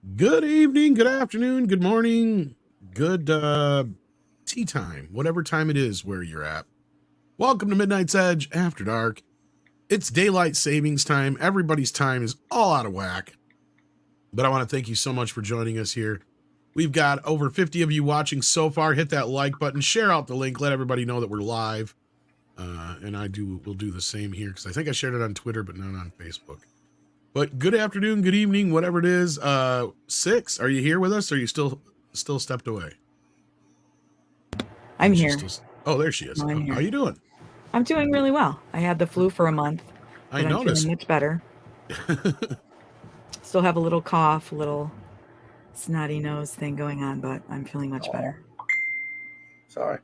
Good evening, good afternoon, good morning, good tea time, whatever time it is where you're at. Welcome to Midnight's Edge After Dark. It's daylight savings time. Everybody's time is all out of whack. But I want to thank you so much for joining us here. We've got over 50 of you watching so far. Hit that like button, share out the link, let everybody know that we're live. And we'll do the same here because I think I shared it on Twitter, but not on Facebook. But good afternoon, good evening, whatever it is. Six, are you here with us? Or are you still stepped away? I'm here. Oh, there she is. How you doing? I'm doing really well. I had the flu for a month. I noticed. I'm feeling much better. Still have a little cough, a little snotty nose thing going on, but I'm feeling much better. Sorry.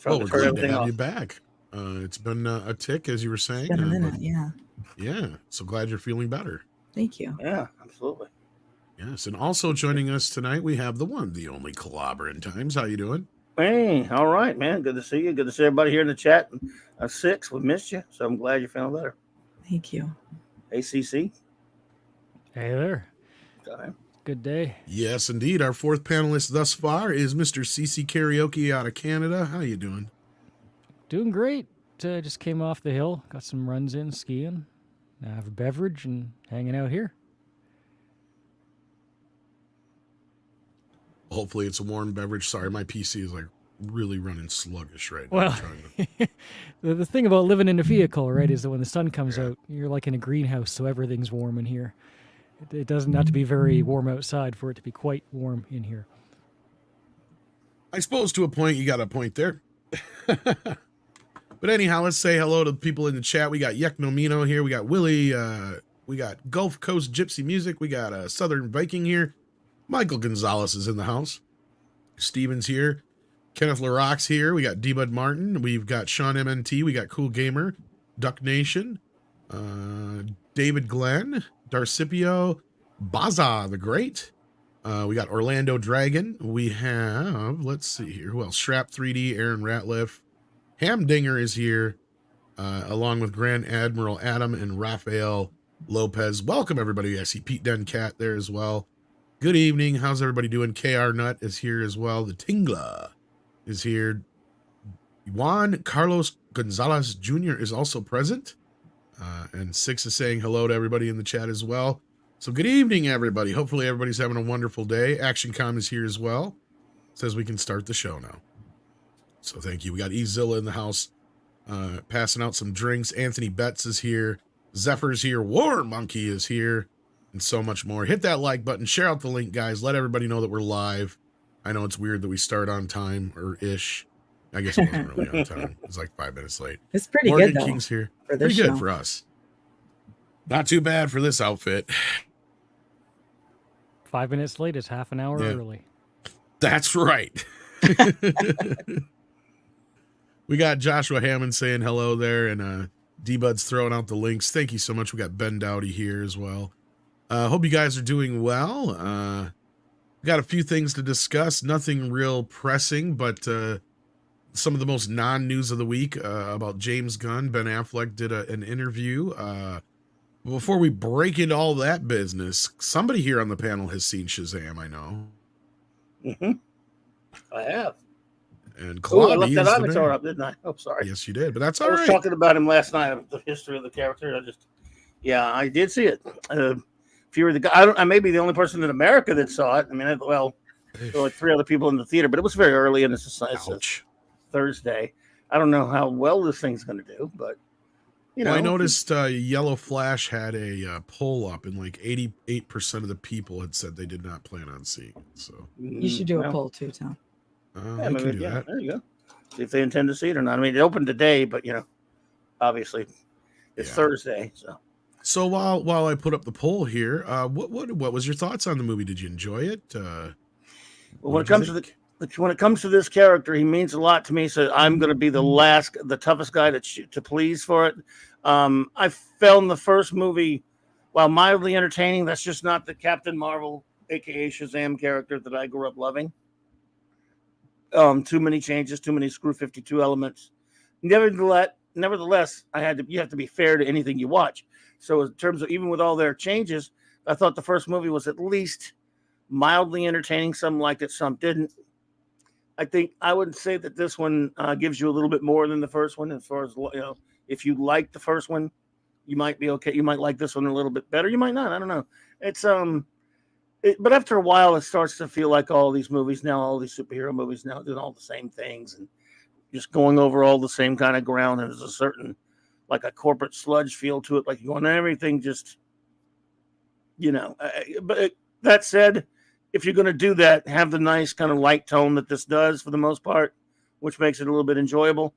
Well, we're glad to have you back. It's been a tick, as you were saying. It's been a minute, yeah. Yeah, so glad you're feeling better. Thank you. Yeah, absolutely. Yes, and also joining us tonight, we have the one, the only Clobberin' Times. How you doing? Hey, all right, man. Good to see you. Good to see everybody here in the chat. Six, we missed you, so I'm glad you're feeling better. Thank you. ACC. Hey there. Okay. Good day. Yes, indeed. Our fourth panelist thus far is Mr. CC Karaoke out of Canada. How you doing? Doing great. Just came off the hill, got some runs in skiing. Now I have a beverage and hanging out here. Hopefully it's a warm beverage. Sorry, my PC is like really running sluggish right now. Well, the thing about living in a vehicle, right, is that when the sun comes out, you're like in a greenhouse, so everything's warm in here. It doesn't have to be very warm outside for it to be quite warm in here. I suppose to a point, you got a point there. But anyhow, let's say hello to the people in the chat. We got Yeknomino here. We got Willie. We got Gulf Coast Gypsy Music. We got Southern Viking here. Michael Gonzalez is in the house. Steven's here. Kenneth LaRock's here. We got D-Bud Martin. We've got Sean MNT. We got Cool Gamer. Duck Nation. David Glenn. Darcipio. Baza the Great. We got Orlando Dragon. We have, let's see here. Who else? Strap 3D. Aaron Ratliff. Hamdinger is here, along with Grand Admiral Adam and Rafael Lopez. Welcome, everybody. I see Pete Dencat there as well. Good evening. How's everybody doing? KR Nut is here as well. The Tingla is here. Juan Carlos Gonzalez Jr. is also present. And Six is saying hello to everybody in the chat as well. So good evening, everybody. Hopefully everybody's having a wonderful day. ActionCom is here as well. Says we can start the show now. So thank you. We got Ezilla in the house, passing out some drinks. Anthony Betts is here. Zephyr's here. War Monkey is here. And so much more. Hit that like button. Share out the link, guys. Let everybody know that we're live. I know it's weird that we start on time, or ish. I guess it wasn't really on time. It was like 5 minutes late. It's pretty Morgan good, though. King's here. For this pretty good show. for us. Not too bad for this outfit. 5 minutes late is half an hour early. That's right. We got Joshua Hammond saying hello there, and D-Bud's throwing out the links. Thank you so much. We got Ben Dowdy here as well. Hope you guys are doing well. Got a few things to discuss. Nothing real pressing, but some of the most non-news of the week about James Gunn. Ben Affleck did an interview. Before we break into all that business, somebody here on the panel has seen Shazam, I know. Mm-hmm. I have. And I left that avatar up, didn't I? Oh, sorry. Yes, you did, but that's all right. I was talking about him last night, the history of the character. I did see it. If you were the guy, I may be the only person in America that saw it. I mean, there were like 3 other people in the theater, but it was very early, and it's a Thursday. I don't know how well this thing's going to do, but you know. Well, I noticed Yellow Flash had a poll up, and like 88% of the people had said they did not plan on seeing it. So you should do a poll too, Tom. I can do that. There you go. See if they intend to see it or not. I mean, it opened today, but obviously it's Thursday. So while I put up the poll here, what was your thoughts on the movie? Did you enjoy it? Well, when it comes to this character, he means a lot to me. So I'm going to be the toughest guy to please for it. I found the first movie, while mildly entertaining, that's just not the Captain Marvel, aka Shazam character that I grew up loving. Too many changes, too many Screw 52 elements. Nevertheless, you have to be fair to anything you watch. So in terms of, even with all their changes, I thought the first movie was at least mildly entertaining. Some liked it, some didn't. I think I would say that this one gives you a little bit more than the first one. As far as, if you like the first one, you might be okay. You might like this one a little bit better. You might not. I don't know. It's but after a while, it starts to feel like all these movies now, all these superhero movies now, doing all the same things and just going over all the same kind of ground. And there's a certain, like a corporate sludge feel to it, like you want everything just, But that said, if you're going to do that, have the nice kind of light tone that this does for the most part, which makes it a little bit enjoyable.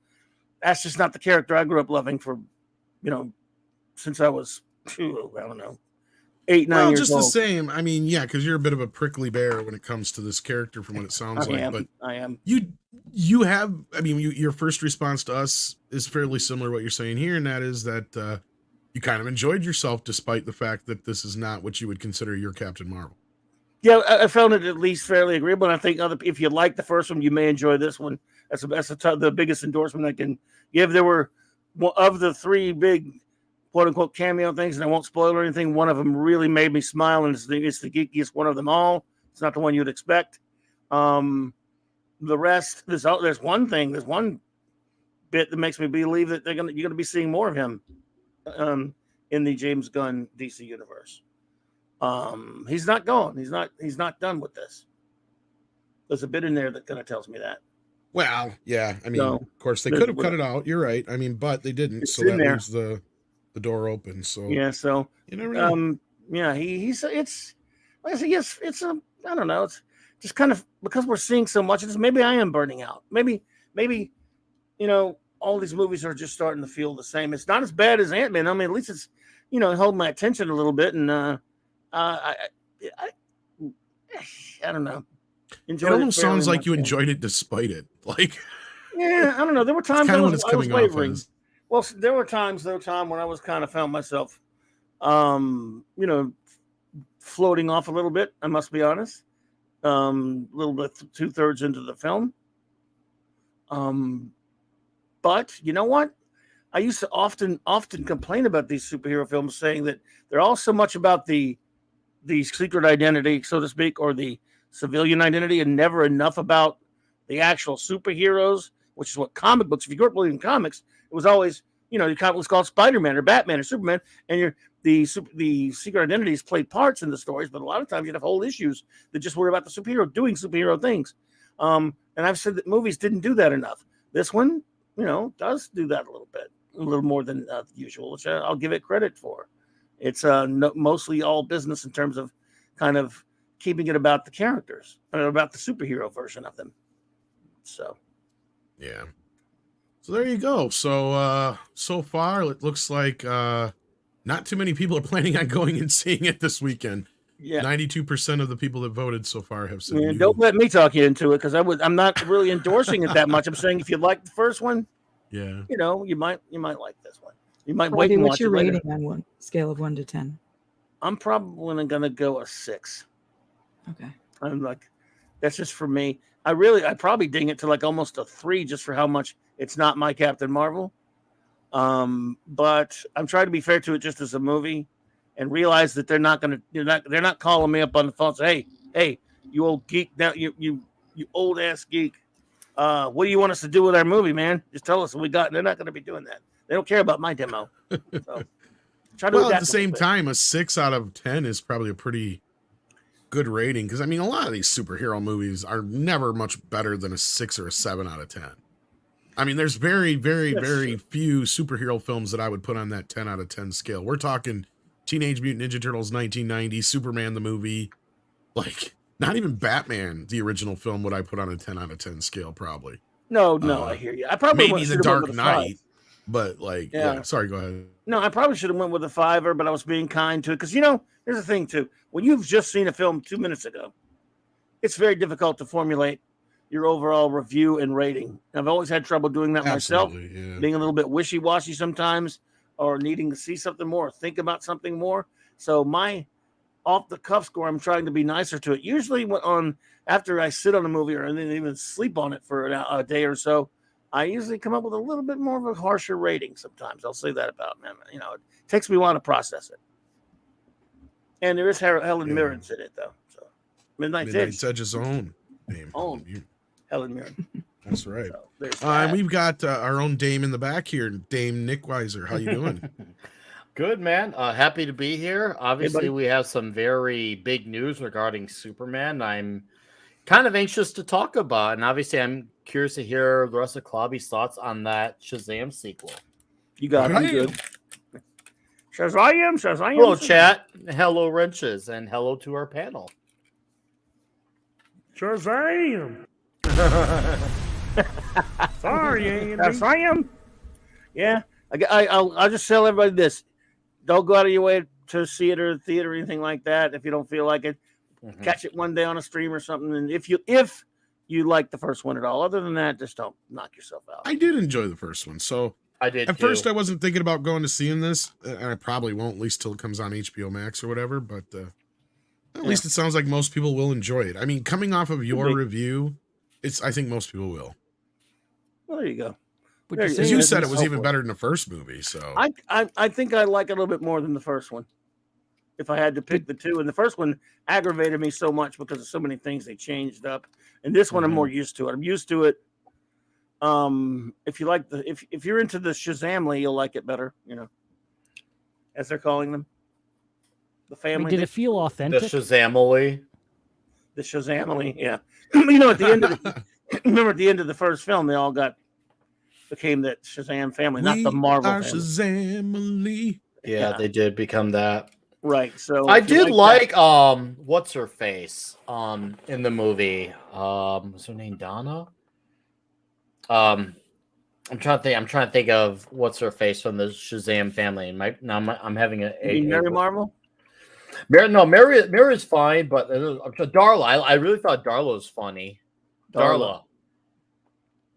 That's just not the character I grew up loving for, since I was, I don't know, 8, 9 years just old. the same. I mean, yeah, because you're a bit of a prickly bear when it comes to this character, from what it sounds like. But I am. You have, I mean, your first response to us is fairly similar to what you're saying here, and that is that you kind of enjoyed yourself despite the fact that this is not what you would consider your Captain Marvel. Yeah, I found it at least fairly agreeable. And I think if you like the first one, you may enjoy this one. That's the biggest endorsement I can give. There were, of the 3 big quote unquote cameo things, and I won't spoil or anything. One of them really made me smile, and it's the geekiest one of them all. It's not the one you'd expect. The rest, there's one bit that makes me believe that you're gonna be seeing more of him in the James Gunn DC universe. He's not gone. He's not done with this. There's a bit in there that kind of tells me that. Well, yeah. I mean, of course, they could have cut it out. You're right. I mean, but they didn't. So that leaves the door open. So yeah. So you never know. Yeah. It's like I said, yes. It's I don't know. It's just kind of because we're seeing so much. It's maybe I am burning out. Maybe all these movies are just starting to feel the same. It's not as bad as Ant-Man. I mean, at least it's holding my attention a little bit and. I don't know. It almost sounds like you enjoyed it despite it. Like, yeah, I don't know. There were times I was wavering. Well, there were times when I was kind of found myself, floating off a little bit. I must be honest. A little bit 2/3 into the film. But you know what? I used to often complain about these superhero films, saying that they're all so much about the secret identity, so to speak, or the civilian identity, and never enough about the actual superheroes, which is what comic books, if you grew up reading comics, it was always, your comic was called Spider-Man or Batman or Superman, and the secret identities played parts in the stories, but a lot of times you'd have whole issues that just were about the superhero doing superhero things. And I've said that movies didn't do that enough. This one, does do that a little more than usual, which I'll give it credit for. It's mostly all business in terms of kind of keeping it about the characters, about the superhero version of them. So, yeah. So there you go. So so far it looks like not too many people are planning on going and seeing it this weekend. Yeah, 92% of the people that voted so far have said. Yeah, don't let me talk you into it because I'm not really endorsing it that much. I'm saying if you like the first one, yeah, you might like this one. You might wait and watch it later. What's your rating on one scale of 1 to 10? I'm probably gonna go a 6. Okay. I'm like, that's just for me. I probably ding it to like almost a 3 just for how much it's not my Captain Marvel. But I'm trying to be fair to it just as a movie, and realize that they're not calling me up on the phone and say, hey, you old geek, now you old ass geek. What do you want us to do with our movie, man? Just tell us what we got. They're not going to be doing that. They don't care about my demo. So, well, at the same time, a 6 out of 10 is probably a pretty good rating because I mean, a lot of these superhero movies are never much better than a 6 or a 7 out of 10. I mean, there's very, very, very few superhero films that I would put on that 10 out of 10 scale. We're talking Teenage Mutant Ninja Turtles 1990, Superman the movie, like not even Batman, the original film, would I put on a 10 out of 10 scale, probably. No, I hear you. I probably maybe The Dark Knight, but like, yeah. Sorry, go ahead. No, I probably should have went with a 5, but I was being kind to it because here's the thing too. When you've just seen a film 2 minutes ago, it's very difficult to formulate your overall review and rating. I've always had trouble doing that myself, being a little bit wishy-washy sometimes, or needing to see something more, or think about something more. So my off-the-cuff score, I'm trying to be nicer to it. Usually after I sit on a movie or then even sleep on it for a day or so, I usually come up with a little bit more of a harsher rating sometimes. I'll say that about them. It takes me a while to process it. And there is Helen Mirren's in it, though. So Midnight's Midnight's Edge. Edge's own Dame. Own. Helen Mirren. That's right. So there's And that. we've got our own Dame in the back here, Dame Nick Weiser. How you doing? Good, man. Happy to be here. Obviously, buddy. we have some very big news regarding Superman. I'm kind of anxious to talk about, and obviously, I'm curious to hear the rest of Klobby's thoughts on that Shazam sequel. You got it. Right. You good. Shazam. Hello, chat. Hello, Wrenches, and hello to our panel. Shazam. Sorry, Andy. Shazam. Yeah. I'll just tell everybody this. Don't go out of your way to see it or theater or anything like that if you don't feel like it. Mhm. Catch it one day on a stream or something. And if you like the first one at all, other than that, just don't knock yourself out. I did enjoy the first one. So I did at too. first I wasn't thinking about going to seeing this, and I probably won't, at least till it comes on HBO Max or whatever. But at least it sounds like most people will enjoy it. I mean, coming off of your review, I think most people will. Well, there you go. Would There you you say Because you Yeah, said it it's was even helpful. better than the first movie. So I think I like it a little bit more than the first one. If I had to pick the two, and the first one aggravated me so much because of so many things they changed up, and this one I'm more used to it. I'm used to it. If you like if you're into the Shazamly, you'll like it better. You know, as they're calling them, the I mean, family. did it feel The authentic? Shazamily. The Shazamly, yeah. You know, at the end of remember at the end of the first film, they all became that Shazam family, not the Marvel are family. Shazamily. Yeah, they did become that. Right. So I if you did like what's her face in the movie. What's her name? Donna? I'm trying to think of what's her face from the Shazam family. I'm having you mean Mary Marvel. Mary is fine, but Darla. I really thought Darla was funny. Darla.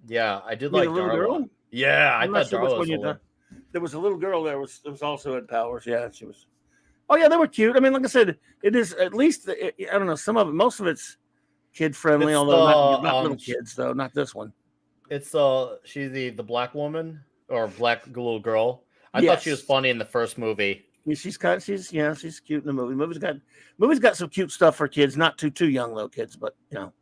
Yeah, I did You mean like the little Darla. girl? Yeah, I I'm not thought sure which Darla one was you hilarious. thought. There was a little girl there was also had powers. Yeah, she was. Oh yeah, they were cute. I mean, like I said, it is at least I don't know. Most of it's kid friendly, It's although the, not little kids though. Not this one. It's she's the black woman or black little girl. I thought she was Yes. funny in the first movie. Yeah, she's cute in the movie. Movie's got some cute stuff for kids, not too young though, kids, but you know.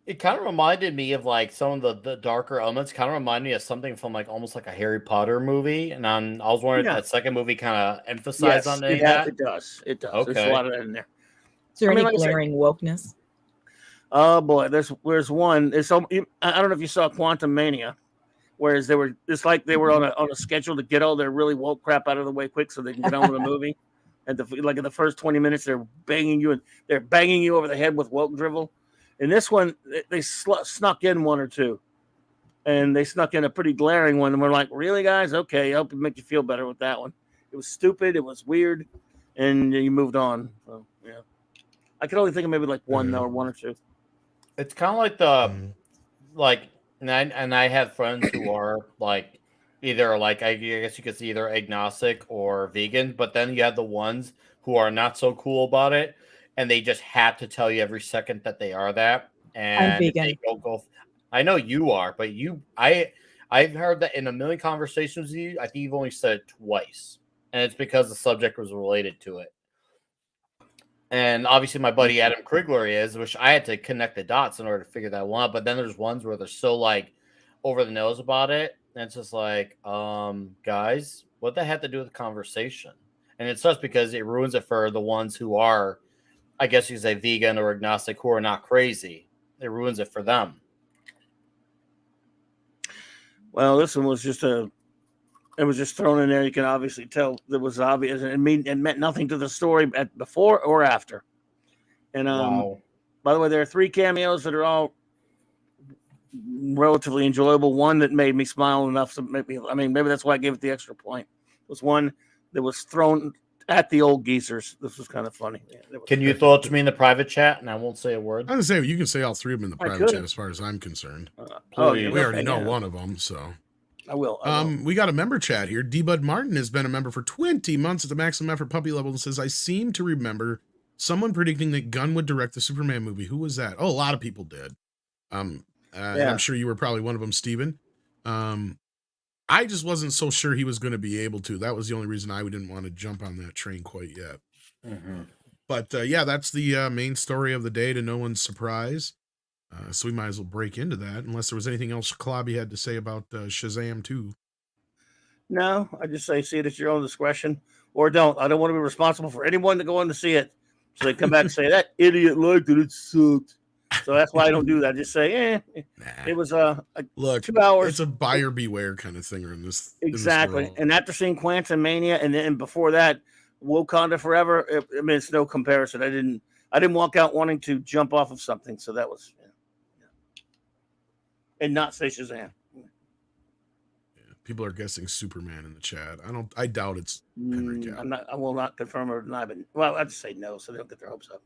It kind of reminded me of like some of the darker elements. Kind of reminded me of something from like almost like a Harry Potter movie. And I was wondering if that second movie kind of emphasized on any of that. It does. It does. Okay. There's a lot of that in there. Is there I mean, any like I said- glaring wokeness? Oh boy, there's one. I don't know if you saw Quantum Mania, whereas they were on a schedule to get all their really woke crap out of the way quick so they can get on with the movie. And in the first 20 minutes, they're banging you over the head with woke drivel. In this one, they snuck in one or two, and they snuck in a pretty glaring one. And we're like, really, guys? Okay, I hope it make you feel better with that one. It was stupid. It was weird, and you moved on. So yeah, I could only think of maybe like one or one or two. It's kind of like the and I have friends who are like either like I guess you could say either agnostic or vegan, but then you have the ones who are not so cool about it, and they just have to tell you every second that they are that. And I'm vegan. they don't go. I know you are, but I've heard that in a million conversations with you. I think you've only said it twice, and it's because the subject was related to it. And obviously, my buddy Adam Krigler is, which I had to connect the dots in order to figure that one out. But then there's ones where they're so like over the nose about it, and it's just like, guys, what that had to do with the conversation? And it sucks because it ruins it for the ones who are, I guess you could say, vegan or agnostic, who are not crazy. It ruins it for them. Well, this one was just it was just thrown in there. You can obviously tell it was obvious, and it meant nothing to the story before or after. And Wow. by the way, there are 3 cameos that are all relatively enjoyable. One that made me smile enough to maybe that's why I gave it the extra point. It was one that was thrown at the old geezers. This was kind of funny. Yeah, Can you throw it to me in the private chat, and I won't say a word? I was gonna say you can say all 3 of them in the I private could. chat as far as I'm concerned. Please. We already know one of them, so. I will. We got a member chat here. D Bud Martin has been a member for 20 months at the maximum effort puppy level and says, I seem to remember someone predicting that Gunn would direct the Superman movie. Who was that? Oh, a lot of people did. And I'm sure you were probably one of them, Steven. I just wasn't so sure he was going to be able to. That was the only reason I didn't want to jump on that train quite yet. Mm-hmm. But yeah, that's the main story of the day, to no one's surprise. So we might as well break into that, unless there was anything else Klobby had to say about Shazam 2. No, I just say see it at your own discretion, or don't. I don't want to be responsible for anyone to go in to see it. So they come back and say that idiot liked it. It sucked. So that's why I don't do that. I just say, it was Look, 2 hours. It's a buyer beware kind of thing in this. Exactly. In this world. And after seeing Quantum Mania and before that, Wakanda Forever, I mean, it's no comparison. I didn't walk out wanting to jump off of something. So that was, and not say Shazam. People are guessing Superman in the chat. I doubt it's Henry Cavill. I will not confirm or deny, but well, I'd say no, so they don't get their hopes up.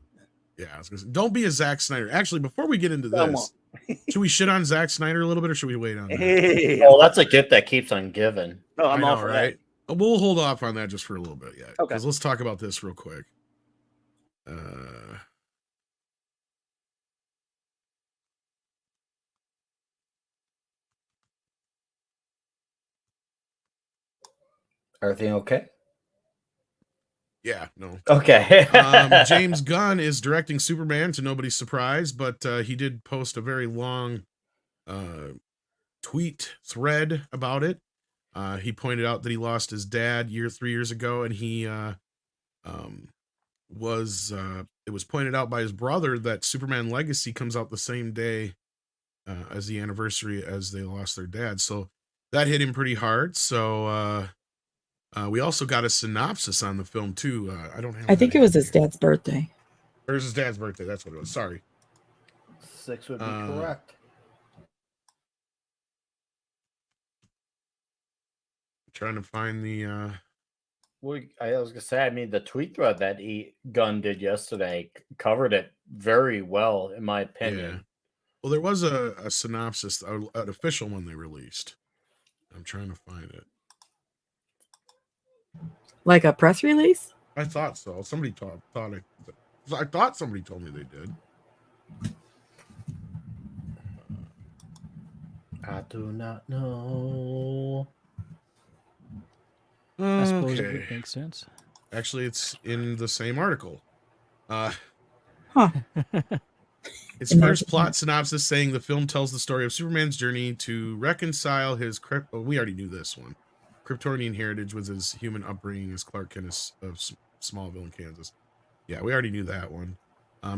Yeah, I was gonna say, don't be a Zack Snyder. Actually, before we get into this, should we shit on Zack Snyder a little bit, or should we wait on that? Hey, Oh, that's a gift that keeps on giving. Oh, I'm all for right? That. We'll hold off on that just for a little bit, yeah. Okay. Let's talk about this real quick. Everything okay? Yeah, no. Okay. James Gunn is directing Superman, to nobody's surprise, but he did post a very long tweet thread about it. He pointed out that he lost his dad 3 years ago, and he it was pointed out by his brother that Superman Legacy comes out the same day as the anniversary as they lost their dad. So that hit him pretty hard. So we also got a synopsis on the film too. I think it was his dad's birthday. Or his dad's birthday. That's what it was. Sorry. 6 would be correct. Trying to find the Well, I was gonna say, I mean, the tweet thread that Gunn did yesterday covered it very well, in my opinion. Yeah. Well, there was a synopsis, an official one they released. I'm trying to find it. Like a press release? I thought so. Somebody I thought somebody told me they did. I do not know. I suppose it would make sense. Actually, it's in the same article. Its first plot synopsis saying the film tells the story of Superman's journey to reconcile his we already knew this one. Kryptonian heritage with his human upbringing as Clark Kent of Smallville, Kansas. Yeah, we already knew that one.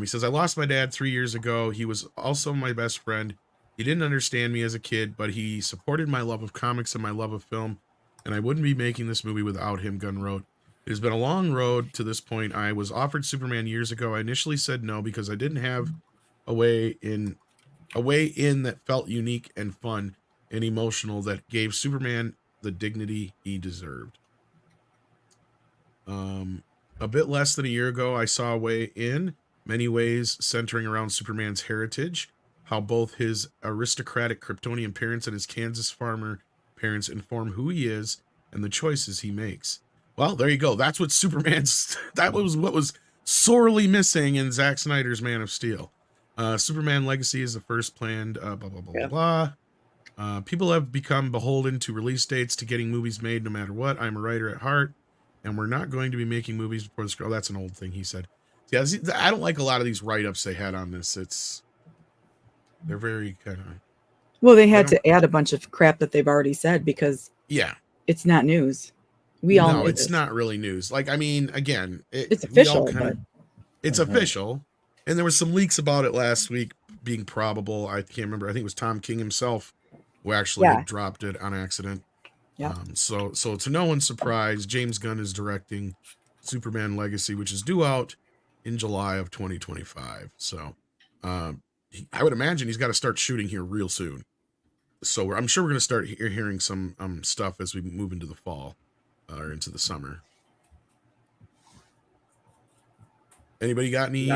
He says, I lost my dad 3 years ago. He was also my best friend. He didn't understand me as a kid, but he supported my love of comics and my love of film, and I wouldn't be making this movie without him, Gunn wrote. It has been a long road to this point. I was offered Superman years ago. I initially said no because I didn't have a way in that felt unique and fun and emotional that gave Superman the dignity he deserved. A bit less than a year ago, I saw a way in, many ways centering around Superman's heritage, how both his aristocratic Kryptonian parents and his Kansas farmer parents inform who he is and the choices he makes. Well, there you go. That's what that was what was sorely missing in Zack Snyder's Man of Steel. Superman Legacy is the first planned, blah, blah, blah, Yeah. blah. People have become beholden to release dates to getting movies made no matter what. I'm a writer at heart, and we're not going to be making movies before this. Oh, that's an old thing he said. Yeah, I don't like a lot of these write-ups they had on this. They're very kind of... Well, they had to add a bunch of crap that they've already said because it's not news. We all know it's this. not really news. Like, I mean, again, it's official, it's official. And there was some leaks about it last week being probable. I can't remember. I think it was Tom King himself who actually dropped it on accident. Yeah. So to no one's surprise, James Gunn is directing Superman Legacy, which is due out in July of 2025. So I would imagine he's got to start shooting here real soon. So I'm sure we're going to start hearing some stuff as we move into the fall or into the summer. Anybody got any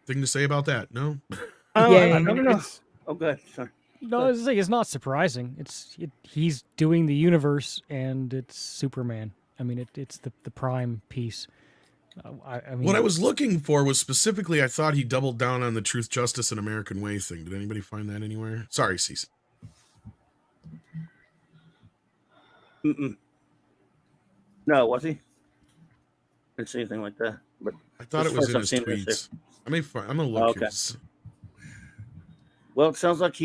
thing to say about that? No? I don't know. Oh, good. Sorry. No, I was saying it's not surprising. He's doing the universe, and it's Superman. I mean, it's the prime piece. I mean, what I was looking for was specifically, I thought he doubled down on the Truth, Justice, and American Way thing. Did anybody find that anywhere? Sorry, Cece. No, was he? Didn't see anything like that. But I thought it's it was first in I've his seen this tweets. I'm gonna look. Okay. His... Well, it sounds like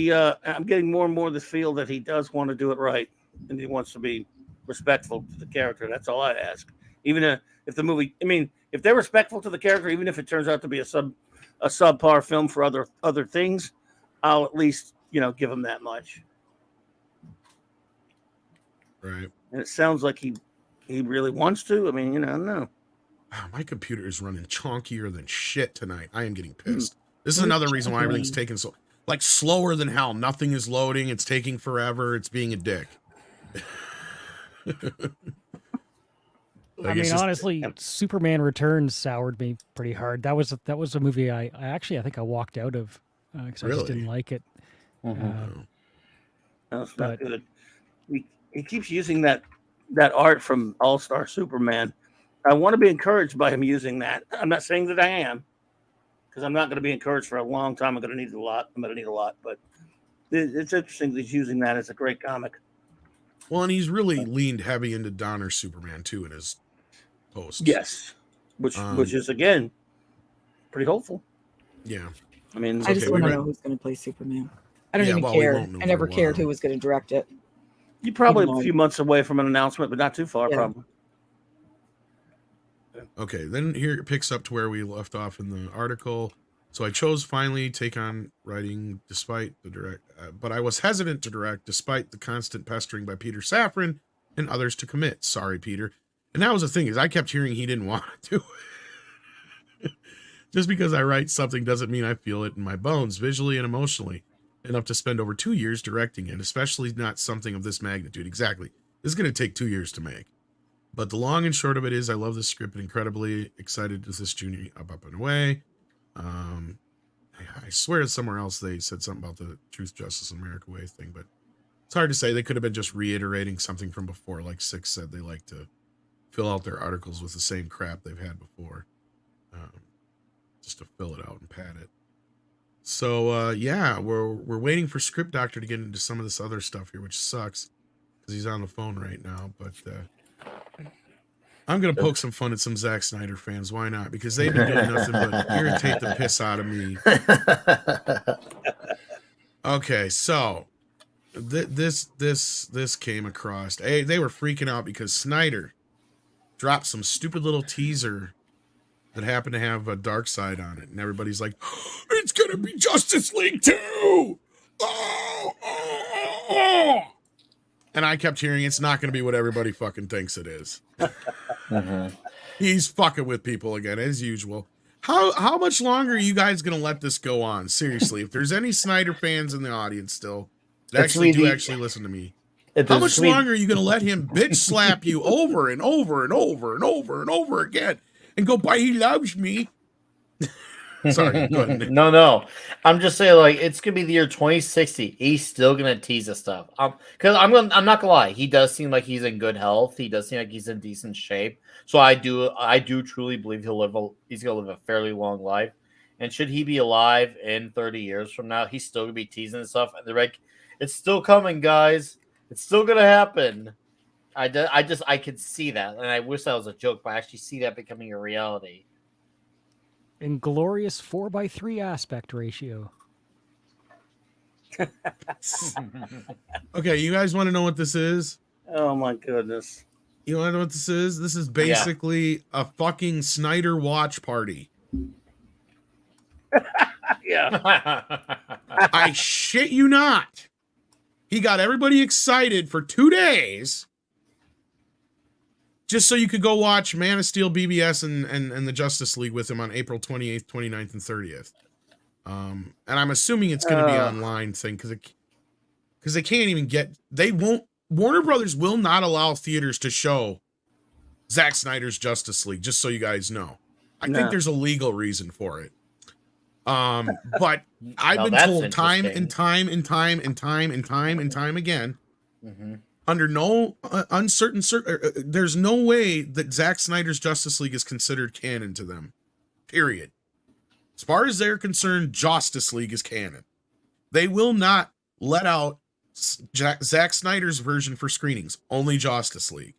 I'm getting more and more the feel that he does want to do it right, and he wants to be respectful to the character. That's all I ask. Even if the movie, if they're respectful to the character, even if it turns out to be a subpar film for other things, I'll at least give him that much. Right. And it sounds like he really wants to. I don't know. Wow, my computer is running chonkier than shit tonight. I am getting pissed. This is another reason why everything's taking so slower than hell. Nothing is loading. It's taking forever. It's being a dick. Honestly, Superman Returns soured me pretty hard. That was a movie I think I walked out of because I just didn't like it. No, it's not good. He keeps using that art from All-Star Superman. I want to be encouraged by him using that. I'm not saying that I am, because I'm not going to be encouraged for a long time. I'm going to need a lot, but it's interesting that he's using that as a great comic. Well, and he's really leaned heavy into Donner Superman too in his posts. Yes, which is again pretty hopeful. Yeah, I just want to know who's going to play Superman. I don't even care. I never cared who was going to direct it. You're probably a few months away from an announcement, but not too far, probably. Okay, then here it picks up to where we left off in the article. So I chose finally take on writing despite the direct, but I was hesitant to direct despite the constant pestering by Peter Safran and others to commit. Sorry, Peter. And that was the thing, is I kept hearing he didn't want to do it. Just because I write something doesn't mean I feel it in my bones, visually and emotionally, enough to spend over 2 years directing it, especially not something of this magnitude. Exactly. This is going to take 2 years to make. But the long and short of it is I love this script and incredibly excited as this junior up and away. I swear somewhere else they said something about the Truth, Justice, and America Way thing, but it's hard to say. They could have been just reiterating something from before. Like Six said, they like to fill out their articles with the same crap they've had before, just to fill it out and pad it. So we're waiting for Script Doctor to get into some of this other stuff here, which sucks because he's on the phone right now. But I'm going to poke some fun at some Zack Snyder fans. Why not? Because they've been doing nothing but irritate the piss out of me. Okay, so this came across. They were freaking out because Snyder dropped some stupid little teaser that happened to have a dark side on it. And everybody's like, it's going to be Justice League 2! Oh. And I kept hearing it's not going to be what everybody fucking thinks it is. He's fucking with people again, as usual. How much longer are you guys going to let this go on? Seriously, if there's any Snyder fans in the audience still, that actually listen to me. How much longer are you going to let him bitch slap you over and over and over and over and over again and go, but he loves me? Sorry, go ahead. No. I'm just saying, like, it's gonna be the year 2060. He's still gonna tease us stuff. Because I'm not gonna lie, he does seem like he's in good health. He does seem like he's in decent shape. So I do truly believe he's gonna live a fairly long life. And should he be alive in 30 years from now, he's still gonna be teasing stuff. And they're like, it's still coming, guys. It's still gonna happen. I could see that, and I wish that was a joke, but I actually see that becoming a reality. Inglorious 4:3 aspect ratio. Okay, you guys want to know what this is? Oh my goodness. You want to know what this is? This is basically a fucking Snyder watch party. Yeah. I shit you not. He got everybody excited for 2 days just so you could go watch Man of Steel, BBS, and the Justice League with him on April 28th, 29th, and 30th. And I'm assuming it's going to be an online thing because they can't even Warner Brothers will not allow theaters to show Zack Snyder's Justice League, just so you guys know. I think there's a legal reason for it. But I've been told time and time again, under no uncertain there's no way that Zack Snyder's Justice League is considered canon to them. Period. As far as they're concerned, Justice League is canon. They will not let out Zack Snyder's version for screenings. Only Justice League.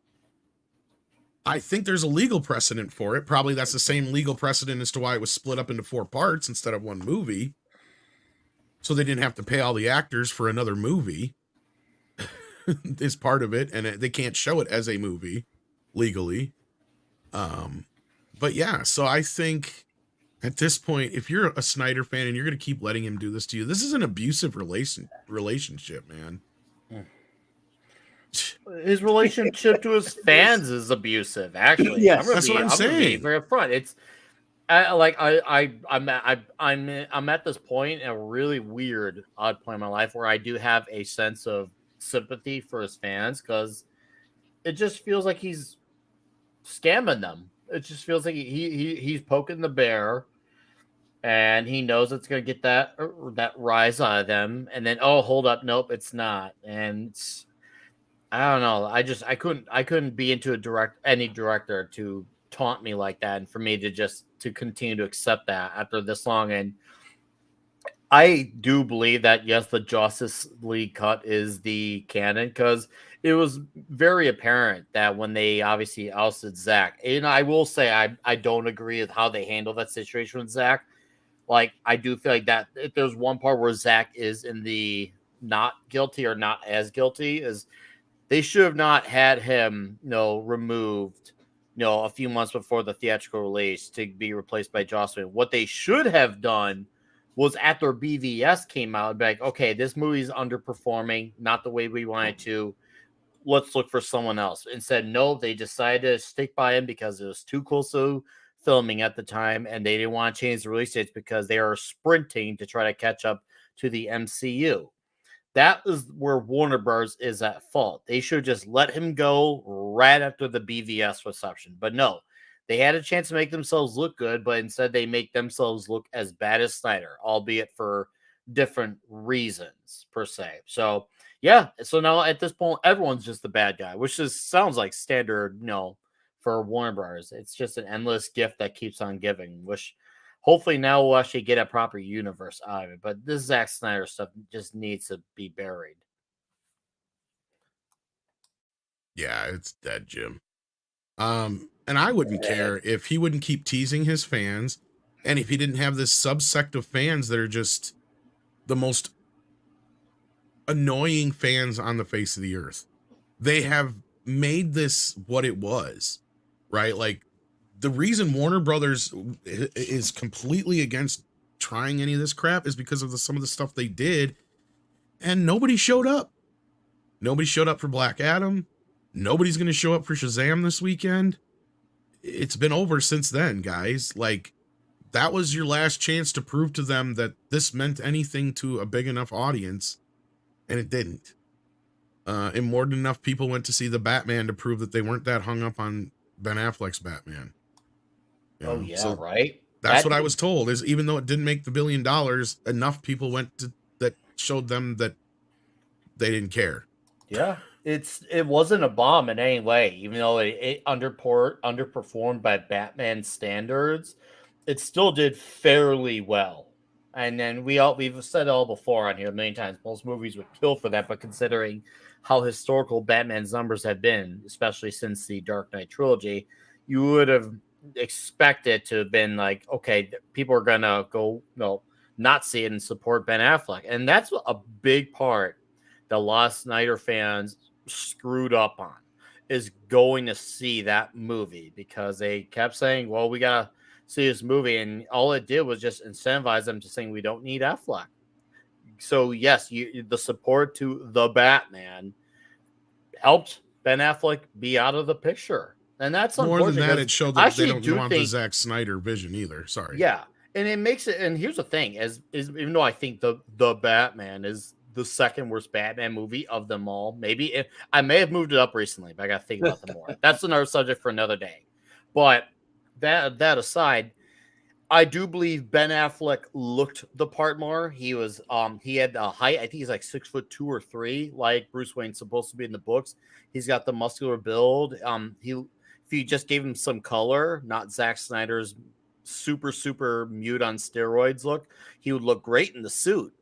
I think there's a legal precedent for it. Probably that's the same legal precedent as to why it was split up into 4 parts instead of one movie. So they didn't have to pay all the actors for another movie is part of it. And they can't show it as a movie legally. But yeah, so I think at this point, if you're a Snyder fan and you're going to keep letting him do this to you, this is an abusive relationship, man. His relationship to his fans is abusive. Actually, Yes, that's what I'm saying. Very upfront. It's I'm at this point, a really weird, odd point in my life where I do have a sense of sympathy for his fans because it just feels like he's scamming them. It just feels like he's poking the bear, and he knows it's going to get that rise out of them, and then hold up, nope, it's not, and I don't know. I couldn't be into any director to taunt me like that, and for me to continue to accept that after this long. And I do believe that yes, the Justice League cut is the canon because it was very apparent that when they obviously ousted Zack, and I will say I don't agree with how they handled that situation with Zack. Like I do feel like that if there's one part where Zack is in the not guilty or not as guilty is they should have not had him, removed, a few months before the theatrical release to be replaced by Joss Whedon. What they should have done was after BVS came out, be like, okay, this movie's underperforming, not the way we wanted to. Let's look for someone else. Instead, no, they decided to stick by him because it was too close to filming at the time, and they didn't want to change the release dates because they are sprinting to try to catch up to the MCU. That is where Warner Bros. Is at fault. They should just let him go right after the BVS reception. But no, they had a chance to make themselves look good, but instead they make themselves look as bad as Snyder, albeit for different reasons, per se. So, yeah. So now at this point, everyone's just the bad guy, which just sounds like standard, for Warner Bros. It's just an endless gift that keeps on giving, which hopefully now we'll actually get a proper universe out of it. But this Zack Snyder stuff just needs to be buried. Yeah, it's dead, Jim. And I wouldn't care if he wouldn't keep teasing his fans, and if he didn't have this subsect of fans that are just the most annoying fans on the face of the earth. They have made this what it was, right? Like the reason Warner Brothers is completely against trying any of this crap is because of some of the stuff they did, and nobody showed up. Nobody showed up for Black Adam. Nobody's going to show up for Shazam this weekend. It's been over since then, guys. Like, that was your last chance to prove to them that this meant anything to a big enough audience, and it didn't. And more than enough people went to see the Batman to prove that they weren't that hung up on Ben Affleck's Batman. Oh, yeah, so right? That's what I was told, is even though it didn't make the $1 billion, enough people went to that showed them that they didn't care. Yeah. It wasn't a bomb in any way, even though it underperformed by Batman standards. It still did fairly well. And then we've said it all before on here a million times. Most movies would kill for that, but considering how historical Batman's numbers have been, especially since the Dark Knight trilogy, you would have expected to have been like, okay, people are gonna go not see it and support Ben Affleck, and that's a big part that a lot of Snyder fans screwed up on, is going to see that movie because they kept saying, well, we gotta see this movie, and all it did was just incentivize them to saying we don't need Affleck. So yes, the support to the Batman helped Ben Affleck be out of the picture, and that's more than that. It showed that they don't want the Zack Snyder vision either. Sorry. Yeah, and it makes it. And here's the thing: is even though I think the Batman is the second worst Batman movie of them all. Maybe I may have moved it up recently, but I got to think about them more. That's another subject for another day. But that aside, I do believe Ben Affleck looked the part more. He had a height. I think he's like 6'2" or 3, like Bruce Wayne's supposed to be in the books. He's got the muscular build. If you just gave him some color, not Zack Snyder's super mute on steroids look, he would look great in the suit.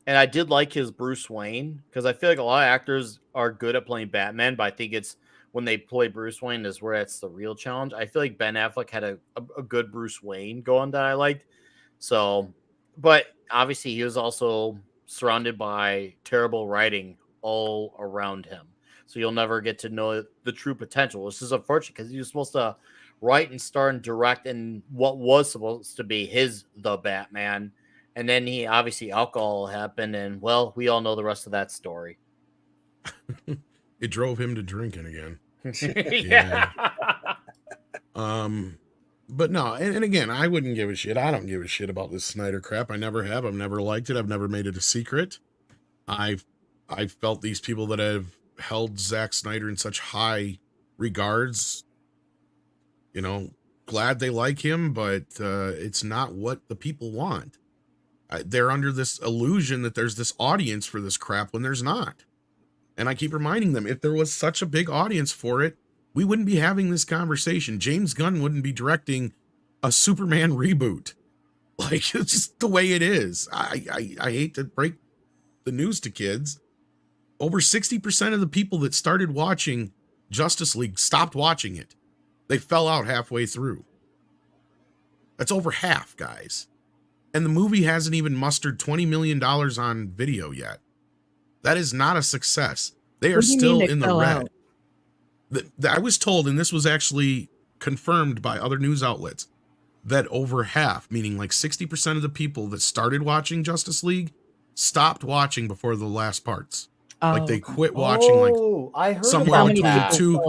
And I did like his Bruce Wayne because I feel like a lot of actors are good at playing Batman, but I think it's when they play Bruce Wayne is where it's the real challenge. I feel like Ben Affleck had a good Bruce Wayne going that I liked. So, but obviously he was also surrounded by terrible writing all around him. So you'll never get to know the true potential. This is unfortunate because he was supposed to write and star and direct in what was supposed to be the Batman. And then obviously alcohol happened, and well, we all know the rest of that story. It drove him to drinking again. Yeah. But no, and again, I wouldn't give a shit. I don't give a shit about this Snyder crap. I never have. I've never liked it. I've never made it a secret. I've felt these people that have held Zack Snyder in such high regards, glad they like him, but it's not what the people want. They're under this illusion that there's this audience for this crap when there's not. And I keep reminding them, if there was such a big audience for it, we wouldn't be having this conversation. James Gunn wouldn't be directing a Superman reboot. Like, it's just the way it is. I hate to break the news to kids. Over 60% of the people that started watching Justice League stopped watching it. They fell out halfway through. That's over half, guys. And the movie hasn't even mustered $20 million on video yet. That is not a success. They are still in the red. I was told, and this was actually confirmed by other news outlets, that over half, meaning like 60% of the people that started watching Justice League stopped watching before the last parts. Like they quit watching. I heard somewhere about between that. 2.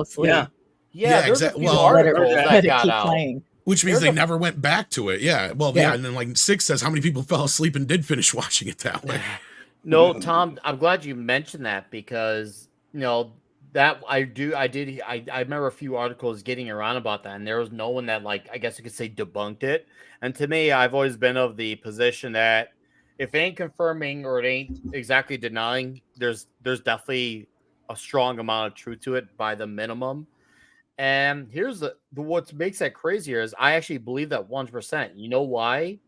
Yeah, exactly. Well, articles that got out. Playing. Which means they never went back to it. Yeah. Well, yeah. And then like 6 says how many people fell asleep and did finish watching it that way. No, Tom, I'm glad you mentioned that because, that I remember a few articles getting around about that, and there was no one that, like, I guess you could say debunked it. And to me, I've always been of the position that if it ain't confirming or it ain't exactly denying, there's definitely a strong amount of truth to it by the minimum. And here's the what makes that crazier is I actually believe that 100%. You know why?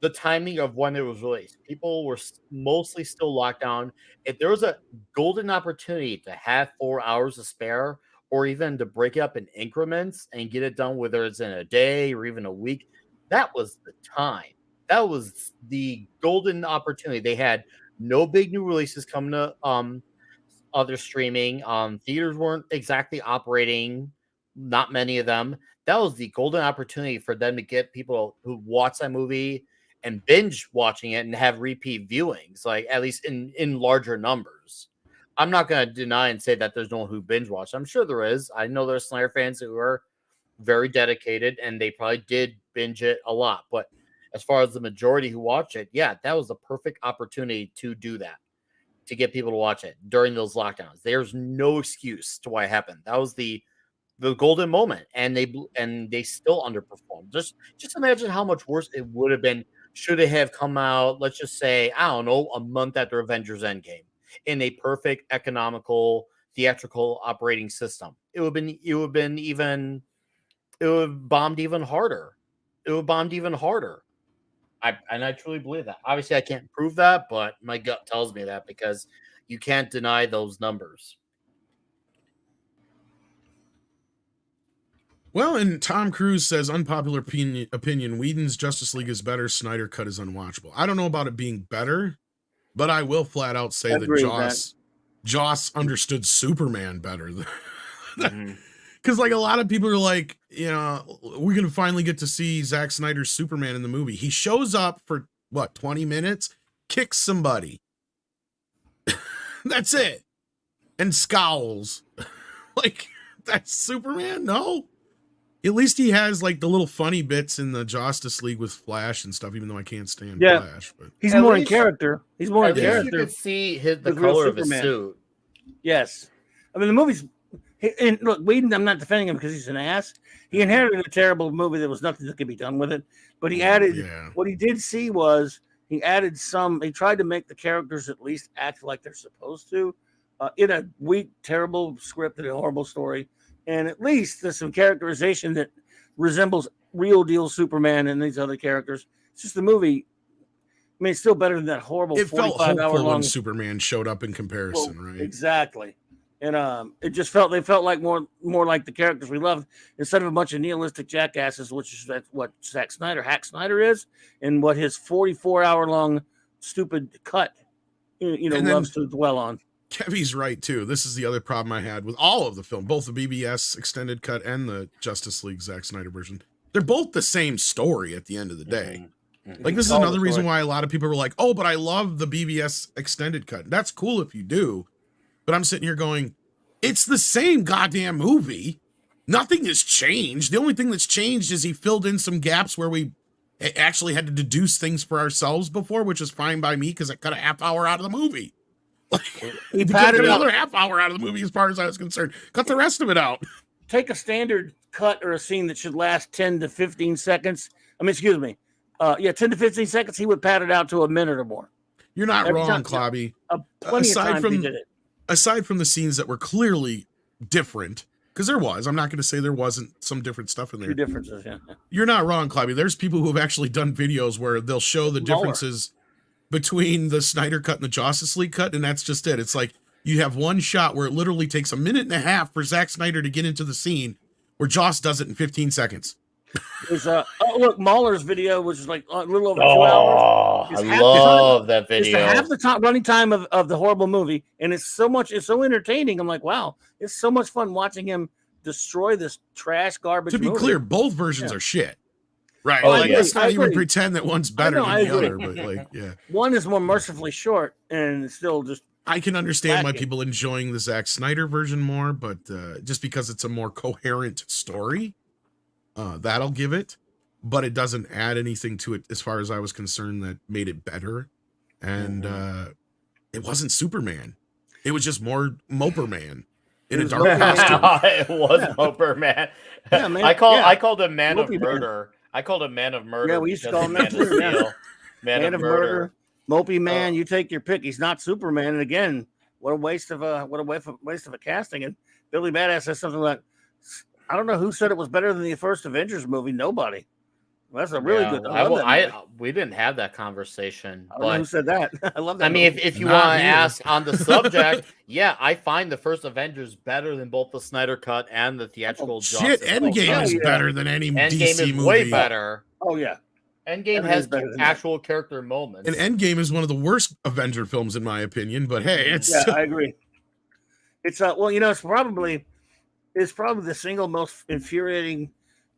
The timing of when it was released. People were mostly still locked down. If there was a golden opportunity to have 4 hours to spare, or even to break it up in increments and get it done, whether it's in a day or even a week, that was the time. That was the golden opportunity. They had no big new releases coming to other streaming. Theaters weren't exactly operating, not many of them. That was the golden opportunity for them to get people who watch that movie and binge watching it and have repeat viewings, like at least in larger numbers. I'm not going to deny and say that there's no one who binge watch. I'm sure there is. I know there's Snyder fans who are very dedicated and they probably did binge it a lot. But as far as the majority who watch it, yeah, that was the perfect opportunity to do that, to get people to watch it during those lockdowns. There's no excuse to why it happened. That was the golden moment, and they still underperformed. Just imagine how much worse it would have been should it have come out, let's just say, I don't know, a month after Avengers Endgame in a perfect economical theatrical operating system. It would have bombed even harder. I truly believe that. Obviously, I can't prove that, but my gut tells me that because you can't deny those numbers. Well, and Tom Cruise says, unpopular opinion, Whedon's Justice League is better, Snyder Cut is unwatchable. I don't know about it being better, but I will flat out say that Joss understood Superman better. Because like a lot of people are like, we're going to finally get to see Zack Snyder's Superman in the movie. He shows up for, 20 minutes? Kicks somebody. That's it. And scowls. Like, that's Superman? No. At least he has like the little funny bits in the Justice League with Flash and stuff, even though I can't stand Flash. But he's more in character. He's more in character. You could see the color of his suit. Yes. I mean, the movie's... And look, Whedon, I'm not defending him because he's an ass. He inherited a terrible movie. There was nothing that could be done with it. But he added... What he did see was he added some... He tried to make the characters at least act like they're supposed to. In a weak, terrible script and a horrible story. And at least there's some characterization that resembles real deal Superman and these other characters. It's just the movie. I mean, it's still better than that horrible. It felt hopeful when Superman showed up in comparison, right? Exactly. and it just felt like more like the characters we loved instead of a bunch of nihilistic jackasses, which is what Hack Snyder is, and what his 44-hour long stupid cut, loves to dwell on. Kevy's right too. This is the other problem I had with all of the film, both the BBS extended cut and the Justice League Zack Snyder version. They're both the same story at the end of the day. Like, this is another reason why a lot of people were like, oh, but I love the BBS extended cut. That's cool if you do. But I'm sitting here going, it's the same goddamn movie. Nothing has changed. The only thing that's changed is he filled in some gaps where we actually had to deduce things for ourselves before, which is fine by me because it cut a half hour out of the movie. He cut another half hour out of the movie as far as I was concerned. Cut the rest of it out. Take a standard cut or a scene that should last 10 to 15 seconds. 10 to 15 seconds. He would pad it out to a minute or more. You're not wrong, Clobby. Aside from the scenes that were clearly different, because there was, I'm not going to say there wasn't some different stuff in there. Few differences, yeah. You're not wrong, Clobby. There's people who have actually done videos where they'll show the differences between the Snyder cut and the Justice League cut, and that's just it. It's like you have one shot where it literally takes a minute and a half for Zack Snyder to get into the scene, where Joss does it in 15 seconds. There's Mahler's video, which is like a little over 2 hours. I love that video. It's half the running time of the horrible movie, and it's so entertaining. I'm like, wow, it's so much fun watching him destroy this trash garbage. To be movie. Clear, both versions are shit. Right. Let's not even pretend that one's better than the other. But one is more mercifully short, and it's still just. I can understand why people enjoying the Zack Snyder version more, but just because it's a more coherent story. That'll give it, but it doesn't add anything to it as far as I was concerned that made it better. And it wasn't Superman. It was just more Moper Man in a dark costume. It was Moper Man. Yeah, man. I called him Man of Murder. I called him Man of Murder. Yeah, we used to call him Man of Murder. Man of Murder. Mopey Man, you take your pick. He's not Superman. And again, what a waste of a casting. And Billy Badass says something like, I don't know who said it was better than the first Avengers movie. Nobody. Well, that's a really good. We didn't have that conversation. I don't know who said that. I love that. I mean, if you want to ask on the subject, yeah, I find the first Avengers better than both the Snyder cut and the theatrical. Shit, Endgame is better than any DC movie. Way better. Oh yeah, Endgame has actual character moments. And Endgame is one of the worst Avenger films in my opinion. But hey, I agree. It's it's probably the single most infuriating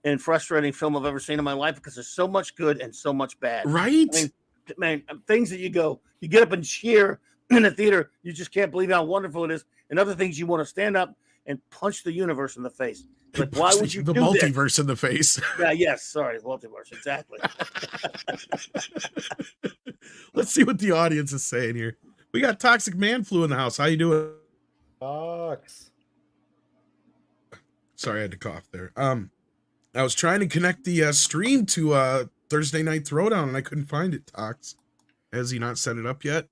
and frustrating film I've ever seen in my life because there's so much good and so much bad. Right? I mean, man, things that you get up and cheer in a theater, you just can't believe how wonderful it is. And other things you want to stand up and punch the universe in the face. Like, why would you do the multiverse in the face? Yeah, yes, sorry, multiverse, exactly. Let's see what the audience is saying here. We got Toxic Man Flu in the house. How you doing? Fox. Sorry, I had to cough there. I was trying to connect the stream to Thursday Night Throwdown, and I couldn't find it. Tox, has he not set it up yet?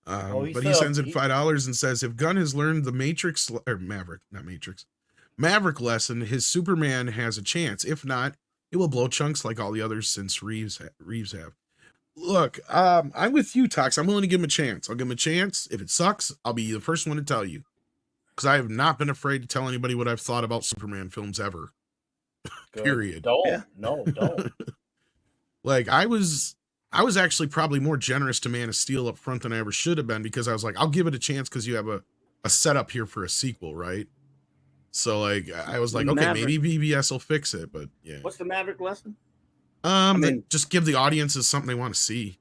But he sends in $5 and says, if Gunn has learned the Maverick lesson, his Superman has a chance. If not, it will blow chunks like all the others since Reeves have. Look, I'm with you, Tox. I'm willing to give him a chance. I'll give him a chance. If it sucks, I'll be the first one to tell you. Because I have not been afraid to tell anybody what I've thought about Superman films ever. Period. Don't. Like, I was actually probably more generous to Man of Steel up front than I ever should have been, because I was like, I'll give it a chance because you have a setup here for a sequel, right? So like, I was like, okay, maybe BBS will fix it, but yeah. What's the Maverick lesson? Just give the audiences something they want to see.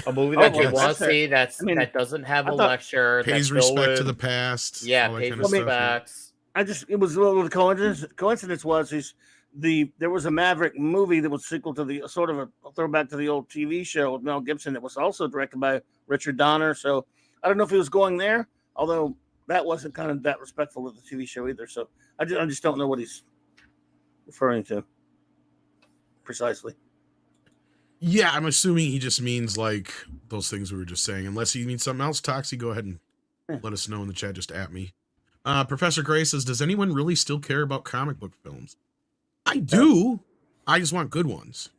A movie that you want to see that doesn't have a lecture, pays respect to the past. Yeah, pays respect. It was a little coincidence was there was a Maverick movie that was sequel to the sort of a throwback to the old TV show with Mel Gibson that was also directed by Richard Donner. So I don't know if he was going there, although that wasn't kind of that respectful of the TV show either. So I just don't know what he's referring to precisely. Yeah, I'm assuming he just means like those things we were just saying. Unless he means something else, Toxie, go ahead and let us know in the chat. Just at me. Professor Gray says, does anyone really still care about comic book films? I do. I just want good ones.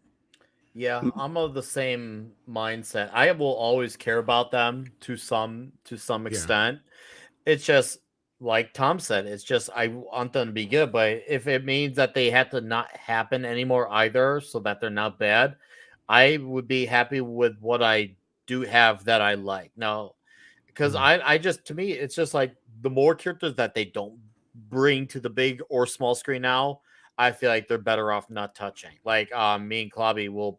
Yeah, I'm of the same mindset. I will always care about them to some extent. It's just like Tom said, it's just I want them to be good, but if it means that they have to not happen anymore either, so that they're not bad, I would be happy with what I do have that I like. Now, because I just, to me, it's just like the more characters that they don't bring to the big or small screen now, I feel like they're better off not touching. Like me and Klobby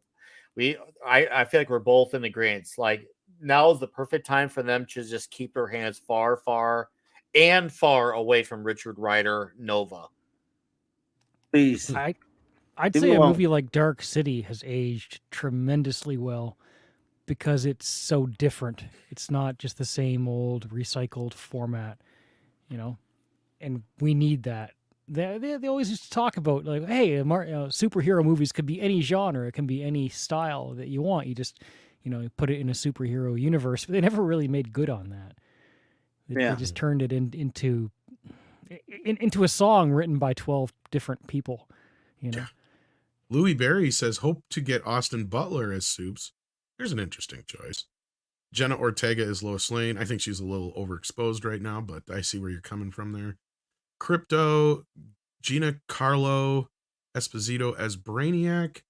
I feel like we're both in agreement. Like now is the perfect time for them to just keep their hands far, far away from Richard Rider Nova. Please. I'd say a movie like Dark City has aged tremendously well because it's so different. It's not just the same old recycled format, and we need that. They always used to talk about like, hey, superhero movies could be any genre, it can be any style that you want. You just, you put it in a superhero universe, but they never really made good on that. They just turned it into a song written by 12 different people, Yeah. Louis Berry says, hope to get Austin Butler as Soups. Here's an interesting choice. Jenna Ortega is Lois Lane. I think she's a little overexposed right now, but I see where you're coming from there. Crypto, Gina Carlo Esposito as Brainiac.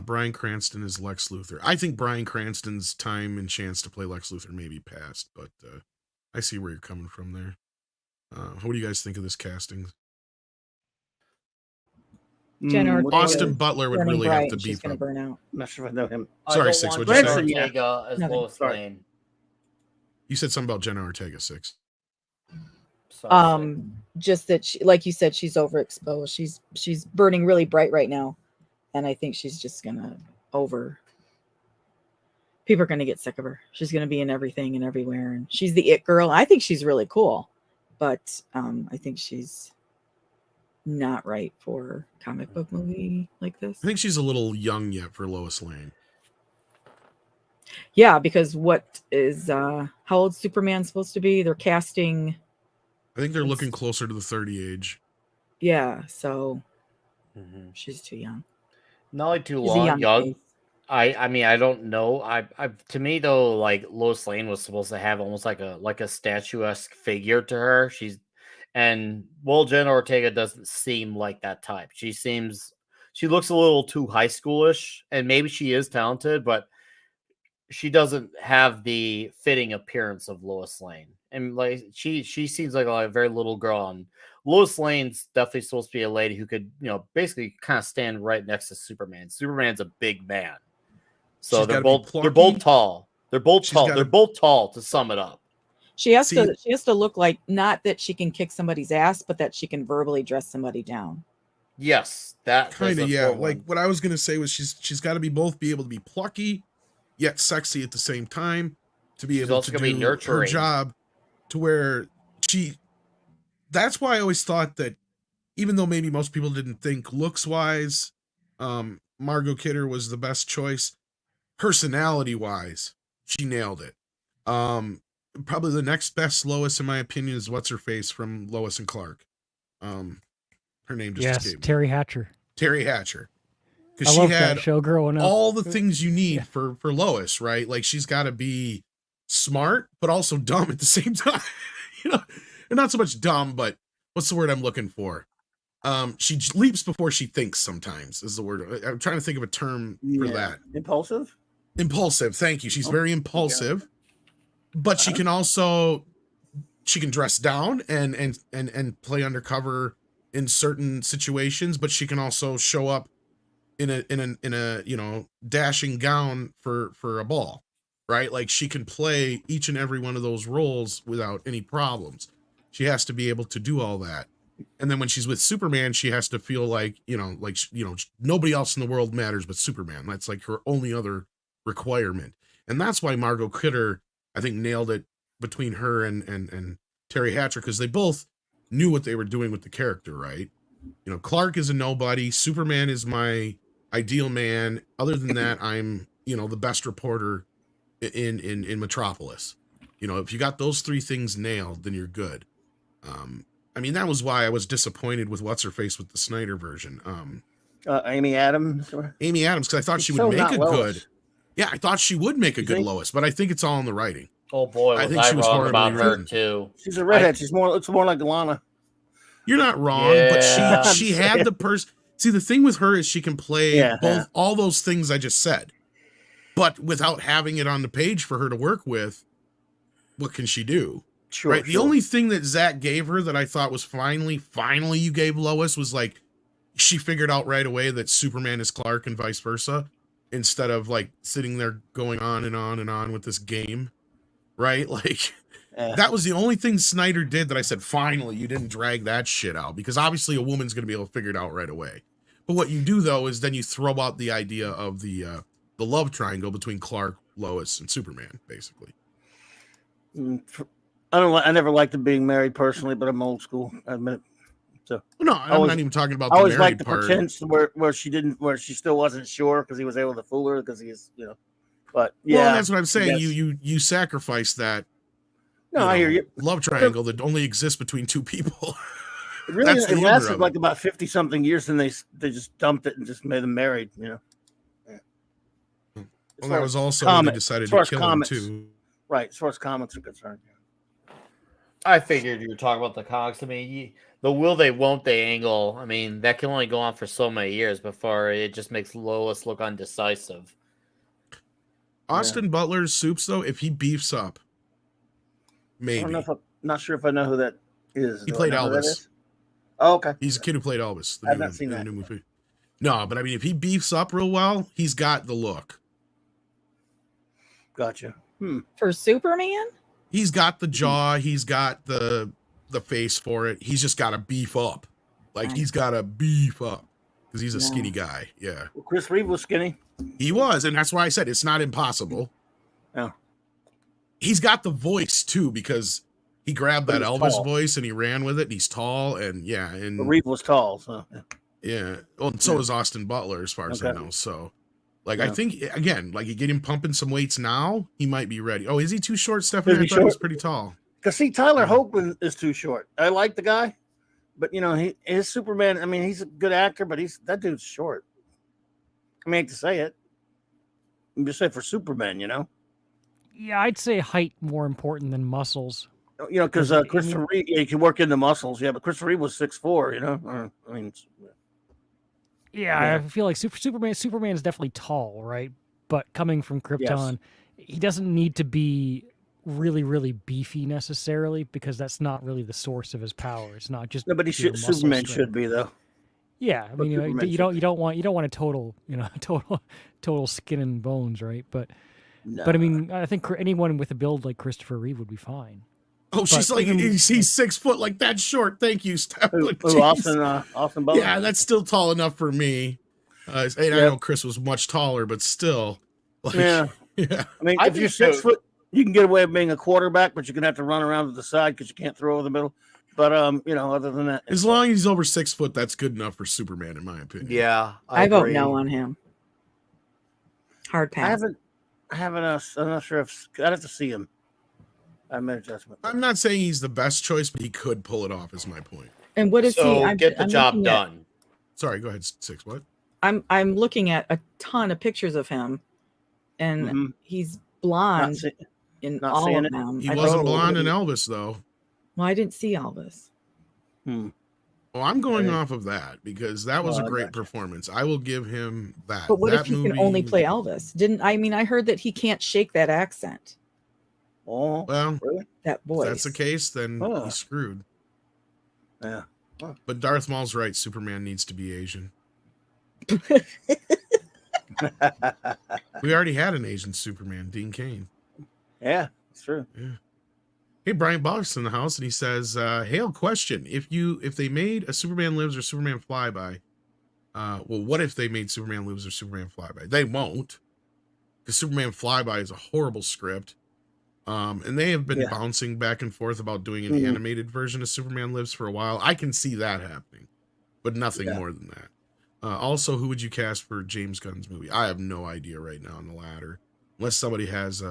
Bryan Cranston is Lex Luthor. I think Bryan Cranston's time and chance to play Lex Luthor may be past, but I see where you're coming from there. What do you guys think of this casting? Austin Butler would really have to beef up. Burn out. I'm not sure if I know him. Sorry, Six. What'd you say? Ortega as Lois Lane. You said something about Jenna Ortega, Six. Just that she, like you said, she's overexposed. She's burning really bright right now, and I think she's just gonna people are gonna get sick of her. She's gonna be in everything and everywhere, and she's the it girl. I think she's really cool, but I think she's not right for a comic book movie like this. I think she's a little young yet for Lois Lane. Yeah, because what is how old Superman supposed to be? They're casting. I think they're looking closer to the 30 age. Yeah, so she's too young. Not like too young. I mean, I don't know. I to me though, like Lois Lane was supposed to have almost like a statuesque figure to her. Jenna Ortega doesn't seem like that type. She looks a little too high schoolish, and maybe she is talented, but she doesn't have the fitting appearance of Lois Lane. And like she seems like a very little girl. And Lois Lane's definitely supposed to be a lady who could, basically kind of stand right next to Superman. Superman's a big man. So they're both tall. They're both tall. They're both tall, to sum it up. She has to look like, not that she can kick somebody's ass, but that she can verbally dress somebody down. Yes, that kind of, yeah. Like what I was gonna say was she's got to be able to be plucky yet sexy at the same time, to be able to do her job, to where that's why I always thought that, even though maybe most people didn't think looks wise, Margot Kidder was the best choice. Personality wise, she nailed it. Probably the next best Lois, in my opinion, is what's her face from Lois and Clark. Her name just escaped me. Terry Hatcher. Terry Hatcher. Because she had show growing up. all the things you need for Lois, right? Like she's got to be smart, but also dumb at the same time. And not so much dumb, but what's the word I'm looking for? She leaps before she thinks. Sometimes is the word. I'm trying to think of a term for that. Impulsive. Thank you. She's very impulsive, but she can also dress down and play undercover in certain situations. But she can also show up in a dashing gown for a ball, right? Like she can play each and every one of those roles without any problems. She has to be able to do all that. And then when she's with Superman, she has to feel like, nobody else in the world matters but Superman. That's like her only other requirement. And that's why Margot Kidder, I think, nailed it between her and Terry Hatcher, because they both knew what they were doing with the character, right? Clark is a nobody. Superman is my ideal man. Other than that, I'm, the best reporter in Metropolis. If you got those three things nailed, then you're good. That was why I was disappointed with What's-Her-Face with the Snyder version. Amy Adams? Because I thought she would make a good... Yeah, I thought she would make a good Lois, but I think it's all in the writing. Oh boy, was think I she was wrong about horribly her written. too. She's a redhead. She's more. Looks more like Lana. You're not wrong, Yeah. but she had the person. See, the thing with her is she can play both all those things I just said, but without having it on the page for her to work with. What can she do? Sure. Right. The only thing that Zach gave her that I thought was finally you gave Lois was like she figured out right away that Superman is Clark and vice versa, instead of like sitting there going on and on and on with this game. Right? Like that was the only thing Snyder did that I said, finally, you didn't drag that shit out, because obviously a woman's going to be able to figure it out right away. But what you do though is then you throw out the idea of the love triangle between Clark, Lois, and Superman, basically. I never liked them being married personally, but I'm old school. I admit it. So no, I'm not even talking about the I always married liked the part. pretense where she still wasn't sure because he was able to fool her because he's But yeah, well, that's what I'm saying. You sacrifice that. No, I hear you. Love triangle that only exists between two people. It really it lasted like about 50 something years, and they just dumped it and just made them married. Well, that was also when they decided to kill him too. Right, as far as comics are concerned. I figured you were talking about the comics. I mean, the will they, won't they angle. I mean, that can only go on for so many years before it just makes Lois look undecisive. Austin Butler's Soups, though, if he beefs up, maybe. Not sure if I know who that is. He played Elvis. Oh, okay. He's a kid who played Elvis. I've not seen that. New movie. No, but I mean, if he beefs up real well, he's got the look. Gotcha. For Superman? He's got the jaw. He's got the face for it. He's just got to beef up. Like, he's got to beef up because he's a skinny guy. Yeah. Well, Chris Reeve was skinny. He was, and that's why I said it's not impossible. Yeah. He's got the voice, too, because he grabbed that Elvis tall. voice and he ran with it. And he's tall, and But Reeve was tall, so. Yeah. Well, and so is Austin Butler, as far as I know. So, like, I think, again, like, you get him pumping some weights now, he might be ready. Oh, is he too short, Stephanie? I thought he was pretty tall. Because, see, Tyler Hoechlin is too short. I like the guy, but, his Superman, I mean, he's a good actor, but that dude's short. I mean, I hate to say it. I'm just saying for Superman, Yeah, I'd say height more important than muscles. Because Christopher Reeve, you can work into muscles, but Christopher Reeve was 6'4", I mean... Yeah, I feel like Superman is definitely tall, right? But coming from Krypton, he doesn't need to be really, really beefy necessarily, because that's not really the source of his power. It's not just. No, but Superman should be though. Yeah, I mean, you don't want a total total skin and bones, right? But I mean, I think anyone with a build like Christopher Reeve would be fine. Oh, she's like, he's 6 foot, like that short. Thank you, Steph. Austin Butler. Yeah, that's still tall enough for me. And I know Chris was much taller, but still. Like, yeah. I mean, if you're 6 foot, you can get away with being a quarterback, but you're going to have to run around to the side because you can't throw over the middle. But, other than that. As long as he's over 6 foot, that's good enough for Superman, in my opinion. Yeah. I vote no on him. Hard pass. I'm not sure if I'd have to see him. I made an adjustment. I'm not saying he's the best choice, but he could pull it off, is my point. And what is he? Get the job done. Sorry, go ahead, Six. What? I'm looking at a ton of pictures of him, and he's blonde in all of them. He wasn't blonde in Elvis, though. Well, I didn't see Elvis. Well, I'm going off of that because that was a great performance. I will give him that. But what if he can only play Elvis? I heard that he can't shake that accent. Oh, well, that voice. If that's the case, then he's screwed. Yeah. But Darth Maul's right. Superman needs to be Asian. We already had an Asian Superman, Dean Cain. Yeah, it's true. Yeah. Hey, Brian Box in the house, and he says, "Hail, question: If they made a Superman Lives or Superman Flyby, what if they made Superman Lives or Superman Flyby? They won't, because Superman Flyby is a horrible script." And they have been bouncing back and forth about doing an animated version of Superman Lives for a while. I can see that happening, but nothing more than that. Also, who would you cast for James Gunn's movie? I have no idea right now on the ladder, unless somebody has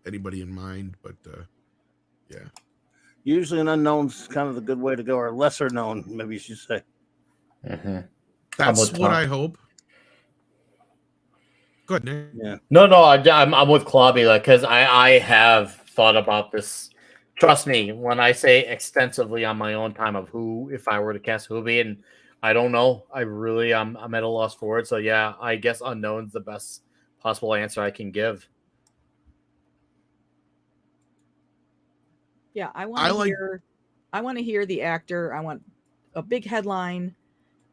anybody in mind. But yeah, usually an unknown's kind of the good way to go, or lesser known, maybe you should say. That's what I hope. Go ahead, Nick. Yeah. No, I'm with Klobby, because I have thought about this. Trust me, when I say extensively on my own time of who, if I were to cast who would be, and I don't know. I really, I'm at a loss for it. So yeah, I guess unknown's the best possible answer I can give. Yeah, I want to hear. I want to hear the actor. I want a big headline,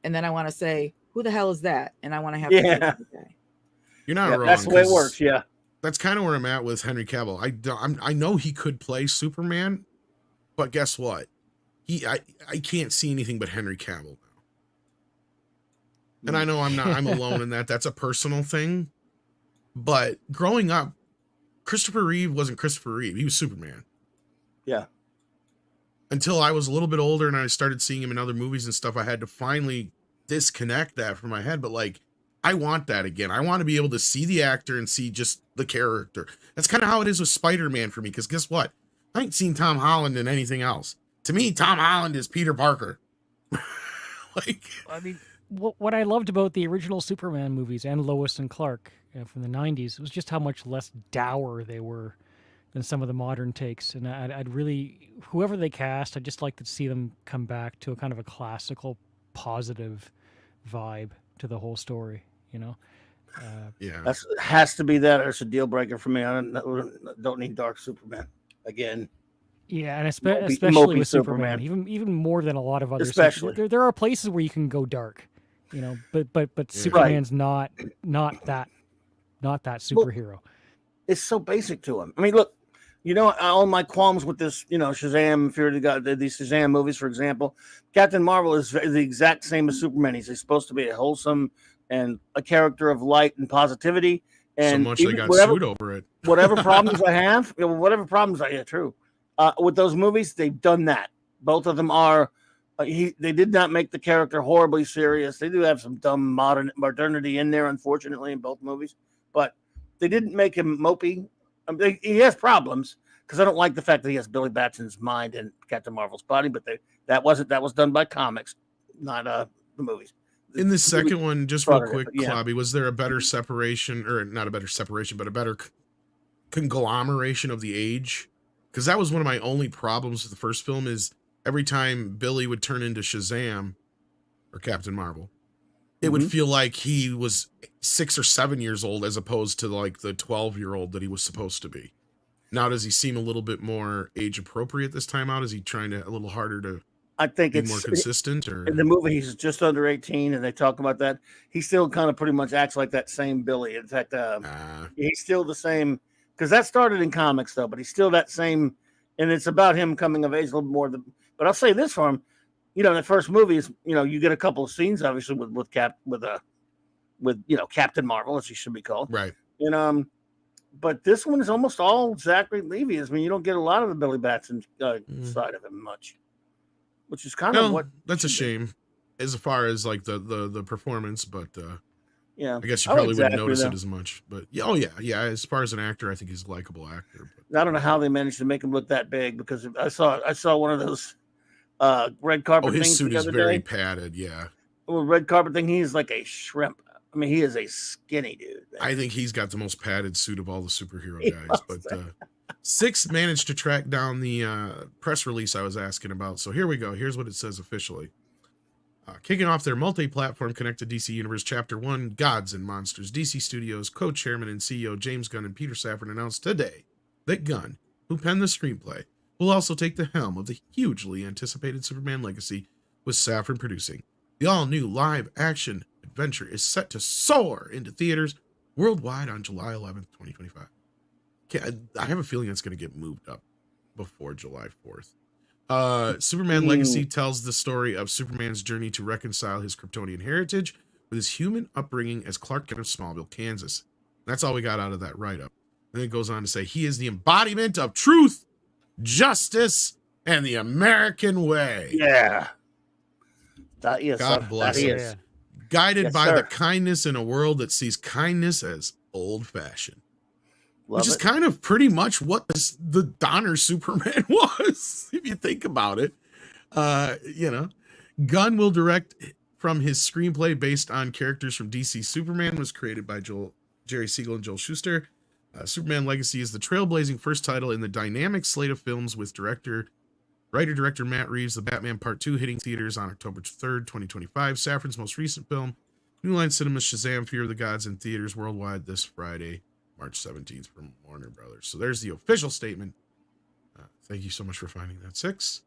and then I want to say, "Who the hell is that?" And I want to have to pick the guy. You're not wrong. That's the way it works. Yeah, that's kind of where I'm at with Henry Cavill. I know he could play Superman, but guess what? I can't see anything but Henry Cavill now. And I know I'm alone in that. That's a personal thing. But growing up, Christopher Reeve wasn't Christopher Reeve. He was Superman. Yeah. Until I was a little bit older and I started seeing him in other movies and stuff, I had to finally disconnect that from my head. But like, I want that again. I want to be able to see the actor and see just the character. That's kind of how it is with Spider-Man for me. Because guess what? I ain't seen Tom Holland in anything else. To me, Tom Holland is Peter Parker. Like, I mean, what I loved about the original Superman movies and Lois and Clark from the 90s was just how much less dour they were than some of the modern takes. And I'd really, whoever they cast, I'd just like to see them come back to a kind of a classical, positive vibe to the whole story, you know? Yeah. That has to be that, or it's a deal breaker for me. I don't need dark Superman again. Yeah, and especially with Superman, even more than a lot of other. Especially there are places where you can go dark, you know, but Superman's not that superhero. Well, it's so basic to him. I mean, look, you know, all my qualms with this, you know, Shazam, Fear of God, these Shazam movies, for example, Captain Marvel is the exact same as Superman. He's supposed to be a wholesome and a character of light and positivity. And so much they got sued over it. Whatever problems I have, true. With those movies, they've done that. Both of them are. They did not make the character horribly serious. They do have some dumb modernity in there, unfortunately, in both movies. But they didn't make him mopey. I mean, he has problems because I don't like the fact that he has Billy Batson's mind and Captain Marvel's body. But that was done by comics, not the movies. In the second one, just real quick, Klobby, was there a better separation, or not a better separation, but a better conglomeration of the age? Because that was one of my only problems with the first film is every time Billy would turn into Shazam or Captain Marvel, it would feel like he was 6 or 7 years old as opposed to like the 12-year-old that he was supposed to be. Now, does he seem a little bit more age appropriate this time out? Is he trying to a little harder to be more consistent? Or in the movie, he's just under 18 and they talk about that. He still kind of pretty much acts like that same Billy. In fact, he's still the same. Because that started in comics, though, but he's still that same, and it's about him coming of age a little more. But I'll say this for him, you know, the first movie is, you know, you get a couple of scenes, obviously, with Captain Marvel, as he should be called, right? And but this one is almost all Zachary Levi. I mean, you don't get a lot of the Billy Batson side of him much, which is kind of what. That's a shame, as far as like the performance, but. Yeah, I guess you probably wouldn't notice it as much, but yeah. As far as an actor, I think he's a likable actor. But. I don't know how they managed to make him look that big because I saw one of those red carpet things. His suit is very padded. Yeah, well, red carpet thing. He's like a shrimp. I mean, he is a skinny dude. Man. I think he's got the most padded suit of all the superhero guys. But Six managed to track down the press release I was asking about. So here we go. Here's what it says officially. Kicking off their multi-platform connected DC Universe Chapter 1, Gods and Monsters, DC Studios co-chairman and CEO James Gunn and Peter Safran announced today that Gunn, who penned the screenplay, will also take the helm of the hugely anticipated Superman legacy, with Safran producing. The all-new live-action adventure is set to soar into theaters worldwide on July 11th, 2025. I have a feeling it's going to get moved up before July 4th. Superman Legacy tells the story of Superman's journey to reconcile his Kryptonian heritage with his human upbringing as Clark Kent of Smallville, Kansas. That's all we got out of that write-up. Then it goes on to say he is the embodiment of truth, justice, and the American way. Yeah. God bless him. Guided by the kindness in a world that sees kindness as old-fashioned. Which is kind of pretty much what the Donner Superman was, if you think about it. You know, Gunn will direct from his screenplay based on characters from DC. Superman was created by Jerry Siegel and Joel Shuster. Superman Legacy is the trailblazing first title in the dynamic slate of films with writer-director Matt Reeves. The Batman Part 2 hitting theaters on October 3rd, 2025. Safran's most recent film, New Line Cinema's Shazam, Fear of the Gods, in theaters worldwide this Friday, March 17th from Warner Brothers. So there's the official statement. Thank you so much for finding that, 6.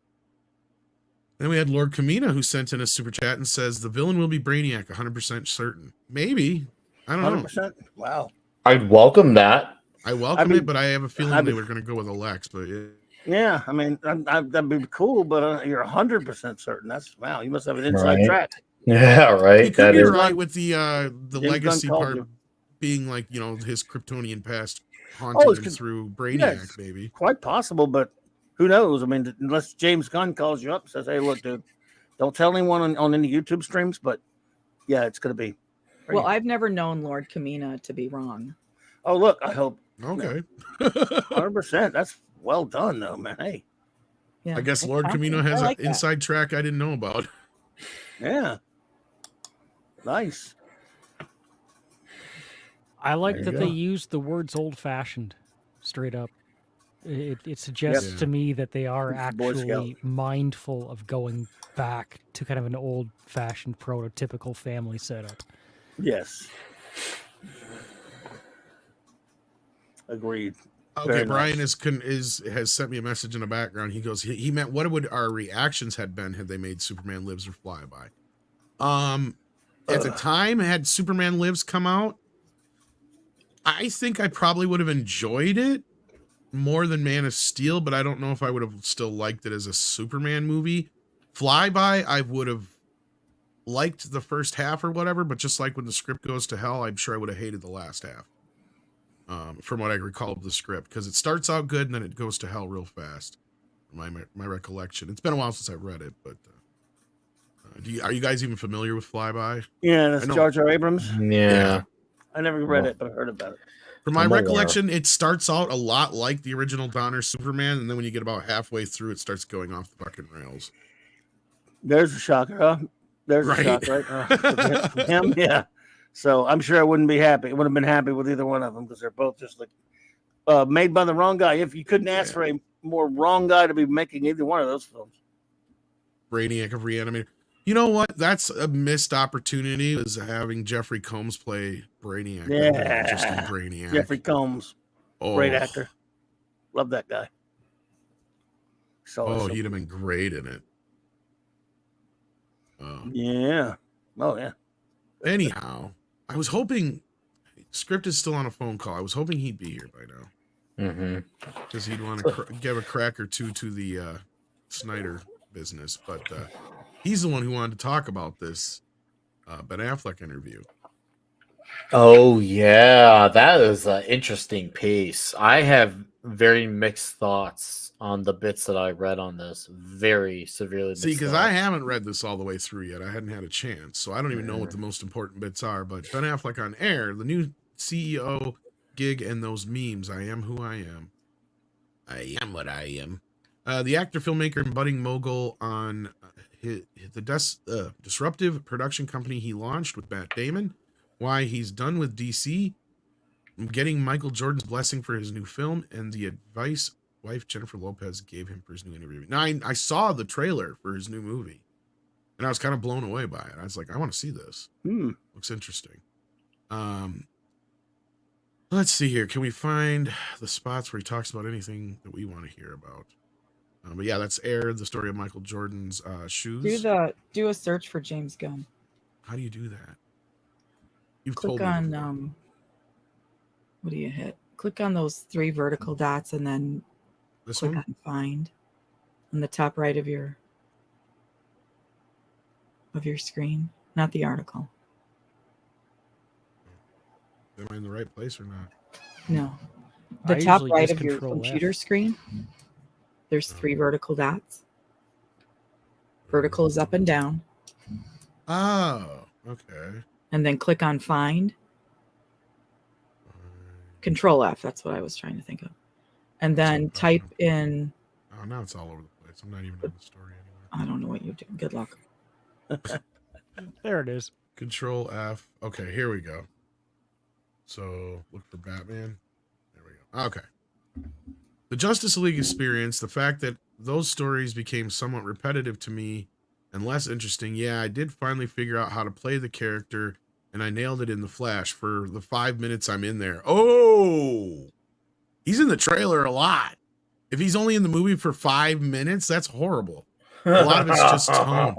Then we had Lord Kamina, who sent in a super chat and says, the villain will be Brainiac, 100% certain. Maybe. I don't know. 100%. Wow. I'd welcome that. I welcome it, but I have a feeling they were going to go with Alex. But yeah, I mean, that'd be cool, but you're 100% certain. That's wow. You must have an inside track. Yeah, right. You could be right with the legacy part being like, you know, his Kryptonian past haunting him through Brainiac, maybe. Quite possible, but who knows? I mean, unless James Gunn calls you up and says, hey, look, dude, don't tell anyone on any YouTube streams, but yeah, it's going to be. Well, I've never known Lord Kamina to be wrong. Oh, look, I hope. Okay. 100%. That's well done, though, man. Hey. Yeah, I guess Lord Kamino has an inside track I didn't know about. Yeah. Nice. I like that they used the words old-fashioned straight up. It suggests to me that they are actually mindful of going back to kind of an old-fashioned prototypical family setup. Yes. Agreed. Okay, Very Brian has sent me a message in the background. He goes, he meant what would our reactions had been had they made Superman Lives or Flyby. At the time, had Superman Lives come out, I think I probably would have enjoyed it more than Man of Steel, but I don't know if I would have still liked it as a Superman movie. Flyby, I would have liked the first half or whatever, but just like when the script goes to hell, I'm sure I would have hated the last half. From what I recall of the script, because it starts out good and then it goes to hell real fast. My recollection. It's been a while since I've read it, but are you guys even familiar with Flyby? Yeah, that's Jar Jar Abrams. Yeah. I never read it, but I heard about it. From my recollection, it starts out a lot like the original Donner Superman, and then when you get about halfway through, it starts going off the fucking rails. There's a shocker, huh? There's a shocker, right? For him, yeah. So I'm sure I wouldn't be happy. I wouldn't have been happy with either one of them because they're both just like made by the wrong guy. If you couldn't ask for a more wrong guy to be making either one of those films. Brainiac of Reanimator. You know what? That's a missed opportunity, is having Jeffrey Combs play Brainiac. Yeah. Just in Brainiac. Jeffrey Combs. Great actor. Love that guy. So he'd have been great in it. Yeah. Oh, yeah. Anyhow, I was hoping Script is still on a phone call. I was hoping he'd be here by now. Because he'd want to give a crack or two to the Snyder business. But he's the one who wanted to talk about this Ben Affleck interview. Oh, yeah. That is an interesting piece. I have very mixed thoughts on the bits that I read on this. Very severely mixed. See, because I haven't read this all the way through yet. I hadn't had a chance. So I don't even know what the most important bits are. But Ben Affleck on air, the new CEO gig, and those memes. I am who I am. I am what I am. The actor, filmmaker, and budding mogul on the disruptive production company he launched with Matt Damon. Why he's done with DC. Getting Michael Jordan's blessing for his new film, and the advice wife Jennifer Lopez gave him for his new interview. Now, I saw the trailer for his new movie, and I was kind of blown away by it. I was like, I want to see this. Looks interesting. Let's see here. Can we find the spots where he talks about anything that we want to hear about? But yeah, that's Air, the story of Michael Jordan's shoes. Do a search for James Gunn. How do you do that? You've click told me on before. What do you hit? Click on those 3 vertical dots and then click on find on the top right of your screen, not the article. Am I in the right place or not? No. The top right of your computer screen, there's 3 vertical dots. Vertical is up and down. Oh, okay. And then click on find. Control F, that's what I was trying to think of. And then type in. Oh, now it's all over the place. I'm not even in the story anymore. I don't know what you're doing. Good luck. There it is. Control F. Okay, here we go. So look for Batman. There Okay. The Justice League experience, the fact that those stories became somewhat repetitive to me and less interesting. Yeah, I did finally figure out how to play the character, and I nailed it in the Flash for the 5 minutes I'm in there. Oh, he's in the trailer a lot. If he's only in the movie for 5 minutes, that's horrible. A lot of it's just tone.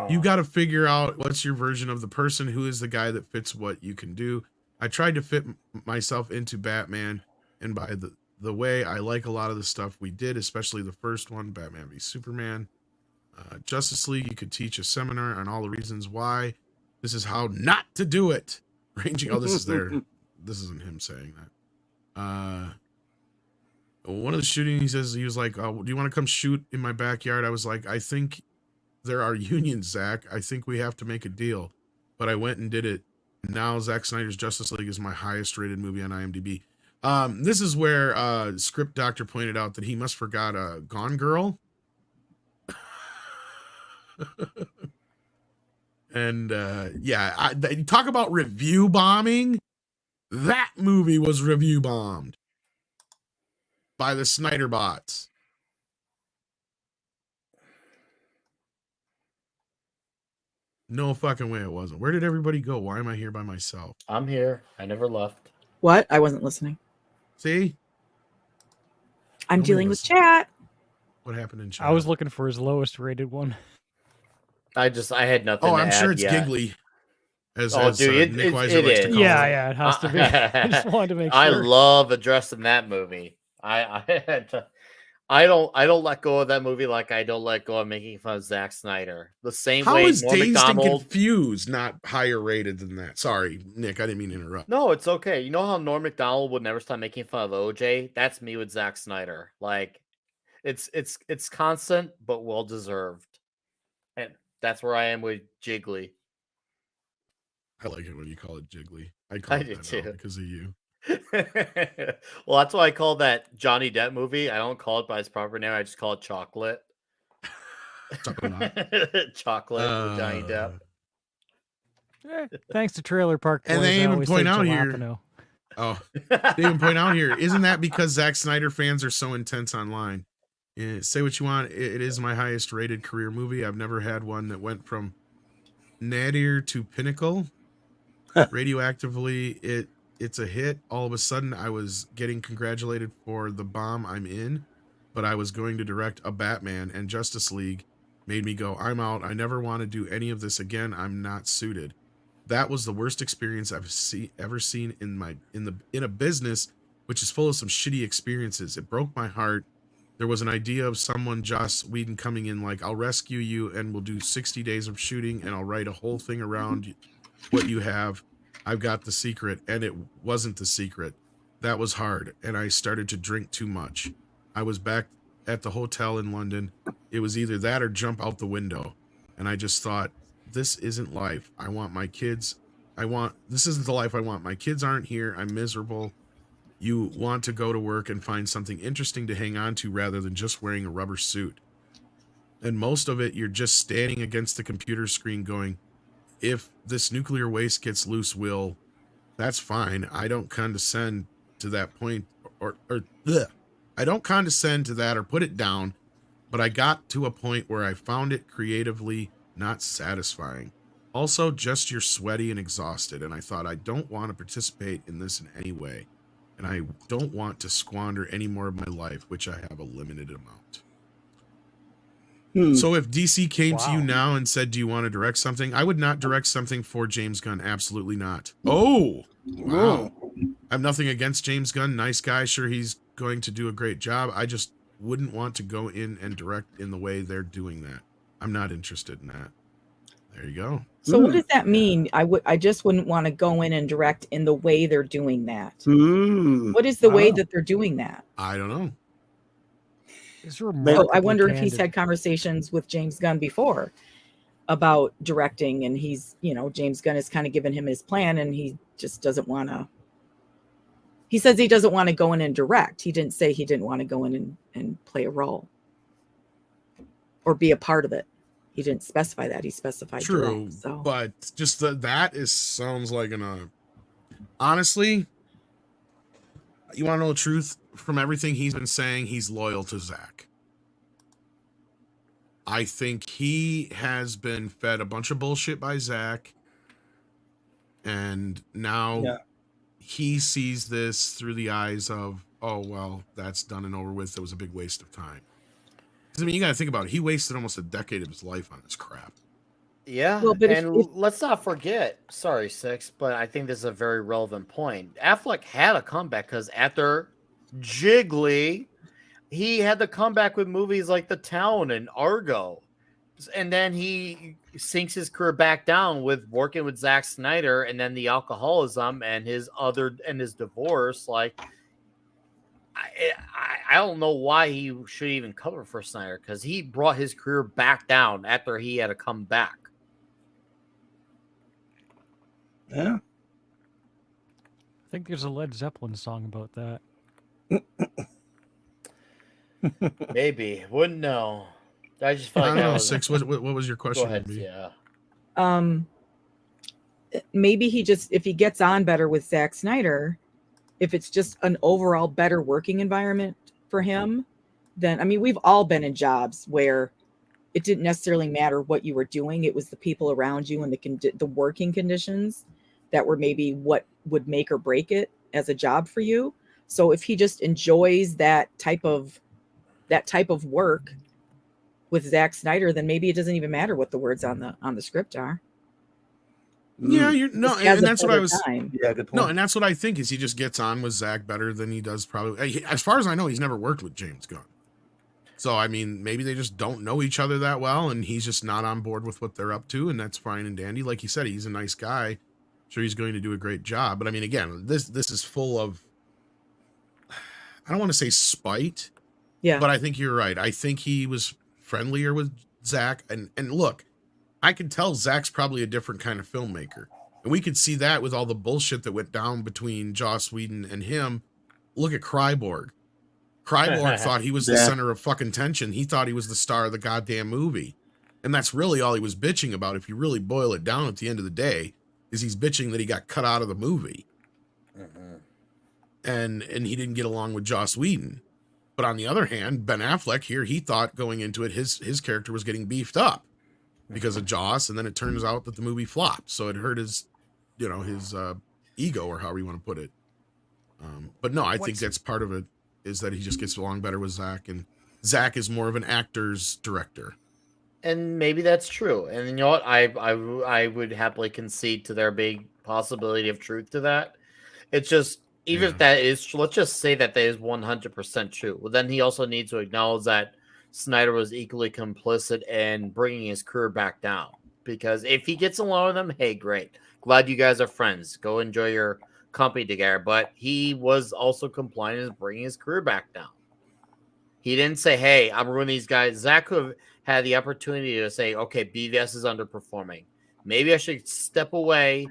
You got to figure out what's your version of the person, who is the guy that fits what you can do. I tried to fit myself into Batman, and by the way, I like a lot of the stuff we did, especially the first one, Batman v Superman. Justice League, you could teach a seminar on all the reasons why. This is how not to do it. Ranging, oh, this is there. This isn't him saying that. One of the shooting, he says, he was like, do you want to come shoot in my backyard? I was like, I think there are unions, Zach. I think we have to make a deal. But I went and did it. Now Zack Snyder's Justice League is my highest rated movie on IMDb. This is where Script Doctor pointed out that he must forgot Gone Girl. And yeah, talk about review bombing. That movie was review bombed by the Snyder bots. No fucking way it wasn't. Where did everybody go? Why am I here by myself? I'm here. I never left. What? I wasn't listening. See? I'm dealing with chat. What happened in chat? I was looking for his lowest rated one. I had nothing. Oh, to I'm add sure it's yet. Giggly. As dude, Nick Weiser it likes to is. call Yeah, it. it has to be. I just wanted to make sure. I love addressing that movie. I don't let go of that movie like I don't let go of making fun of Zack Snyder. The same How way is Norm Dazed and Macdonald. Confused not higher rated than that? Sorry, Nick, I didn't mean to interrupt. No, it's okay. You know how Norm Macdonald would never stop making fun of OJ? That's me with Zack Snyder. Like, it's constant but well deserved, and that's where I am with Jiggly. I like it when you call it Jiggly. I call it do that too. now because of you. Well, that's why I call that Johnny Depp movie. I don't call it by its proper name. I just call it Chocolate. Chocolate with Johnny Depp. Thanks to Trailer Park Boys. And they I even always point say out here. jalapeno. Oh, they even point out here. Isn't that because Zack Snyder fans are so intense online? Say what you want. It is my highest rated career movie. I've never had one that went from nadir to pinnacle. Radioactively, it's a hit. All of a sudden, I was getting congratulated for the bomb I'm in, but I was going to direct a Batman, and Justice League made me go, I'm out. I never want to do any of this again. I'm not suited. That was the worst experience I've ever seen in a business which is full of some shitty experiences. It broke my heart. There was an idea of someone, Joss Whedon, coming in like, I'll rescue you and we'll do 60 days of shooting and I'll write a whole thing around what you have. I've got the secret, and it wasn't the secret. That was hard, and I started to drink too much. I was back at the hotel in London. It was either that or jump out the window, and I just thought, this isn't life. I want my kids. This isn't the life I want. My kids aren't here. I'm miserable. You want to go to work and find something interesting to hang on to rather than just wearing a rubber suit. And most of it, you're just standing against the computer screen going, if this nuclear waste gets loose, Will, that's fine. I don't condescend to that point or I don't condescend to that or put it down, but I got to a point where I found it creatively not satisfying. Also, just you're sweaty and exhausted, and I thought, I don't want to participate in this in any way, and I don't want to squander any more of my life, which I have a limited amount. So if DC came to you now and said, do you want to direct something? I would not direct something for James Gunn. Absolutely not. Oh, wow. I have nothing against James Gunn. Nice guy. Sure, he's going to do a great job. I just wouldn't want to go in and direct in the way they're doing that. I'm not interested in that. There you go. So what does that mean? I just wouldn't want to go in and direct in the way they're doing that. What is the way that they're doing that? I don't know. So I wonder if he's had conversations with James Gunn before about directing, and James Gunn has kind of given him his plan, and he just doesn't want to. He says he doesn't want to go in and direct. He didn't say he didn't want to go in and play a role or be a part of it. He didn't specify that. He specified true, direct, so. But just sounds like honestly, you want to know the truth? from everything he's been saying, he's loyal to Zack. I think he has been fed a bunch of bullshit by Zack, and now he sees this through the eyes of, oh, well, that's done and over with. It was a big waste of time. Because, I mean, you got to think about it. He wasted almost a decade of his life on this crap. Yeah, Well, but and let's not forget, sorry, Six, but I think this is a very relevant point. Affleck had a comeback because after Jiggly, he had to come back with movies like The Town and Argo. And then he sinks his career back down with working with Zack Snyder, and then the alcoholism and his divorce. Like, I don't know why he should even cover for Snyder, because he brought his career back down after he had to come back. Yeah. I think there's a Led Zeppelin song about that. Maybe. Wouldn't know. I just felt I like don't know, was, Six. What was your question? Go ahead, Maybe? yeah. Maybe if he gets on better with Zack Snyder, if it's just an overall better working environment for him, then, I mean, we've all been in jobs where it didn't necessarily matter what you were doing. It was the people around you and the working conditions that were maybe what would make or break it as a job for you. So if he just enjoys that type of work with Zack Snyder, then maybe it doesn't even matter what the words on the script are. Yeah, and that's what I was. Yeah, good point. No, and that's what I think is he just gets on with Zack better than he does probably. As far as I know, he's never worked with James Gunn. So, I mean, maybe they just don't know each other that well, and he's just not on board with what they're up to, and that's fine and dandy. Like you said, he's a nice guy. Sure, he's going to do a great job. But I mean, again, this is full of, I don't want to say spite, but I think you're right. I think he was friendlier with Zack, and look, I can tell Zack's probably a different kind of filmmaker, and we could see that with all the bullshit that went down between Joss Whedon and him. Look at Kryborg. Kryborg thought he was the center of fucking tension. He thought he was the star of the goddamn movie. And that's really all he was bitching about, if you really boil it down at the end of the day, is he's bitching that he got cut out of the movie. And he didn't get along with Joss Whedon. But on the other hand, Ben Affleck here, he thought going into it, his character was getting beefed up because of Joss, and then it turns out that the movie flopped. So it hurt his ego, or however you want to put it. But no, I think that's part of it, is that he just gets along better with Zack, and Zack is more of an actor's director. And maybe that's true. And you know what? I would happily concede to there being possibility of truth to that. It's just, even if that is, let's just say that is 100% true. Well, then he also needs to acknowledge that Snyder was equally complicit in bringing his career back down. Because if he gets along with him, hey, great. Glad you guys are friends. Go enjoy your company together. But he was also compliant in bringing his career back down. He didn't say, hey, I'm ruining these guys. Zack could have had the opportunity to say, okay, BVS is underperforming. Maybe I should step away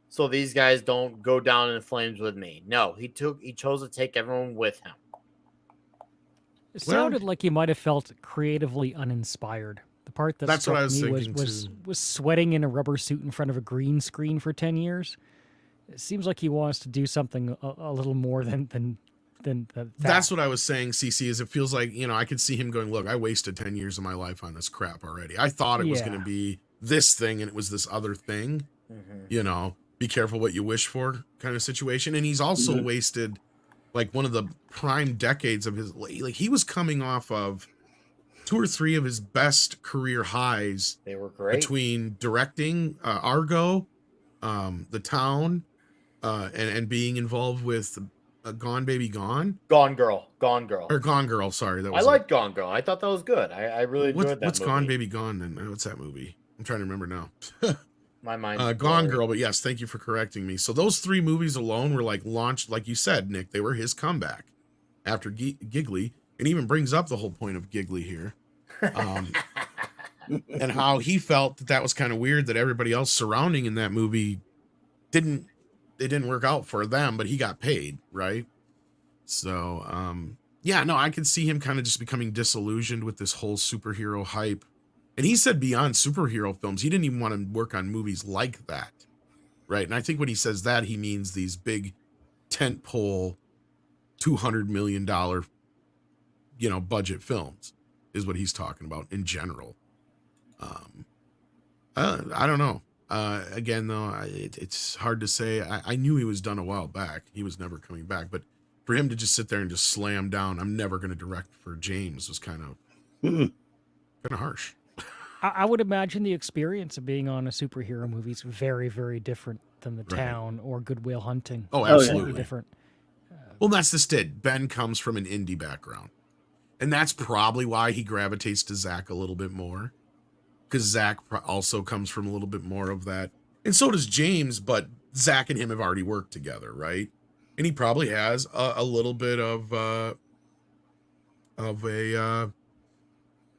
so these guys don't go down in flames with me. No, he chose to take everyone with him. It sounded like he might have felt creatively uninspired. The part that that's struck what I was me thinking was sweating in a rubber suit in front of a green screen for 10 years. It seems like he wants to do something a little more than that. That's what I was saying, CC, is it feels like, I could see him going, look, I wasted 10 years of my life on this crap already. I thought it was going to be this thing, and it was this other thing. Be careful what you wish for kind of situation. And he's also wasted like one of the prime decades of his, like he was coming off of 2 or 3 of his best career highs. They were great. Between directing Argo, The Town, and being involved with Gone Baby Gone. Gone Girl. Or Gone Girl, sorry. That was I liked Gone Girl. I thought that was good. I really enjoyed that What's movie. Gone Baby Gone then? What's that movie? I'm trying to remember now. My mind. Gone Girl, but yes, thank you for correcting me. So those 3 movies alone were like launched, like you said, Nick, they were his comeback after Giggly, and even brings up the whole point of Giggly here. And how he felt that was kind of weird that everybody else surrounding in that movie didn't work out for them, but he got paid, right? So, I could see him kind of just becoming disillusioned with this whole superhero hype. And he said beyond superhero films, he didn't even want to work on movies like that, right? And I think when he says that, he means these big tentpole $200 million, budget films is what he's talking about in general. I don't know. Again, though, it's hard to say. I knew he was done a while back. He was never coming back. But for him to just sit there and just slam down, I'm never going to direct for James, was kind of harsh. I would imagine the experience of being on a superhero movie is very, very different than The Town or Good Will Hunting. Oh, absolutely different. Well, that's just it. Ben comes from an indie background. And that's probably why he gravitates to Zack a little bit more. Because Zack also comes from a little bit more of that. And so does James, but Zack and him have already worked together, right? And he probably has a little bit of a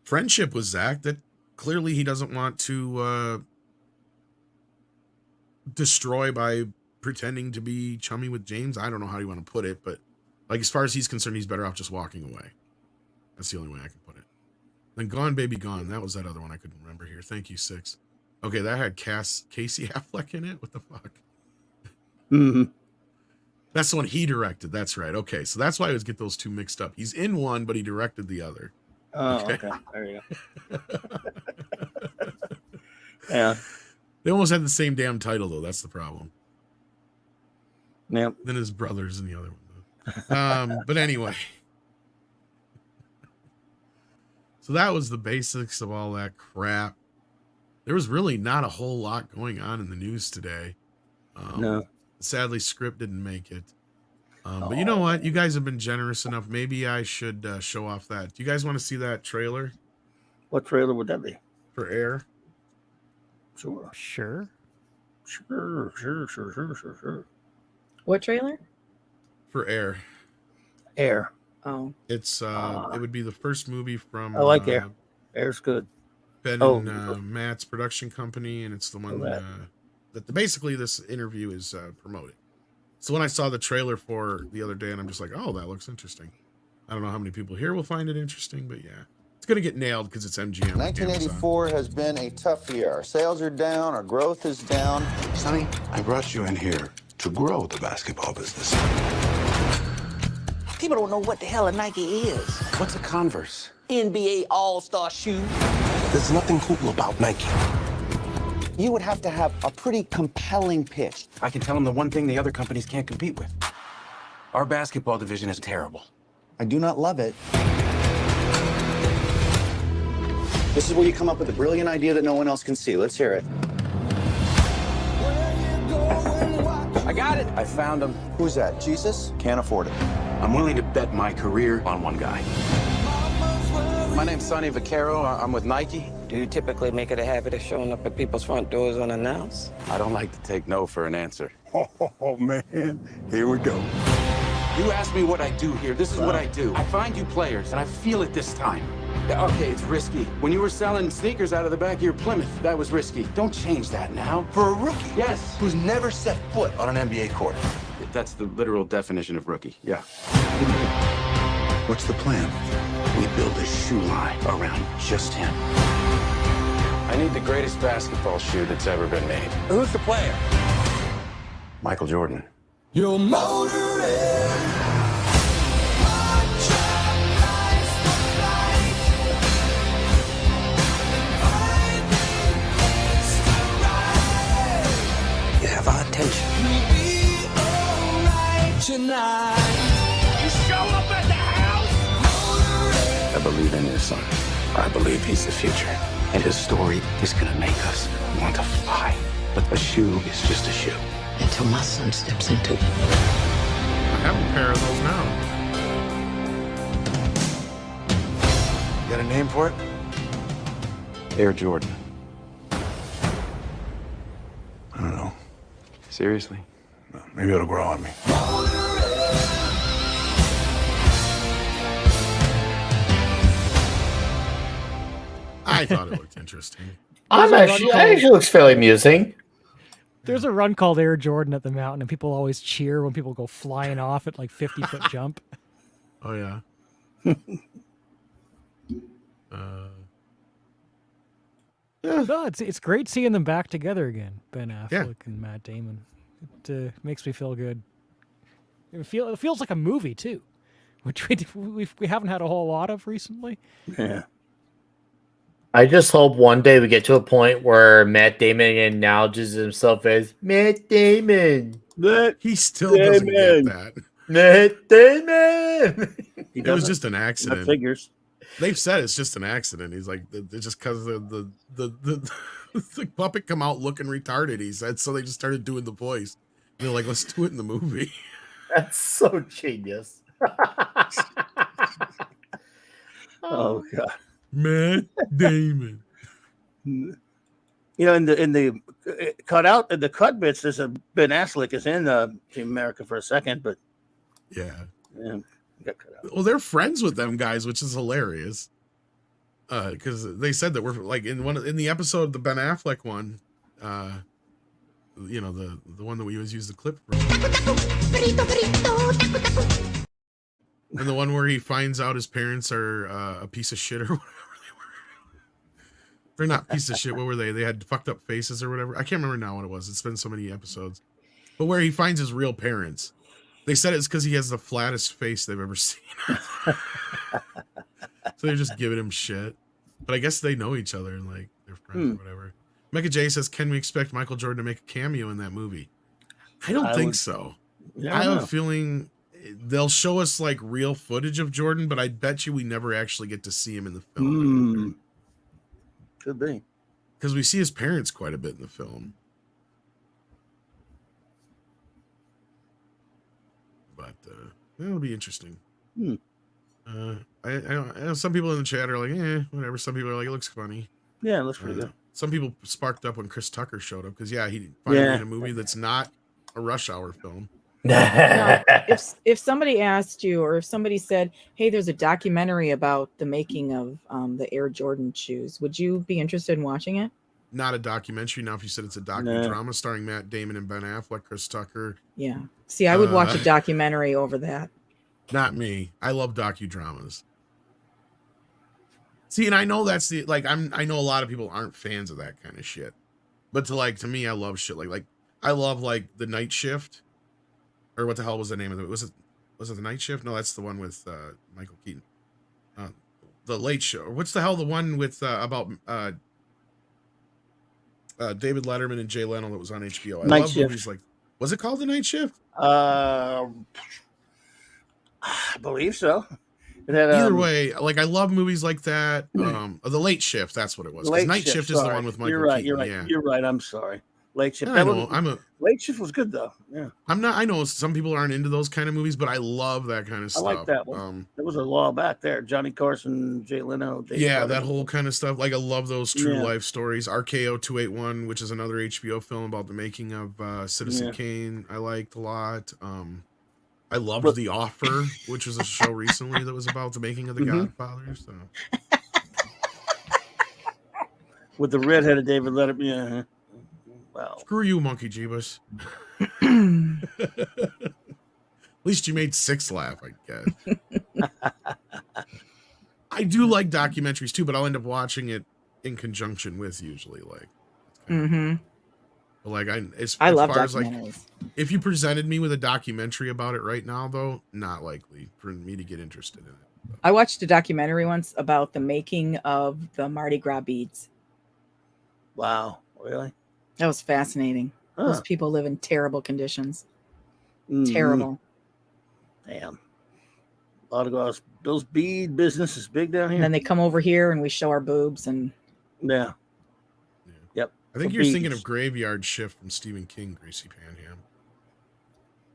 friendship with Zack that clearly he doesn't want to destroy by pretending to be chummy with James. I don't know how you want to put it, but like as far as he's concerned, he's better off just walking away. That's the only way I can put it. Then Gone Baby Gone. That was that other one I couldn't remember here. Thank you, Six. Okay, that had Casey Affleck in it. What the fuck? Mm-hmm. That's the one he directed. That's right. Okay, so that's why I always get those two mixed up. He's in one, but he directed the other. Oh, okay. There you go. Yeah. They almost had the same damn title, though. That's the problem. Yep. Then his brother's in the other one. But anyway. So that was the basics of all that crap. There was really not a whole lot going on in the news today. No. Sadly, Script didn't make it. But you know what? You guys have been generous enough. Maybe I should show off that. Do you guys want to see that trailer? What trailer would that be? For Air? Sure. Sure. Sure. What trailer? For Air. Air. Oh. It's it would be the first movie from I like Air. Air's good. Ben and Matt's production company, and it's the one that basically this interview is promoting. So when I saw the trailer for the other day, and I'm just like, oh, that looks interesting. I don't know how many people here will find it interesting, but yeah. It's going to get nailed because it's MGM. 1984 has been a tough year. Our sales are down, our growth is down. Sonny, I brought you in here to grow the basketball business. People don't know what the hell a Nike is. What's a Converse? NBA All-Star shoe. There's nothing cool about Nike. You would have to have a pretty compelling pitch. I can tell them the one thing the other companies can't compete with. Our basketball division is terrible. I do not love it. This is where you come up with a brilliant idea that no one else can see. Let's hear it. I got it. I found him. Who's that? Jesus? Can't afford it. I'm willing to bet my career on one guy. My name's Sonny Vaccaro. I'm with Nike. Do you typically make it a habit of showing up at people's front doors unannounced? I don't like to take no for an answer. Oh, man. Here we go. You ask me what I do here. This is what I do. I find you players, and I feel it this time. Okay, it's risky. When you were selling sneakers out of the back of your Plymouth, that was risky. Don't change that now. For a rookie? Yes. Who's never set foot on an NBA court. That's the literal definition of rookie, yeah. What's the plan? We build a shoe line around just him. I need the greatest basketball shoe that's ever been made. Who's the player? Michael Jordan. Your motor is... You have our attention. You show up at the house? I believe in this son. I believe he's the future. And his story is gonna make us want to fly. But a shoe is just a shoe. Until my son steps into it. I have a pair of those now. You got a name for it? Air Jordan. I don't know. Seriously? Maybe it'll grow on me. I thought it looked interesting. That actually looks fairly amusing. There's a run called Air Jordan at the mountain, and people always cheer when people go flying off at like 50-foot jump. Oh, yeah. No, it's great seeing them back together again, Ben Affleck and Matt Damon. It makes me feel good. It feels like a movie, too. which we haven't had a whole lot of recently. Yeah. I just hope one day we get to a point where Matt Damon acknowledges himself as Matt Damon. He still doesn't get that. Matt Damon. It was just an accident. That figures. They've said it's just an accident. He's like, it's just because the puppet come out looking retarded. He said, so they just started doing the voice. And they're like, let's do it in the movie. That's so genius. Oh God. Matt Damon. You know, in the cut bits, there's a Ben Affleck is in Team America for a second, but yeah, got cut out. Well, they're friends with them guys, which is hilarious. Because they said that we're like in the episode, the Ben Affleck one, you know, the one that we always use the clip from. And the one where he finds out his parents are a piece of shit or whatever they were. They're not piece of shit. What were they? They had fucked up faces or whatever. I can't remember now what it was. It's been so many episodes. But where he finds his real parents. They said it's because he has the flattest face they've ever seen. So they're just giving him shit. But I guess they know each other and like they're friends or whatever. Mecca J says, can we expect Michael Jordan to make a cameo in that movie? I don't think so. I have a feeling they'll show us like real footage of Jordan, but I bet you we never actually get to see him in the film. Could be. Because we see his parents quite a bit in the film. But it'll be interesting. I know some people in the chat are like, whatever. Some people are like, it looks funny. Yeah, it looks pretty good. Some people sparked up when Chris Tucker showed up because he finally made a movie that's not a Rush Hour film. Now, if somebody asked you, or if somebody said, hey, there's a documentary about the making of the Air Jordan shoes, would you be interested in watching it? Not a documentary. Now, if you said it's a docudrama starring Matt Damon and Ben Affleck, Chris Tucker. Yeah. See, I would watch a documentary over that. Not me. I love docudramas. See, and I know that's I know a lot of people aren't fans of that kind of shit. But to me, I love shit like I love like The Night Shift. Or what the hell was the name of it? Was it The Night Shift? No, that's the one with Michael Keaton. The Late Show. Or what's the hell the one with about David Letterman and Jay Leno that was on HBO? I love movies like. Was it called The Night Shift? I believe so. It had, either way, like I love movies like that. The Late Shift, that's what it was. Night Shift is the one with Michael Keaton. You're right. Yeah. You're right. I'm sorry. Late Shift. Late Shift was good though. Yeah. I know some people aren't into those kind of movies, but I love that kind of stuff. I like that one. There was a while back there. Johnny Carson, Jay Leno. That whole kind of stuff. Like I love those true life stories. RKO 281, which is another HBO film about the making of Citizen Kane. I liked a lot. I loved The Offer, which was a show recently that was about the making of The Godfather. So. With the redheaded David Letterman. Yeah. Wow. Screw you, Monkey Jeebus. At least you made 6 laugh, I guess. I do like documentaries too, but I'll end up watching it in conjunction with usually like. But like I love documentaries. If you presented me with a documentary about it right now, though, not likely for me to get interested in it. I watched a documentary once about the making of the Mardi Gras beads. Wow, really? That was fascinating. Those people live in terrible conditions. Terrible. Damn. Mardi Gras, those bead business is big down here. And then they come over here and we show our boobs and. Yeah. Yep. I think you're thinking of Graveyard Shift from Stephen King, Gracie Panham.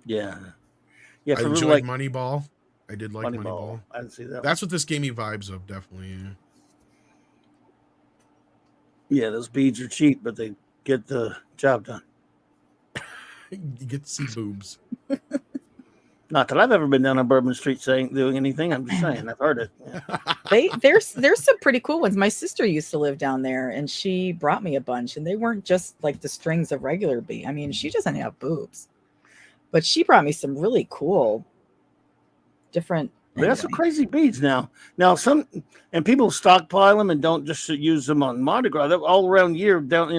Yeah. I enjoyed Moneyball. I did like Moneyball. I didn't see that. That's what this gave me vibes of, definitely. Yeah, those beads are cheap, but they get the job done. You get to see boobs. Not that I've ever been down on Bourbon Street doing anything. I'm just saying, I've heard it. Yeah. There's some pretty cool ones. My sister used to live down there, and she brought me a bunch, and they weren't just like the strings of regular bead. I mean, she doesn't have boobs, but she brought me some really cool, different. They have some crazy beads now. Now and people stockpile them and don't just use them on Mardi Gras. They're all around year down. I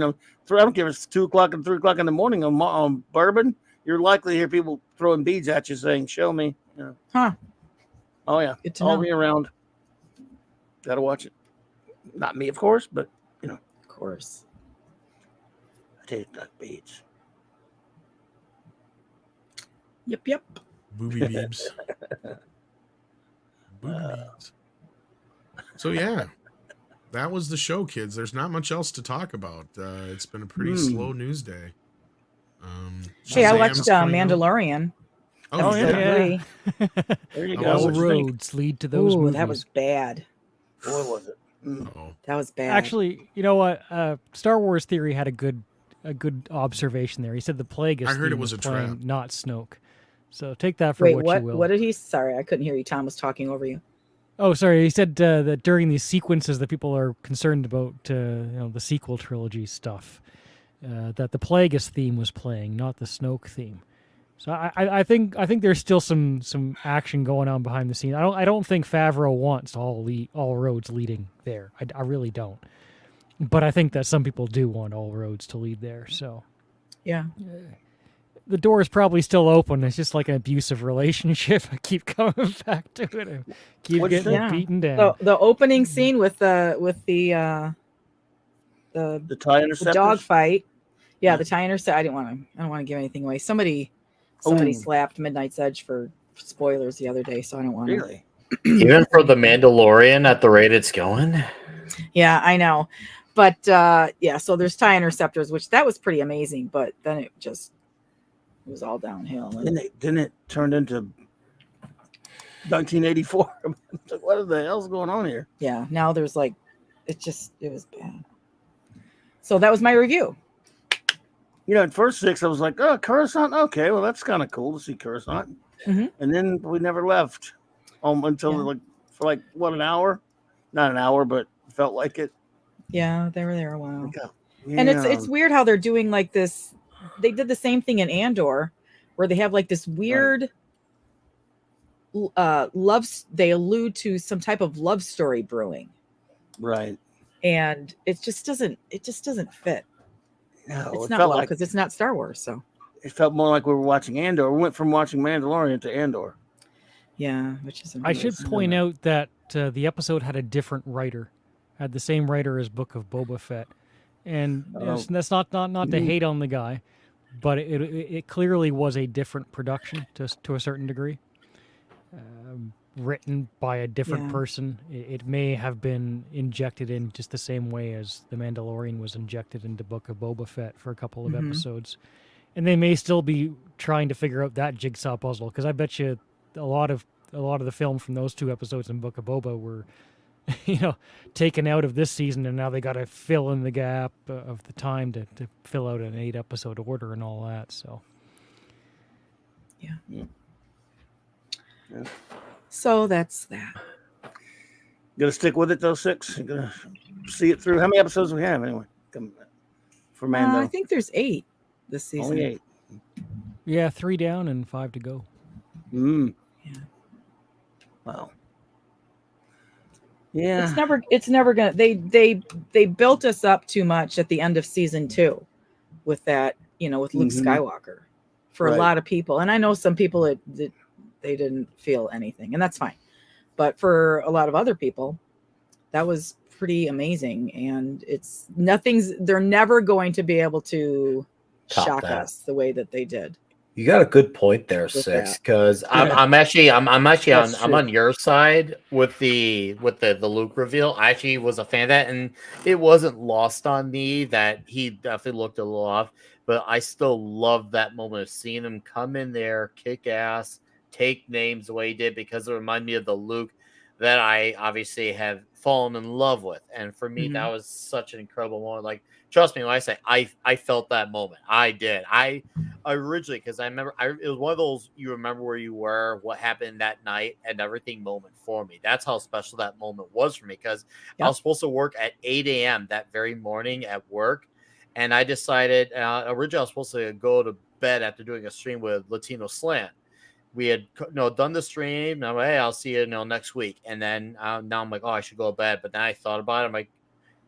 don't care if it's 2 o'clock and 3 o'clock in the morning on Bourbon. You're likely to hear people throwing beads at you saying, "Show me." Huh. Oh yeah, Good to all know. the way around. Got to watch it. Not me, of course, but Of course. I taste like beats. Yep. Booby beebs. Booby beebs. So yeah, that was the show, kids. There's not much else to talk about. It's been a pretty slow news day. Hey, I watched Shazam's coming out. Mandalorian. Oh episode yeah. 3. There you How go. was All it? What you think? roads lead to those Ooh, movies. that was bad. Boy, was it. Uh-oh. That was bad. Actually, you know what? Star Wars Theory had a good observation there. He said the Plagueis I heard it theme was a playing, trap. not Snoke. So take that for Wait, what what? you will. What did he? Sorry, I couldn't hear you. Tom was talking over you. Oh, sorry. He said that during these sequences that people are concerned about, the sequel trilogy stuff, that the Plagueis theme was playing, not the Snoke theme. So I think there's still some action going on behind the scenes. I don't think Favreau wants all roads leading there. I really don't. But I think that some people do want all roads to lead there. So Yeah. the door is probably still open. It's just like an abusive relationship. I keep coming back to it. And keep What'd you getting think? beaten down. The opening scene with the TIE interceptors. dog fight. Yeah, the TIE intercept. I don't want to give anything away. Somebody slapped Midnight's Edge for spoilers the other day, so I don't want to. Really? Even for the Mandalorian at the rate it's going. Yeah, I know. But yeah, so there's TIE interceptors, which that was pretty amazing, but then it was all downhill. Didn't it turn into 1984? What the hell's going on here? Yeah, now there's like it was bad. So that was my review. At first 6, I was like, oh, Coruscant? Okay, well, that's kind of cool to see Coruscant. Mm-hmm. And then we never left until for what, an hour? Not an hour, but felt like it. Yeah, they were there a while. Yeah. And it's weird how they're doing like this. They did the same thing in Andor, where they have like this weird they allude to some type of love story brewing. Right. And it just doesn't fit. No, It's it not felt well like because it's not Star Wars. So it felt more like we were watching Andor. We went from watching Mandalorian to Andor. yeah, which is I should point out that the episode had a different writer, had the same writer as Book of Boba Fett, and that's not to hate on the guy, but it clearly was a different production to a certain degree, written by a different person. It may have been injected in just the same way as the Mandalorian was injected into Book of Boba Fett for a couple of episodes, and they may still be trying to figure out that jigsaw puzzle, because I bet you a lot of the film from those 2 episodes in Book of Boba were taken out of this season, and now they got to fill in the gap of the time to fill out an 8-episode order and all that. So Yeah. So that's that. Gonna stick with it though, 6. You're gonna see it through. How many episodes do we have anyway? For Mando. I think there's 8 this season. Only 8. yeah, 3 down and 5 to go. Yeah. Wow. Yeah. It's never gonna they built us up too much at the end of season 2 with that, with Luke Skywalker for a lot of people. And I know some people they didn't feel anything, and that's fine. But for a lot of other people, that was pretty amazing. And they're never going to be able to shock us the way that they did. You got a good point there, 6, because I'm on your side with the Luke reveal. I actually was a fan of that, and it wasn't lost on me that he definitely looked a little off, but I still love that moment of seeing him come in there, kick ass, take names the way he did, because it reminded me of the Luke that I obviously have fallen in love with. And for me, that was such an incredible moment. Like, trust me when I say I felt that moment. I did. I originally, because I remember it was one of those, you remember where you were, what happened that night, and everything moment for me. That's how special that moment was for me, because I was supposed to work at 8 a.m. that very morning at work. And I decided, originally I was supposed to go to bed after doing a stream with Latino Slant. We had done the stream, and I'm like, hey, I'll see you next week. And then now I'm like, oh, I should go to bed. But then I thought about it. I'm like,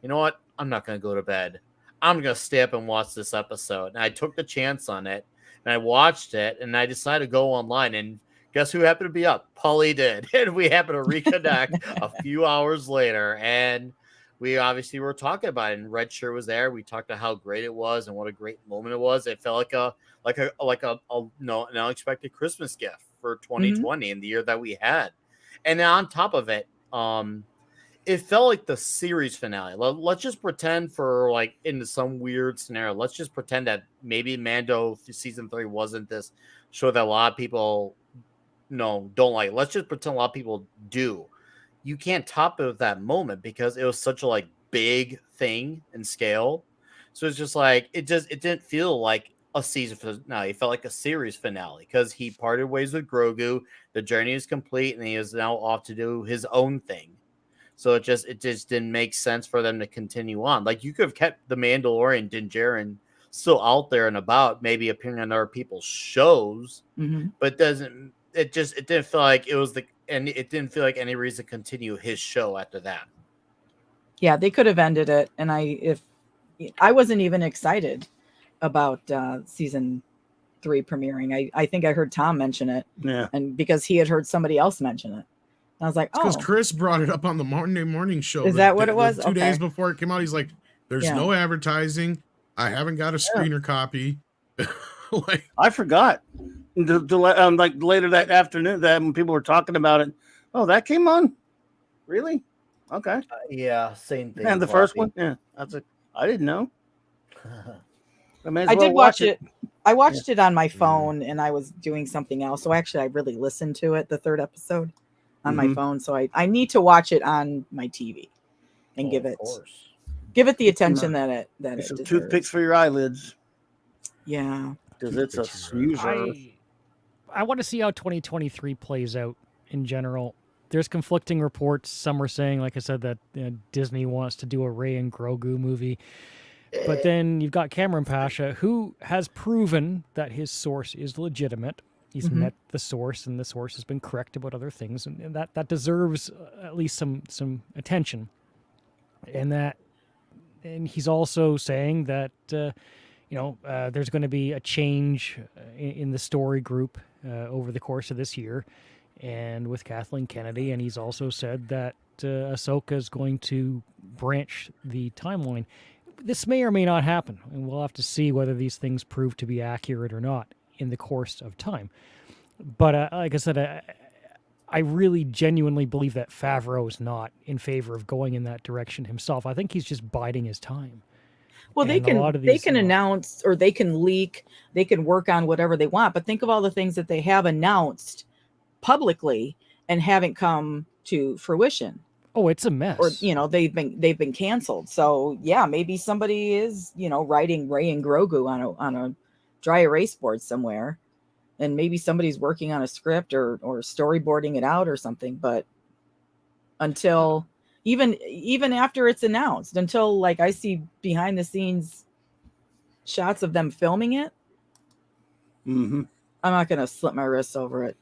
you know what? I'm not going to go to bed. I'm going to stay up and watch this episode. And I took the chance on it, and I watched it, and I decided to go online and Guess who happened to be up? Paulie did. And we happened to reconnect a few hours later. And we obviously were talking about it. And Red Shirt was there. We talked about how great it was and what a great moment it was. It felt like an unexpected Christmas gift for 2020 and the year that we had. And then on top of it, it felt like the series finale. Let's just pretend for like into some weird scenario. Let's just pretend that maybe Mando season 3 wasn't this show that a lot of people don't like. Let's just pretend a lot of people do. You can't top it with that moment because it was such a like big thing in scale. So it's just like it didn't feel like a season finale. It felt like a series finale because he parted ways with Grogu. The journey is complete, and he is now off to do his own thing. So it just didn't make sense for them to continue on. Like you could have kept the Mandalorian Din Djarin still out there and about, maybe appearing on other people's shows, but it didn't feel like it was it didn't feel like any reason to continue his show after that. Yeah, they could have ended it, and I wasn't even excited about season 3 premiering. I think I heard Tom mention it, and because he had heard somebody else mention it. I was like, because Chris brought it up on the Monday morning show. Is that what it was? 2 days before it came out, he's like, "There's no advertising. I haven't got a screener copy." Like, I forgot. Like later that afternoon, that when people were talking about it, that came on. Really? Okay. Yeah, same thing. And the first one, I didn't know. I did watch it. I watched it on my phone, and I was doing something else. So actually, I really listened to it, the 3rd episode, on my phone. So I need to watch it on my TV and give it the attention that it some deserves. toothpicks for your eyelids. Yeah, because it's a snoozer. I want to see how 2023 plays out in general. There's conflicting reports. Some are saying, like I said, that Disney wants to do a Rey and Grogu movie. But then you've got Cameron Pasha, who has proven that his source is legitimate. He's met the source, and the source has been correct about other things, and that deserves at least some attention. And he's also saying that there's going to be a change in the story group over the course of this year, and with Kathleen Kennedy. And he's also said that Ahsoka is going to branch the timeline. This may or may not happen, and we'll have to see whether these things prove to be accurate or not in the course of time. But like I said, I really genuinely believe that Favreau is not in favor of going in that direction himself. I think he's just biding his time. Well, they can announce, or they can leak, they can work on whatever they want. But think of all the things that they have announced publicly and haven't come to fruition. Oh, it's a mess. Or they've been canceled. So yeah, maybe somebody is writing Rey and Grogu on a dry erase board somewhere, and maybe somebody's working on a script or storyboarding it out or something. But until even after it's announced, until like I see behind the scenes shots of them filming it, I'm not gonna slip my wrists over it.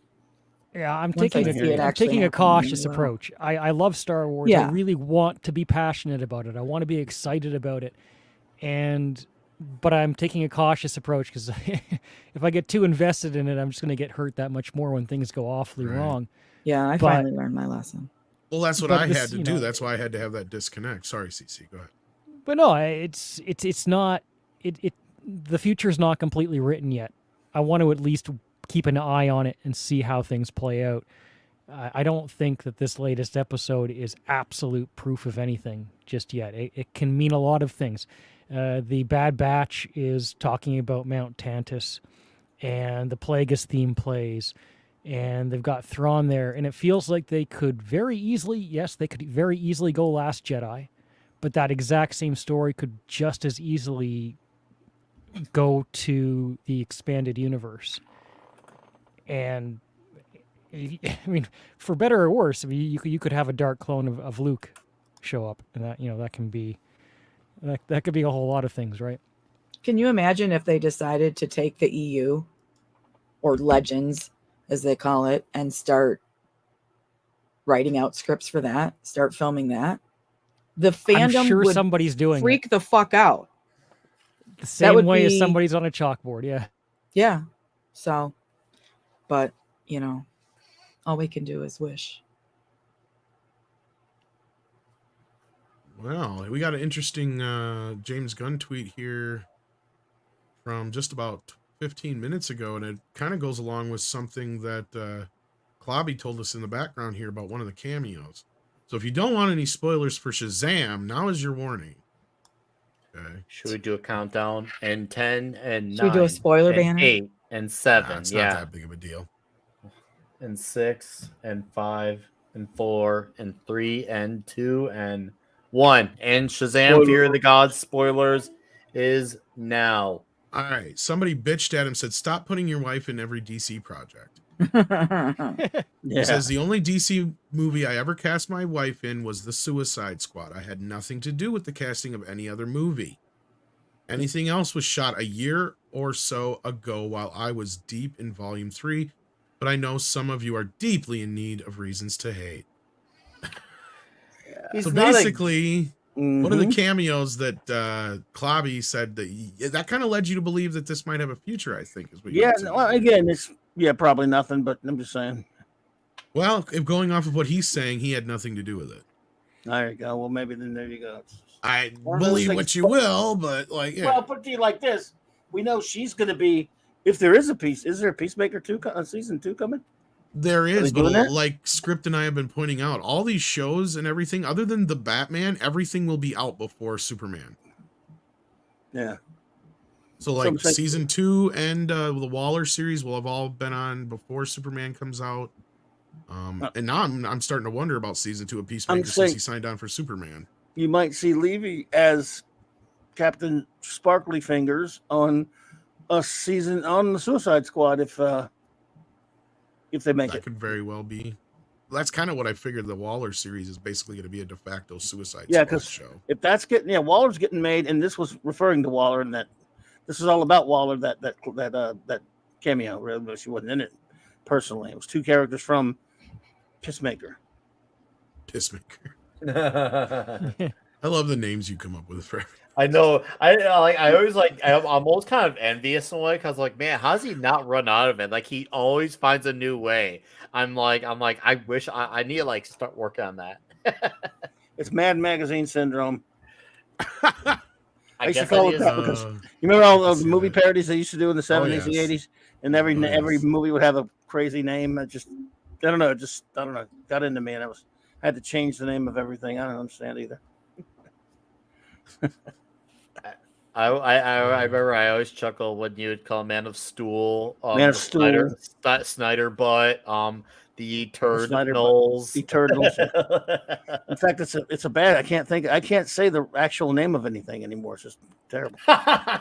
Yeah, I'm taking a cautious approach. I love Star Wars. Yeah. I really want to be passionate about it. I want to be excited about it. But I'm taking a cautious approach because if I get too invested in it, I'm just going to get hurt that much more when things go awfully wrong. Yeah, I finally learned my lesson. Well, that's what I had to do. That's why I had to have that disconnect. Sorry, CC, go ahead. But no, it's not. The future's not completely written yet. I want to at least keep an eye on it and see how things play out. I don't think that this latest episode is absolute proof of anything just yet. It can mean a lot of things. The Bad Batch is talking about Mount Tantus, and the Plagueis theme plays, and they've got Thrawn there, and it feels like they could very easily go Last Jedi, but that exact same story could just as easily go to the expanded universe. And I mean, for better or worse, you could have a dark clone of Luke show up, and that can be that could be a whole lot of things, right? Can you imagine if they decided to take the EU or Legends, as they call it, and start writing out scripts for that, start filming that? The fandom I'm sure would somebody's doing freak the fuck out. The same way as somebody's on a chalkboard, yeah. Yeah. So, but All we can do is wish. Well, we got an interesting James Gunn tweet here from just about 15 minutes ago, and it kind of goes along with something that Klobby told us in the background here about one of the cameos. So if you don't want any spoilers for Shazam, now is your warning. Okay. Should we do a countdown? And 10 and 9. Should we do a spoiler and banner? 8 and 7. Nah, it's not that big of a deal. And 6 and 5 and 4 and 3 and 2 and 1. And Shazam Fear of the Gods spoilers is now. All right. Somebody bitched at him, said, stop putting your wife in every DC project. He says, the only DC movie I ever cast my wife in was The Suicide Squad. I had nothing to do with the casting of any other movie. Anything else was shot a year or so ago while I was deep in Volume 3, but I know some of you are deeply in need of reasons to hate. So basically, one of the cameos that Klobby said that kind of led you to believe that this might have a future, I think. Is what you well, again, it's probably nothing, but I'm just saying. Well, if going off of what he's saying, he had nothing to do with it. There you go. Well, maybe then there you go. I believe what you will, but like, yeah. Well, put to you like this: we know she's going to be. If there is a piece, is there a Peacemaker 2 season 2 coming? There is, but like Script and I have been pointing out, all these shows and everything, other than the Batman, everything will be out before Superman. Yeah. So like season 2 and the Waller series will have all been on before Superman comes out. And now I'm starting to wonder about season 2 of Peacemaker since he signed on for Superman. You might see Levy as Captain Sparkly Fingers on a season on the Suicide Squad if they make it. That could very well be. That's kind of what I figured. The Waller series is basically going to be a de facto Suicide Squad show. If that's Waller's getting made, and this was referring to Waller, and that this is all about Waller. That cameo. Really, she wasn't in it personally. It was 2 characters from Peacemaker. I love the names you come up with for everything. I know. I'm almost kind of envious in a way because, like, man, how does he not run out of it? Like, he always finds a new way. I'm like, I wish I need to like start working on that. It's Mad Magazine syndrome. I used to call it that because you remember all those movie parodies they used to do in the 70s and 80s, and every movie would have a crazy name. I don't know, got into me, and I had to change the name of everything. I don't understand either. I remember I always chuckle when you would call Man of Stool, Snyder Butt, the Eternals. In fact, it's a bad. I can't say the actual name of anything anymore. It's just terrible. I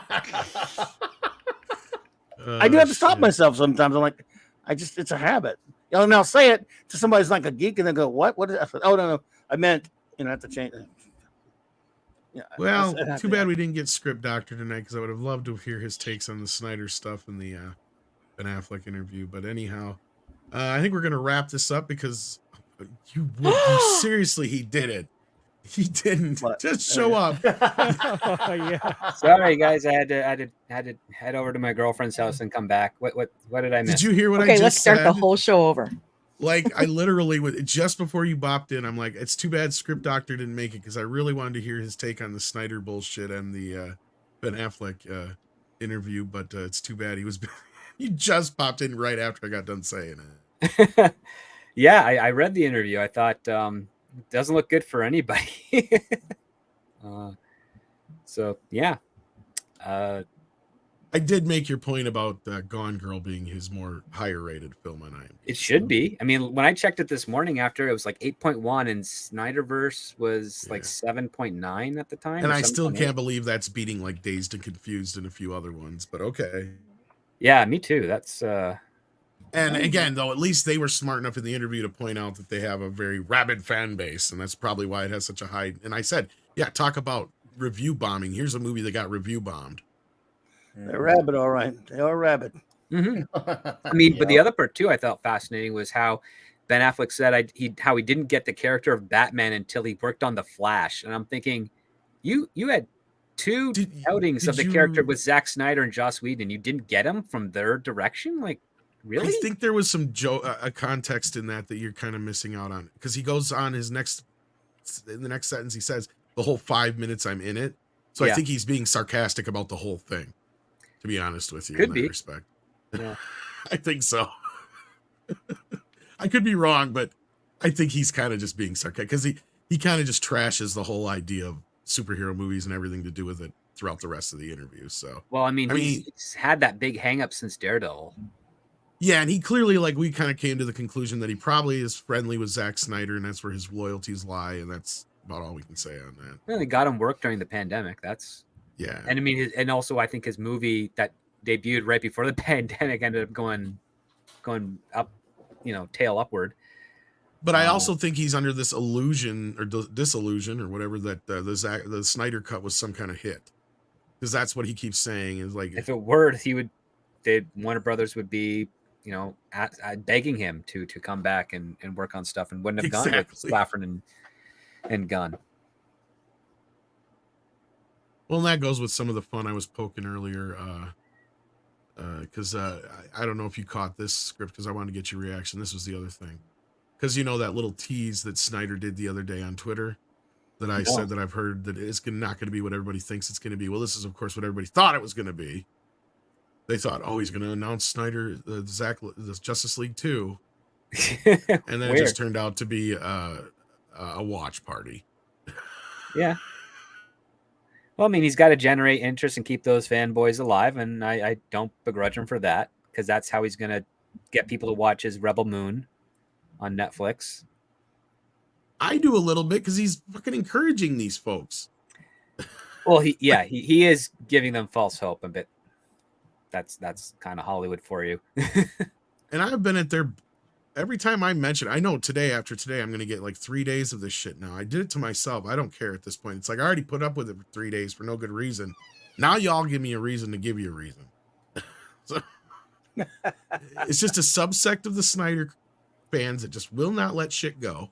do have to stop myself sometimes. I'm like, it's a habit. And I'll say it to somebody who's like a geek, and they go, "What? What is that?" Oh no, I meant I have to change it. Yeah, well, too bad we didn't get Script Doctor tonight because I would have loved to hear his takes on the Snyder stuff in the Ben Affleck interview. But anyhow, I think we're gonna wrap this up because seriously, he did it. He didn't just show up. Yeah. Sorry, guys. I had to head over to my girlfriend's house and come back. What did I miss? Did you hear what I just said? Okay, let's start the whole show over. Like, I literally just before you bopped in, I'm like, it's too bad Script Doctor didn't make it because I really wanted to hear his take on the Snyder bullshit and the Ben Affleck interview, but it's too bad he just popped in right after I got done saying it. Yeah, I read the interview. I thought it doesn't look good for anybody. So yeah. I did make your point about Gone Girl being his more higher rated film on IMDb. It should be. I mean, when I checked it this morning after, it was like 8.1 and Snyderverse was like 7.9 at the time. And I still can't believe that's beating like Dazed and Confused and a few other ones, but okay. Yeah, me too. That's and again, though, at least they were smart enough in the interview to point out that they have a very rabid fan base, and that's probably why it has such a high. And I said, yeah, talk about review bombing. Here's a movie that got review bombed. They're rabid, all right. They are rabid. Mm-hmm. I mean, but the other part too I felt fascinating was how Ben Affleck said how he didn't get the character of Batman until he worked on The Flash, and I'm thinking, you had two outings of the character with Zack Snyder and Joss Whedon, and you didn't get him from their direction. Like, Really? I think there was some a context in that you're kind of missing out on, because he goes on in the next sentence, he says the whole 5 minutes I'm in it. So I think he's being sarcastic about the whole thing, to be honest with you. Could in be. that respect. Yeah. I think so. I could be wrong, but I think he's kind of just being sarcastic, because he kind of just trashes the whole idea of superhero movies and everything to do with it throughout the rest of the interview. So, well, I mean, he's had that big hang up since Daredevil. Yeah, and he clearly, like, we kind of came to the conclusion that he probably is friendly with Zack Snyder, and that's where his loyalties lie, and that's about all we can say on that. Well, they got him work during the pandemic. That's yeah. And I mean, and also I think his movie that debuted right before the pandemic ended up going up, tail upward. But I also think he's under this illusion or disillusion or whatever that the Snyder cut was some kind of hit, because that's what he keeps saying is like, if it were, Warner Brothers would be, begging him to come back and work on stuff, and wouldn't have gone with Safran and Gunn. Well, and that goes with some of the fun I was poking earlier, because I don't know if you caught this script, because I wanted to get your reaction. This was the other thing, because that little tease that Snyder did the other day on Twitter that I said that I've heard that it's not going to be what everybody thinks it's going to be. Well, this is, of course, what everybody thought it was going to be. They thought, he's going to announce Snyder, the Justice League 2. And then it just turned out to be a watch party. Yeah. Well, I mean, he's got to generate interest and keep those fanboys alive, and I don't begrudge him for that, because that's how he's going to get people to watch his Rebel Moon on Netflix. I do a little bit, because he's fucking encouraging these folks. Well, he is giving them false hope a bit. That's kind of Hollywood for you. And I've been at their every time I mention, I know after today, I'm going to get like 3 days of this shit now. I did it to myself. I don't care at this point. It's like I already put up with it for 3 days for no good reason. Now y'all give me a reason to give you a reason. So it's just a subsect of the Snyder fans that just will not let shit go.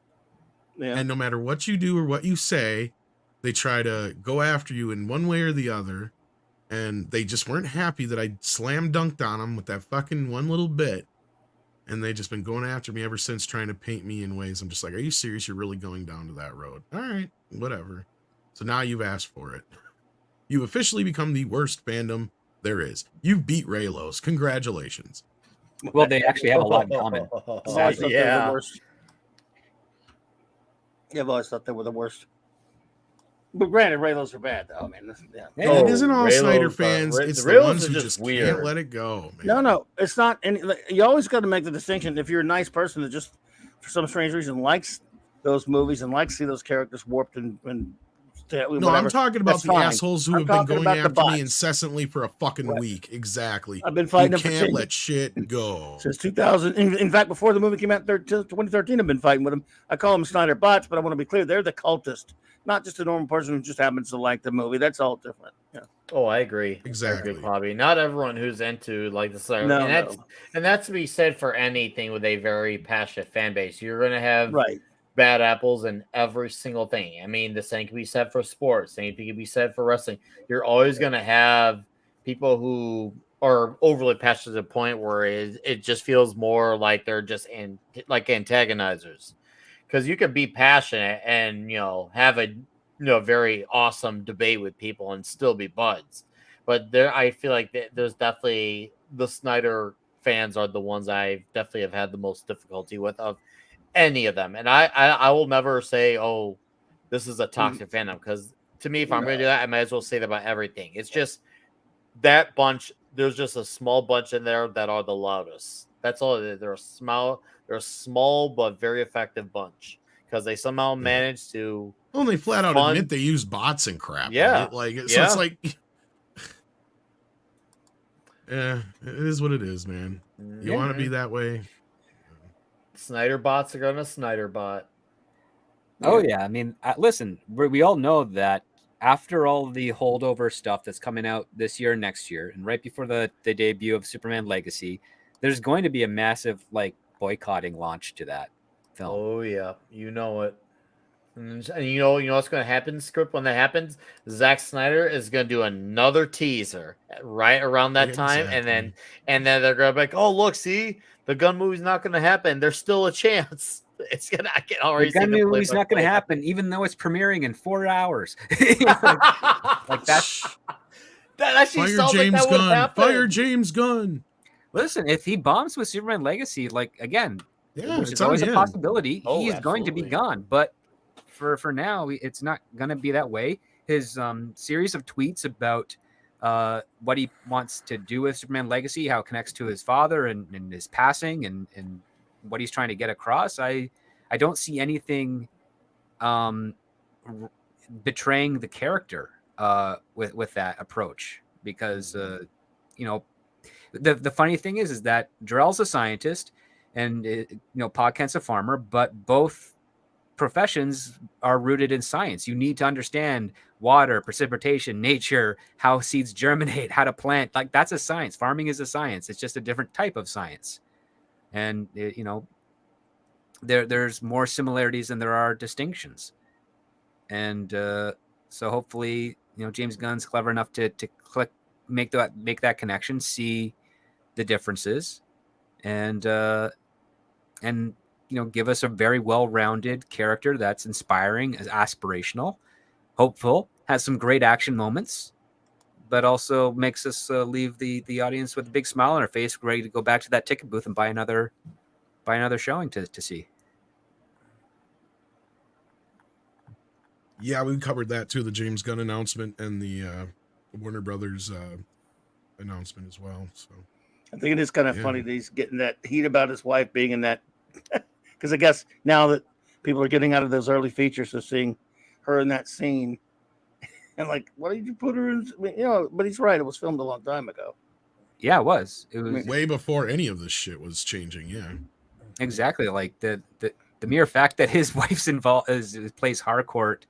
Yeah. And no matter what you do or what you say, they try to go after you in one way or the other. And they just weren't happy that I slam dunked on them with that fucking one little bit. And they just been going after me ever since, trying to paint me in ways. I'm just like, are you serious? You're really going down to that road? All right, whatever. So now you've asked for it. You've officially become the worst fandom there is. You've beat Raylos. Congratulations. Well, they actually have a lot in common. Yeah. I've always thought they were the worst. But granted, Raylos are bad, though. I mean, yeah. And it isn't all Raylos, Snyder fans. It's the ones who just weird. Can't let it go. Man. No, it's not. And you always got to make the distinction. If you're a nice person that just, for some strange reason, likes those movies and likes to see those characters warped and whatever, no, I'm talking about the assholes who have been going after me incessantly for a fucking week. Exactly. I've been fighting them. Can't let shit go since 2000. In fact, before the movie came out, 2013, I've been fighting with them. I call them Snyder bots, but I want to be clear: they're the cultist. Not just a normal person who just happens to like the movie. That's all different. Yeah. Oh, I agree. Exactly. I agree, Bobby. Not everyone who's into like the Snyder. And that's to be said for anything with a very passionate fan base. You're going to have bad apples in every single thing. I mean, the same can be said for sports. Same thing can be said for wrestling. You're always going to have people who are overly passionate to the point where it just feels more like they're just like antagonizers. Because you could be passionate and have a very awesome debate with people and still be buds, but I feel like there's definitely the Snyder fans are the ones I definitely have had the most difficulty with of any of them, and I will never say this is a toxic fandom, because to me, if I'm going to do that, I might as well say that about everything. It's just that bunch. There's just a small bunch in there that are the loudest. That's all. They're a small but very effective bunch, because they somehow managed to. Well, they flat out admit they use bots and crap. Yeah, right? Like so it's like, yeah, it is what it is, man. You want to be that way. Snyder bots are gonna Snyder bot. Oh yeah, I mean, listen, we all know that after all the holdover stuff that's coming out this year and next year, and right before the debut of Superman Legacy, there's going to be a massive boycotting launch to that film. Oh yeah, you know it. And you know what's going to happen, script, when that happens? Zack Snyder is going to do another teaser right around that time, Exactly. and then they're going to be like, "Oh, look, see, the Gunn movie's not going to happen. There's still a chance. It's gonna." I can already The Gunn see the movie's not going to happen, even though it's premiering in 4 hours. like that's that actually Fire sounds James like that would Gunn. happen. Fire James Gunn. Listen, if he bombs with Superman Legacy, like again, Yeah, which it's is always on a him. possibility, Oh, he is going to be absolutely. gone. But for now, it's not going to be that way. His series of tweets about what he wants to do with Superman Legacy, how it connects to his father and his passing, and what he's trying to get across. I don't see anything betraying the character with that approach, because you know, the funny thing is that Jor-El's a scientist and Podkent's a farmer, but both professions are rooted in science. You need to understand water, precipitation, nature, how seeds germinate, how to plant. Like, that's a science. Farming is a science. It's just a different type of science. And there's more similarities than there are distinctions. And so hopefully, James Gunn's clever enough to make that connection, see the differences, and give us a very well-rounded character that's inspiring, is aspirational, hopeful, has some great action moments, but also makes us leave the audience with a big smile on our face, ready to go back to that ticket booth and buy another showing to see. Yeah, we covered that too, the James Gunn announcement and the Warner Brothers announcement as well. So I think it is kind of funny that he's getting that heat about his wife being in that, because I guess now that people are getting out of those early features of seeing her in that scene, and like, why did you put her in? I mean, but he's right. It was filmed a long time ago. Yeah, it was. It was way before any of this shit was changing. Yeah, exactly. Like the mere fact that his wife's involved plays Harcourt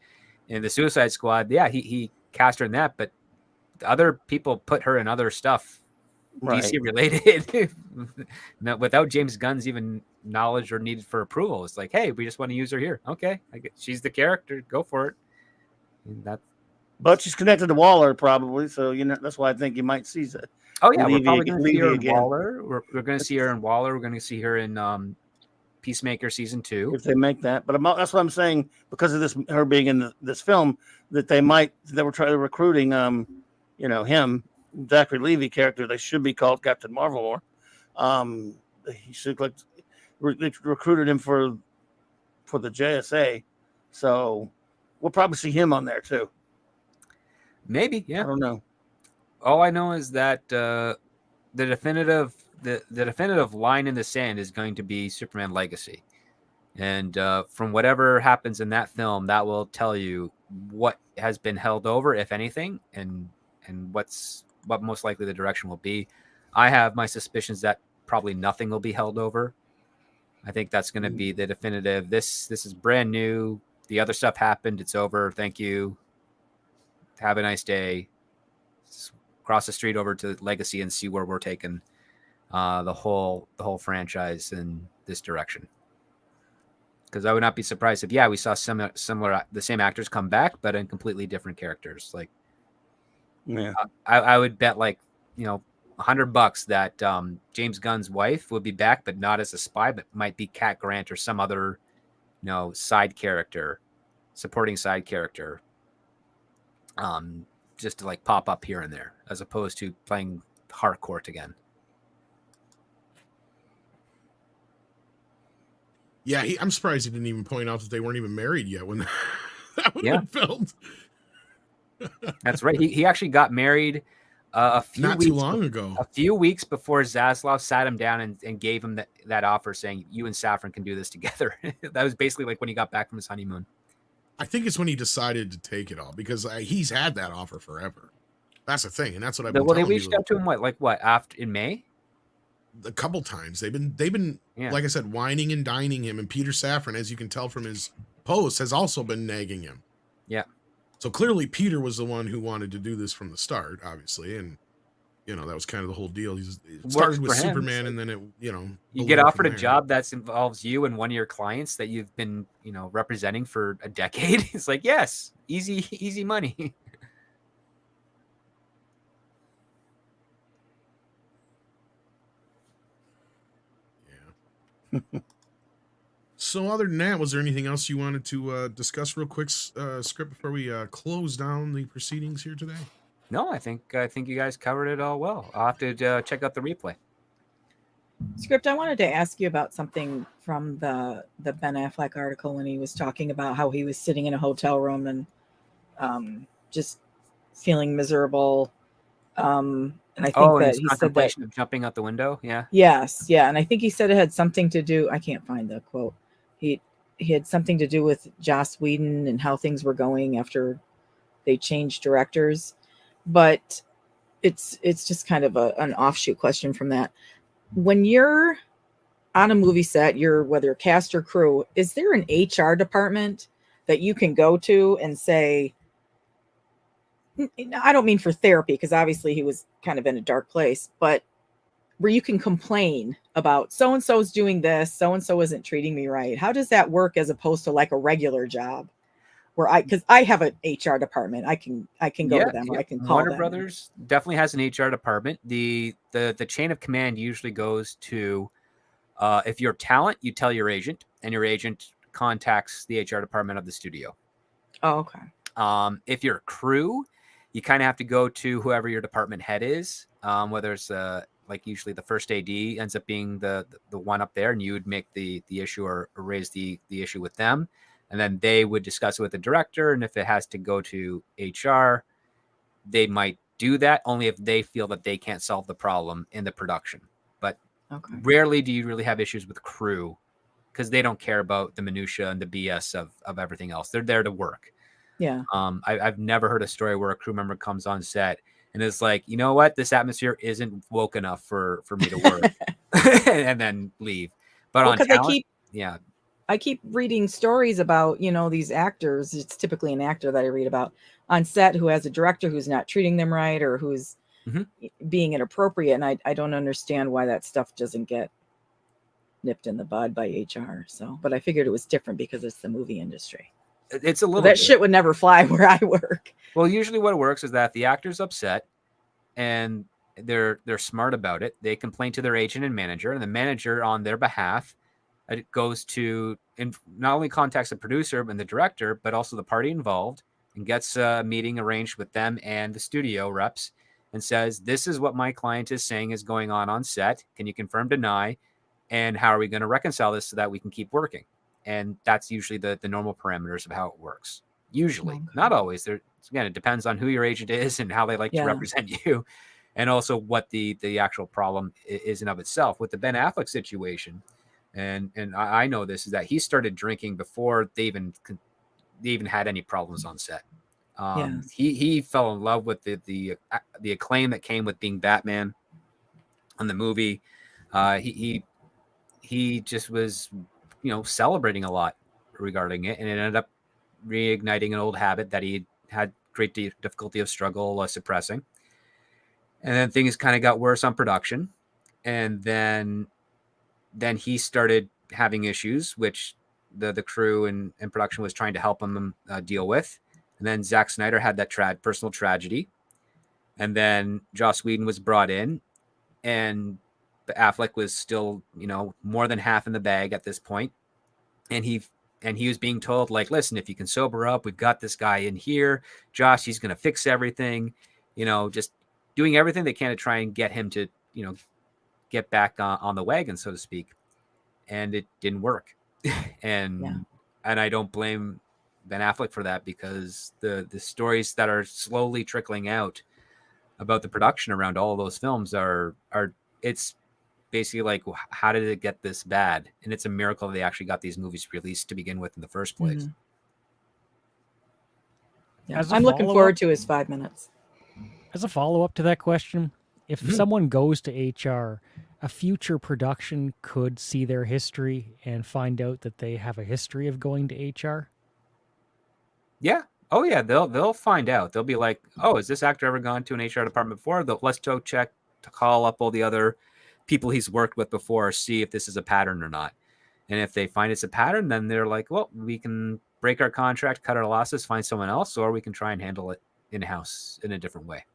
in the Suicide Squad. Yeah, he cast her in that, but other people put her in other stuff, right, DC related, without James Gunn's even knowledge or needed for approval. It's like, hey, we just want to use her here. Okay, she's the character. Go for it. But she's connected to Waller probably, so that's why I think you might see that. Oh yeah, we're probably going to see her in again. Waller. We're going to see her in Waller. We're going to see her in Peacemaker season 2, if they make that. But that's what I'm saying, because of this, her being in this film, that they were trying to recruiting him, Zachary Levi character. They should be called Captain Marvel more. He should they recruited him for the JSA, so we'll probably see him on there too. Maybe, yeah. I don't know. All I know is that the definitive line in the sand is going to be Superman Legacy, and from whatever happens in that film, that will tell you what has been held over, if anything, and what most likely the direction will be. I have my suspicions that probably nothing will be held over. I think that's going to be the definitive. This is brand new. The other stuff happened. It's over. Thank you. Have a nice day. Cross the street over to Legacy and see where we're taking the whole franchise in this direction. Because I would not be surprised if we saw similar the same actors come back, but in completely different characters. Like, yeah, I would bet $100 that James Gunn's wife would be back, but not as a spy, but might be Cat Grant or some other side character, supporting side character. Just to pop up here and there, as opposed to playing Harcourt again. Yeah, I'm surprised he didn't even point out that they weren't even married yet when that would have been filmed. That's right. He actually got married a few weeks before Zaslav sat him down and gave him that offer, saying, "You and Safran can do this together." That was basically when he got back from his honeymoon. I think it's when he decided to take it all, because he's had that offer forever. That's the thing, and that's what I've been telling you. They reached out to him after in May? A couple times. They've been like I said, whining and dining him, and Peter Safran, as you can tell from his posts, has also been nagging him. Yeah. So clearly Peter was the one who wanted to do this from the start, obviously, and that was kind of the whole deal. It Worked started with for him. Superman, and then it, You ballooned get offered from a there. job that involves you and one of your clients that you've been, representing for a decade. It's like, yes, easy money. So other than that, was there anything else you wanted to discuss real quick, Script, before we close down the proceedings here today? No, I think you guys covered it all well. I'll have to check out the replay. Script, I wanted to ask you about something from the Ben Affleck article when he was talking about how he was sitting in a hotel room and just feeling miserable. And I think that he said that of jumping out the window. Yeah. Yes, yeah, and I think he said it had something to do. I can't find the quote. He had something to do with Joss Whedon and how things were going after they changed directors. But it's just kind of an offshoot question from that. When you're on a movie set, you're whether cast or crew, is there an HR department that you can go to and say, I don't mean for therapy, because obviously he was kind of in a dark place, but where you can complain about so-and-so's doing this, so-and-so isn't treating me right? How does that work as opposed to like a regular job where because I have an HR department. I can go to them or I can call Warner them. Brothers definitely has an HR department. The chain of command usually goes to if you're talent, you tell your agent, and your agent contacts the HR department of the studio. Oh, okay. If you're a crew, you kind of have to go to whoever your department head is, whether it's like usually the first AD ends up being the one up there, and you would make the issue or raise the issue with them. And then they would discuss it with the director. And if it has to go to HR, they might do that only if they feel that they can't solve the problem in the production. But rarely do you really have issues with crew because they don't care about the minutia and the BS of everything else. They're there to work. Yeah. I've never heard a story where a crew member comes on set and is like, you know what, this atmosphere isn't woke enough for me to work, and then leave. But on talent, I keep reading stories about, these actors. It's typically an actor that I read about on set who has a director who's not treating them right or who's being inappropriate. And I don't understand why that stuff doesn't get nipped in the bud by HR. So, but I figured it was different because it's the movie industry. It's a little that shit would never fly where I work. Well, usually what works is that the actor's upset and they're smart about it. They complain to their agent and manager, and the manager on their behalf it goes to and not only contacts the producer and the director, but also the party involved and gets a meeting arranged with them and the studio reps and says, this is what my client is saying is going on set. Can you confirm, deny? And how are we going to reconcile this so that we can keep working? And that's usually the normal parameters of how it works. Usually, not always. Again, it depends on who your agent is and how they like to represent you. And also what the actual problem is in of itself. With the Ben Affleck situation, and I know this, is that he started drinking before they even had any problems on set. He fell in love with the acclaim that came with being Batman on the movie. He just was celebrating a lot regarding it, and it ended up reigniting an old habit that he had great difficulty of struggle suppressing. And then things kind of got worse on production, and then he started having issues, which the crew and production was trying to help him deal with. And then Zack Snyder had that personal tragedy. And then Joss Whedon was brought in, and Affleck was still, more than half in the bag at this point. And he was being told, like, listen, if you can sober up, we've got this guy in here, Josh, he's going to fix everything, just doing everything they can to try and get him to, get back on the wagon, so to speak. And it didn't work. And I don't blame Ben Affleck for that, because the stories that are slowly trickling out about the production around all of those films are it's basically like, how did it get this bad? And it's a miracle they actually got these movies released to begin with in the first place. Yeah, I'm looking forward to his 5 minutes. As a follow-up to that question, if someone goes to HR, a future production could see their history and find out that they have a history of going to HR? Yeah. Oh, yeah. They'll find out. They'll be like, oh, has this actor ever gone to an HR department before? Let's go check to call up all the other people he's worked with before, see if this is a pattern or not. And if they find it's a pattern, then they're like, well, we can break our contract, cut our losses, find someone else, or we can try and handle it in-house in a different way.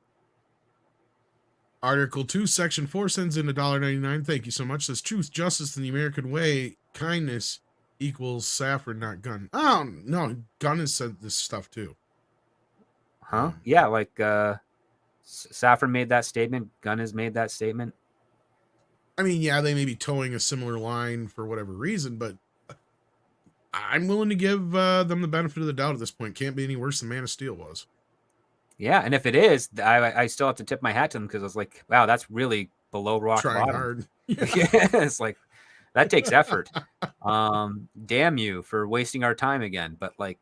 Article 2, Section 4 sends in $1.99. Thank you so much. Says truth, justice, and the American way. Kindness equals Saffron, not Gunn. Oh, no. Gunn has said this stuff too. Huh? Yeah, like Saffron made that statement. Gunn has made that statement. I mean, yeah, they may be towing a similar line for whatever reason, but I'm willing to give them the benefit of the doubt at this point. Can't be any worse than Man of Steel was. Yeah, and if it is, I still have to tip my hat to them because I was like, wow, that's really below rock Trying bottom. hard. Yeah, it's like that takes effort. Damn you for wasting our time again. But like,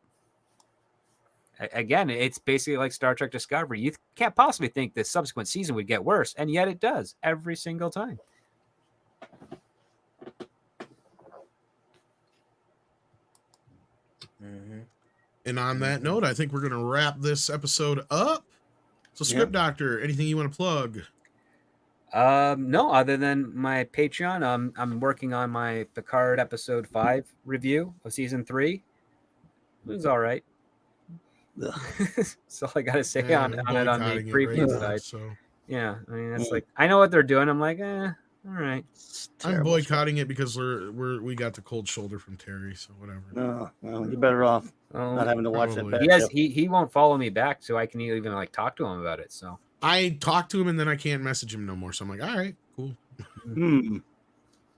again, it's basically like Star Trek Discovery. You can't possibly think the subsequent season would get worse, and yet it does every single time. And on that note, I think we're going to wrap this episode up. So, Script Doctor, anything you want to plug? No, other than my Patreon. I'm working on my Picard episode 5 review of season 3. It was all right. That's all I got to say on the preview side. So. Yeah, I mean, it's like I know what they're doing. I'm like, all right. I'm boycotting it because we got the cold shoulder from Terry, so whatever. No, well, you're better off not having to watch it back. He won't follow me back, so I can even like talk to him about it. So I talk to him and then I can't message him no more. So I'm like, all right, cool.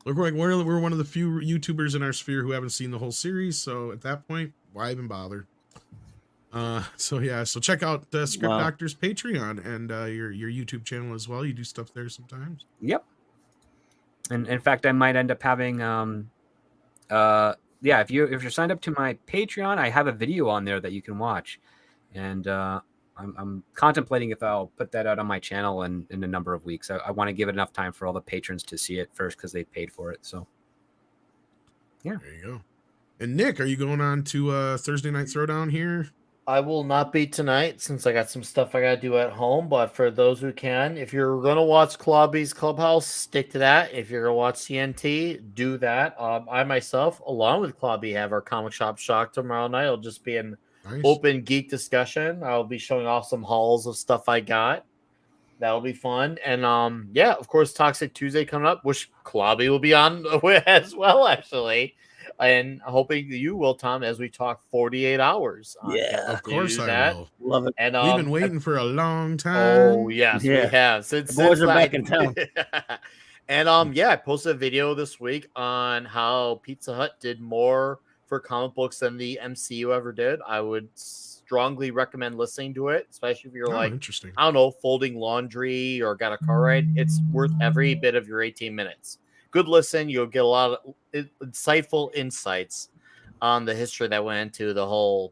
Look, we're one of the few YouTubers in our sphere who haven't seen the whole series. So at that point, why even bother? So check out Script Doctor's Patreon and your YouTube channel as well. You do stuff there sometimes. Yep. And in fact, I might end up having if you're signed up to my Patreon, I have a video on there that you can watch, and I'm contemplating if I'll put that out on my channel in a number of weeks. I want to give it enough time for all the patrons to see it first because they paid for it. So yeah, there you go. And Nick, are you going on to Thursday Night Throwdown here? I will not be tonight since I got some stuff I got to do at home. But for those who can, if you're going to watch Klobby's Clubhouse, stick to that. If you're going to watch CNT, do that. I myself, along with Klobby, have our Comic Shop Shock tomorrow night. It'll just be an open geek discussion. I'll be showing off some hauls of stuff I got. That'll be fun. And of course, Toxic Tuesday coming up, which Klobby will be on as well, actually. And hoping that you will, Tom, as we talk 48 hours. Of course I will. Love it. And we've been waiting for a long time. Oh, yes, we have. The boys are back in town. And I posted a video this week on how Pizza Hut did more for comic books than the MCU ever did. I would strongly recommend listening to it, especially if you're interesting. I don't know, folding laundry or got a car ride. It's worth every bit of your 18 minutes. Good listen. You'll get a lot of insightful insights on the history that went into the whole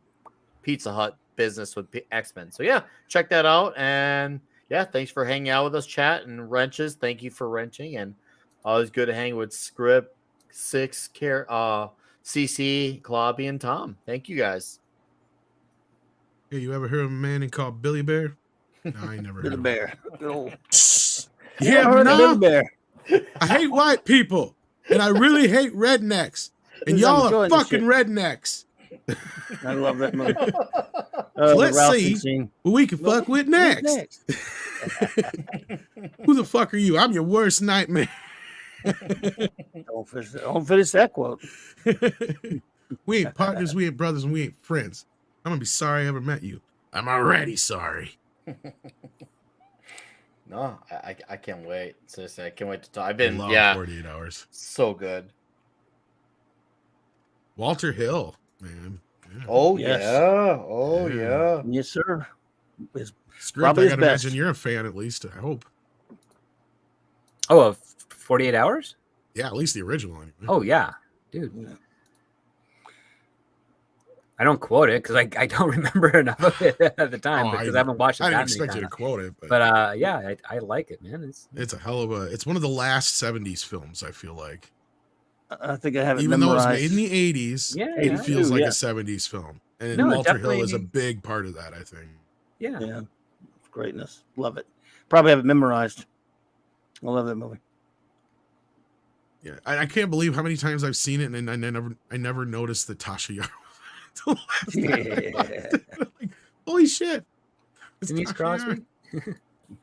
Pizza Hut business with X-Men. So check that out. And thanks for hanging out with us, chat, and Wrenches. Thank you for wrenching, and always good to hang with Script, CC, Klobby, and Tom. Thank you guys. Yeah, you ever heard of a man called Billy Bear? No, I ain't never heard Billy of Bear. Good old. Billy Bear. I hate white people, and I really hate rednecks, and y'all are fucking rednecks. I love that movie. Let's see who we can fuck with next. Who the fuck are you? I'm your worst nightmare. Don't finish that quote. We ain't partners, we ain't brothers, and we ain't friends. I'm gonna be sorry I ever met you. I'm already sorry. No, I can't wait. Seriously, I can't wait to talk. I've been 48 hours. So good. Walter Hill, man. Yeah. Oh yeah. Yes, sir. Script, I gotta imagine you're a fan at least. I hope. Oh, of 48 hours? Yeah, at least the original. Anyway. Oh yeah, dude. Yeah. I don't quote it because I don't remember enough of it at the time because I haven't watched it. I didn't expect you to quote it, but I like it, man. It's a hell of a. It's one of the last '70s films. I feel like. I think I have it. Even memorized. though it was made in the '80s, it feels like a '70s film, and Walter Hill is a big part of that. I think. Yeah. Greatness, love it. Probably have it memorized. I love that movie. Yeah, I can't believe how many times I've seen it, and I never noticed that Tasha Yar was in it. Yeah. Like, holy shit! It's Denise Tasha Crosby. Yar.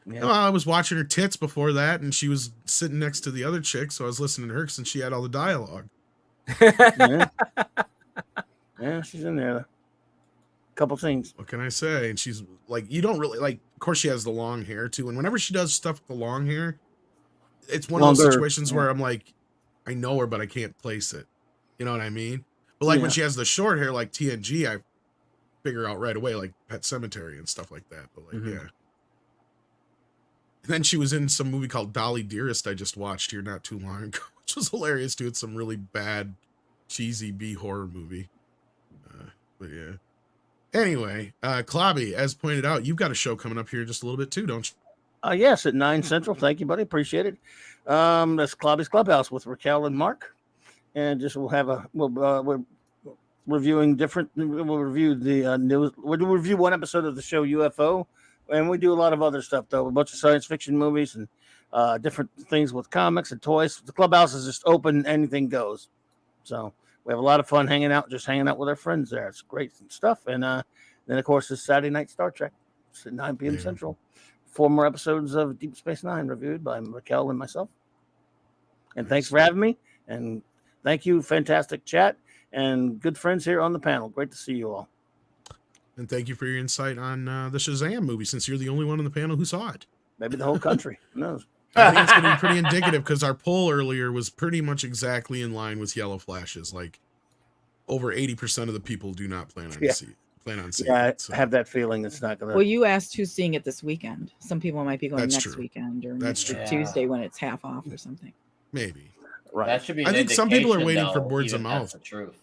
Yeah. Well, I was watching her tits before that, and she was sitting next to the other chick, so I was listening to her since she had all the dialogue. Yeah. Yeah, she's in there. Couple things. What can I say? And she's like, you don't really like. Of course, she has the long hair too, and whenever she does stuff with the long hair, it's one of those Longer, situations yeah. where I'm like, I know her, but I can't place it. You know what I mean? But like when Yeah. she has the short hair, like TNG, I figure out right away, like Pet Cemetery and stuff like that. But like, yeah. And then she was in some movie called Dolly Dearest I just watched here not too long ago, which was hilarious too. It's some really bad, cheesy B horror movie. But yeah. Anyway, Klobby, as pointed out, you've got a show coming up here in just a little bit too, don't you? Yes, at 9 Central. Thank you, buddy. Appreciate it. That's Klobby's Clubhouse with Raquel and Mark. And just we're reviewing we'll review the news. We'll review one episode of the show UFO. And we do a lot of other stuff, though. A bunch of science fiction movies and different things with comics and toys. The Clubhouse is just open. Anything goes. So we have a lot of fun hanging out with our friends there. It's great stuff. And then, of course, it's Saturday Night Star Trek. It's at 9 p.m. Central. 4 more episodes of Deep Space Nine reviewed by Raquel and myself. And thanks for having me. And thank you. Fantastic chat. And good friends here on the panel. Great to see you all. And thank you for your insight on the Shazam movie, since you're the only one on the panel who saw it. Maybe the whole country. Who knows? I think it's going to be pretty indicative because our poll earlier was pretty much exactly in line with Yellow Flashes. Like over 80% of the people do not plan on seeing it. So. I have that feeling it's not going to. Well, you asked who's seeing it this weekend. Some people might be going That's next true. weekend or That's next true. Tuesday when it's half off or something. Maybe. Right. That should be. I think some people are waiting for words words of mouth. The truth.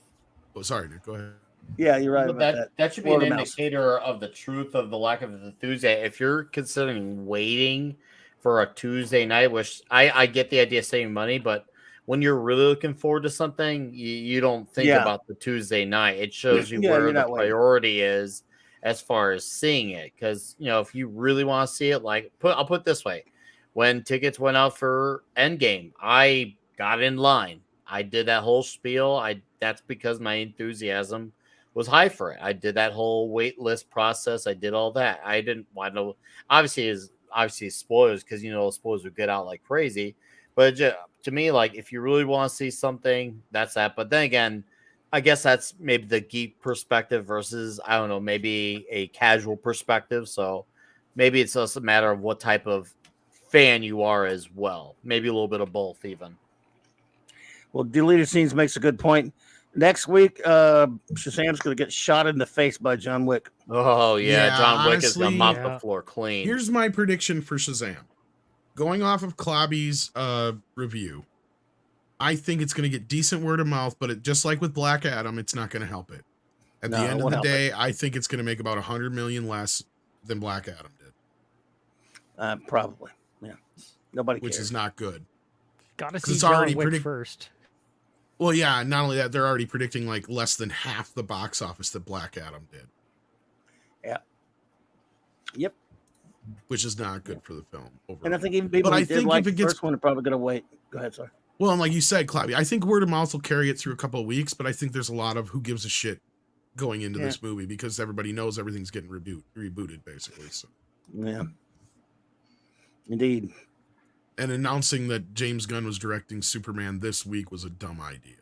Oh, sorry, Nick. Go ahead. Yeah, you're right But about that. that should be Word an of mouth. indicator of the truth of the lack of enthusiasm. If you're considering waiting for a Tuesday night, which I get the idea of saving money, but when you're really looking forward to something, you don't think about the Tuesday night. It shows you where the priority is as far as seeing it. Because, if you really want to see it, I'll put it this way. When tickets went out for Endgame, I got in line. I did that whole spiel. That's because my enthusiasm was high for it. I did that whole wait list process. I did all that. I didn't want to know. Obviously spoilers, because spoilers would get out like crazy. But to me, if you really want to see something, that's that. But then again, I guess that's maybe the geek perspective versus, I don't know, maybe a casual perspective. So maybe it's just a matter of what type of fan you are as well. Maybe a little bit of both even. Well, Deleted Scenes makes a good point. Next week, Shazam's going to get shot in the face by John Wick. Oh, yeah. John Wick is honestly, going to mop the floor clean. Here's my prediction for Shazam. Going off of Klobby's review, I think it's going to get decent word of mouth, but just like with Black Adam, it's not going to help it. At the end of the day, I think it's going to make about $100 million less than Black Adam did. Probably. Yeah. Nobody cares. Which is not good. Got to see John Wick first. Well, yeah, not only that, they're already predicting less than half the box office that Black Adam did. Yeah. Yep. Which is not good for the film. Overall. And I think even people who did like the first one are probably going to wait. Go ahead, sorry. Well, and like you said, Klobby, I think word of mouth will carry it through a couple of weeks, but I think there's a lot of who gives a shit going into this movie because everybody knows everything's getting rebooted, basically. So. Yeah. Indeed. And announcing that James Gunn was directing Superman this week was a dumb idea.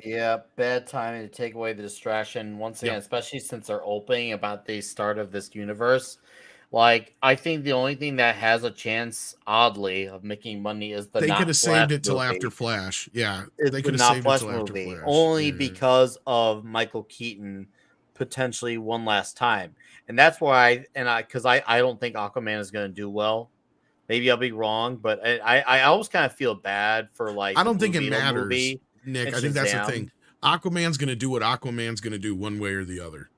Yeah, bad timing to take away the distraction once again, especially since they're opening about the start of this universe. I think the only thing that has a chance, oddly, of making money is they could have saved it till after Flash. Yeah, they could have saved it till after Flash. Only because of Michael Keaton potentially one last time, and that's why because I don't think Aquaman is going to do well. Maybe I'll be wrong, but I always kind of feel bad for I don't think it matters, Nick. I think that's the thing. Aquaman's going to do what Aquaman's going to do one way or the other.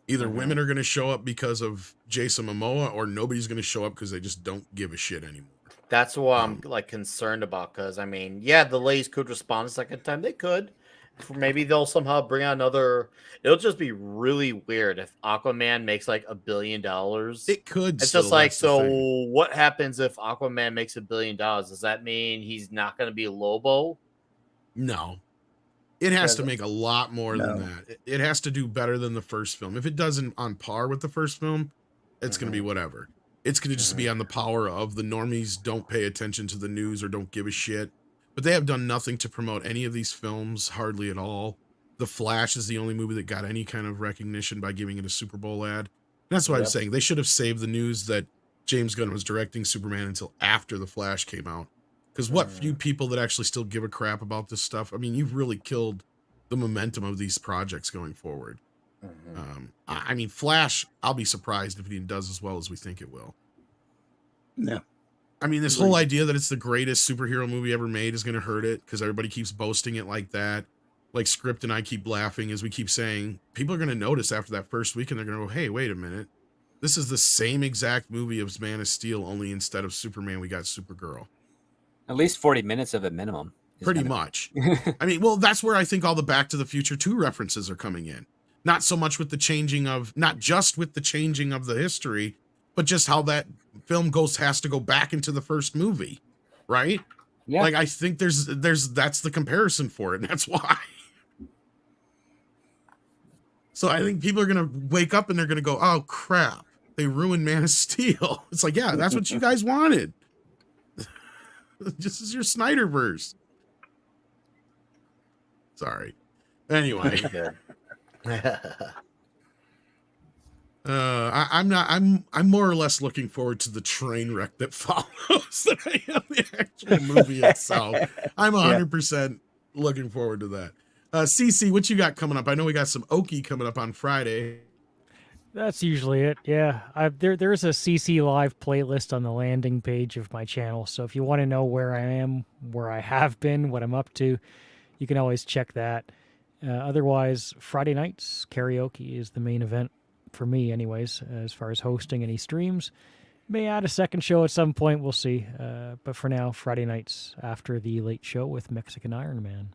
Either women are going to show up because of Jason Momoa, or nobody's going to show up because they just don't give a shit anymore. That's what I'm concerned about. Because the ladies could respond a second time. They could, maybe they'll somehow bring out another. It'll just be really weird if Aquaman makes like $1 billion. It could. It's still, just like, that's the so thing. what happens if Aquaman makes $1 billion? Does that mean he's not going to be Lobo? No. It has to Because- make a lot more than that. It has to do better than the first film. If it doesn't on par with the first film, it's going to be whatever. It's going to just be on the power of the normies don't pay attention to the news or don't give a shit. But they have done nothing to promote any of these films, hardly at all. The Flash is the only movie that got any kind of recognition by giving it a Super Bowl ad. And that's what I'm saying. They should have saved the news that James Gunn was directing Superman until after The Flash came out. Because what few people that actually still give a crap about this stuff? I mean, you've really killed the momentum of these projects going forward. I mean, Flash, I'll be surprised if it does as well as we think it will. Yeah. I mean, this whole idea that it's the greatest superhero movie ever made is going to hurt it because everybody keeps boasting it like that. Like Script and I keep laughing as we keep saying, people are going to notice after that first week and they're going to go, hey, wait a minute. This is the same exact movie as Man of Steel, only instead of Superman, we got Supergirl. At least 40 minutes of a minimum. Pretty much. I mean, well, that's where I think all the Back to the Future 2 references are coming in. Not so much with the changing of, not just with the changing of the history, but just how that film has to go back into the first movie, right? Yeah. Like, I think that's the comparison for it, and that's why. So I think people are going to wake up and they're going to go, oh, crap, they ruined Man of Steel. It's like, yeah, that's what you guys wanted. This is your Snyderverse. Sorry. Anyway. I'm more or less looking forward to the train wreck that follows than I am the actual movie itself. I'm 100% looking forward to that. CC, what you got coming up? I know we got some Okie coming up on Friday. That's usually it. Yeah, there's a CC Live playlist on the landing page of my channel. So if you want to know where I am, where I have been, what I'm up to, you can always check that. Otherwise, Friday nights karaoke is the main event for me, anyways, as far as hosting any streams. May add a second show at some point. We'll see. But for now, Friday nights after the late show with Mexican Iron Man.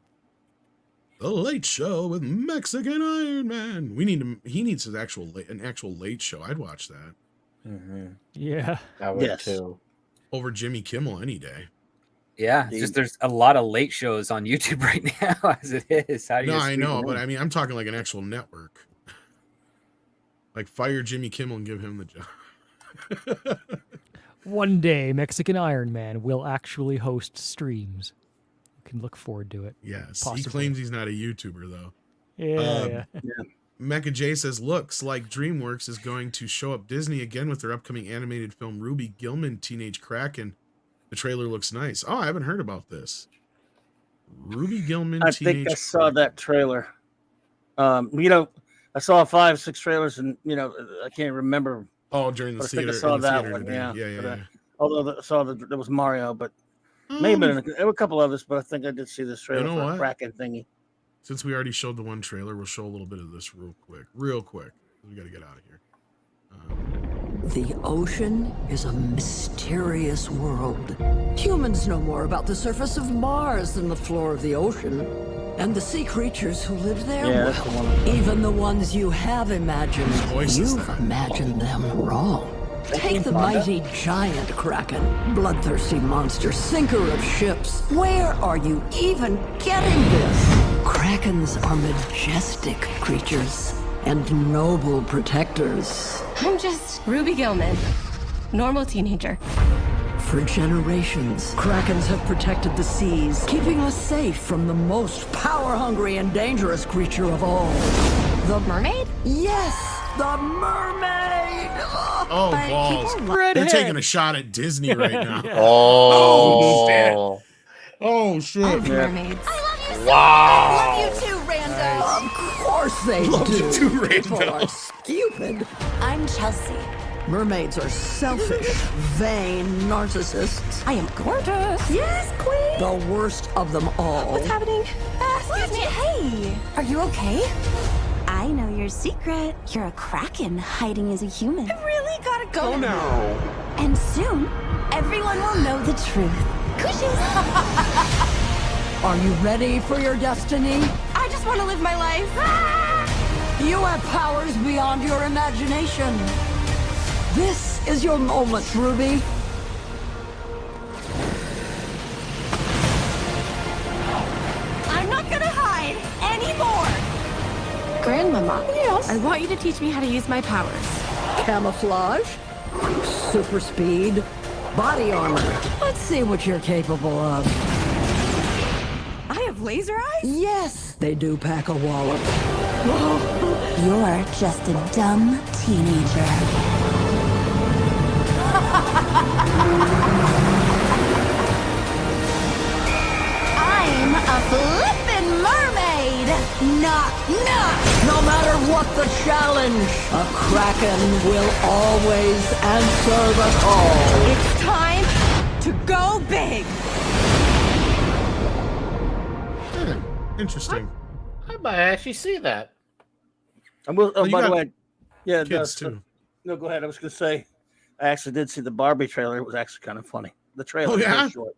The Late Show with Mexican Iron Man. He needs an actual late show. I'd watch that. Yeah. I would too. Over Jimmy Kimmel any day. Yeah, just there's a lot of late shows on YouTube right now as it is. How do you I know, but I mean, I'm talking like an actual network. Like fire Jimmy Kimmel and give him the job. One day, Mexican Iron Man will actually host streams. You can look forward to it. Yes, possibly. He claims he's not a YouTuber though. Yeah. Mecha J says, looks like DreamWorks is going to show up Disney again with their upcoming animated film Ruby Gillman Teenage Kraken. The trailer looks nice. Oh, I haven't heard about this. Ruby Gillman I Teenage think I saw that trailer. I saw 5-6 trailers and, I can't remember. Oh, during the I theater. think I saw that theater one, today. Yeah. Although I saw there was Mario, but maybe there were a couple others, but I think I did see this trailer You know for what? a Kraken thingy. Since we already showed the one trailer, we'll show a little bit of this real quick. We got to get out of here. The ocean is a mysterious world. Humans know more about the surface of Mars than the floor of the ocean. And the sea creatures who live there, that's the one. even the ones you have imagined, voice is you've that? imagined them wrong. Take the mighty giant Kraken, bloodthirsty monster, sinker of ships. Where are you even getting this? Krakens are majestic creatures and noble protectors. I'm just Ruby Gillman, normal teenager. For generations, Krakens have protected the seas, keeping us safe from the most power-hungry and dangerous creature of all. The mermaid? Yes, the mermaid! Oh, But balls. people They're taking a shot at Disney right now. Oh, Oh, shit. I love mermaids. Wow. Love you too, Rando. Of course they Love do. you too, People Rando. are stupid. I'm Chelsea. Mermaids are selfish, vain narcissists. I am gorgeous. Yes, queen. The worst of them all. What's happening? Excuse me. Hey, are you okay? I know your secret. You're a Kraken hiding as a human. I really gotta go. Oh no! And soon, everyone will know the truth. Cushies. Are you ready for your destiny? I want to live my life. You have powers beyond your imagination. This is your moment, Ruby. I'm not gonna hide anymore. Grandmama, yes. I want you to teach me how to use my powers. Camouflage, super speed, body armor. Let's see what you're capable of. I have laser eyes? Yes, they do pack a wallop. You're just a dumb teenager. I'm a flippin' mermaid! Knock, knock! No matter what the challenge, a Kraken will always answer the call. It's time to go big. Interesting. I might actually see that. I will, Well, you by the got way, yeah, it kids does. too. No, go ahead. I was going to say, I actually did see the Barbie trailer. It was actually kind of funny. The trailer Oh, was yeah? very short.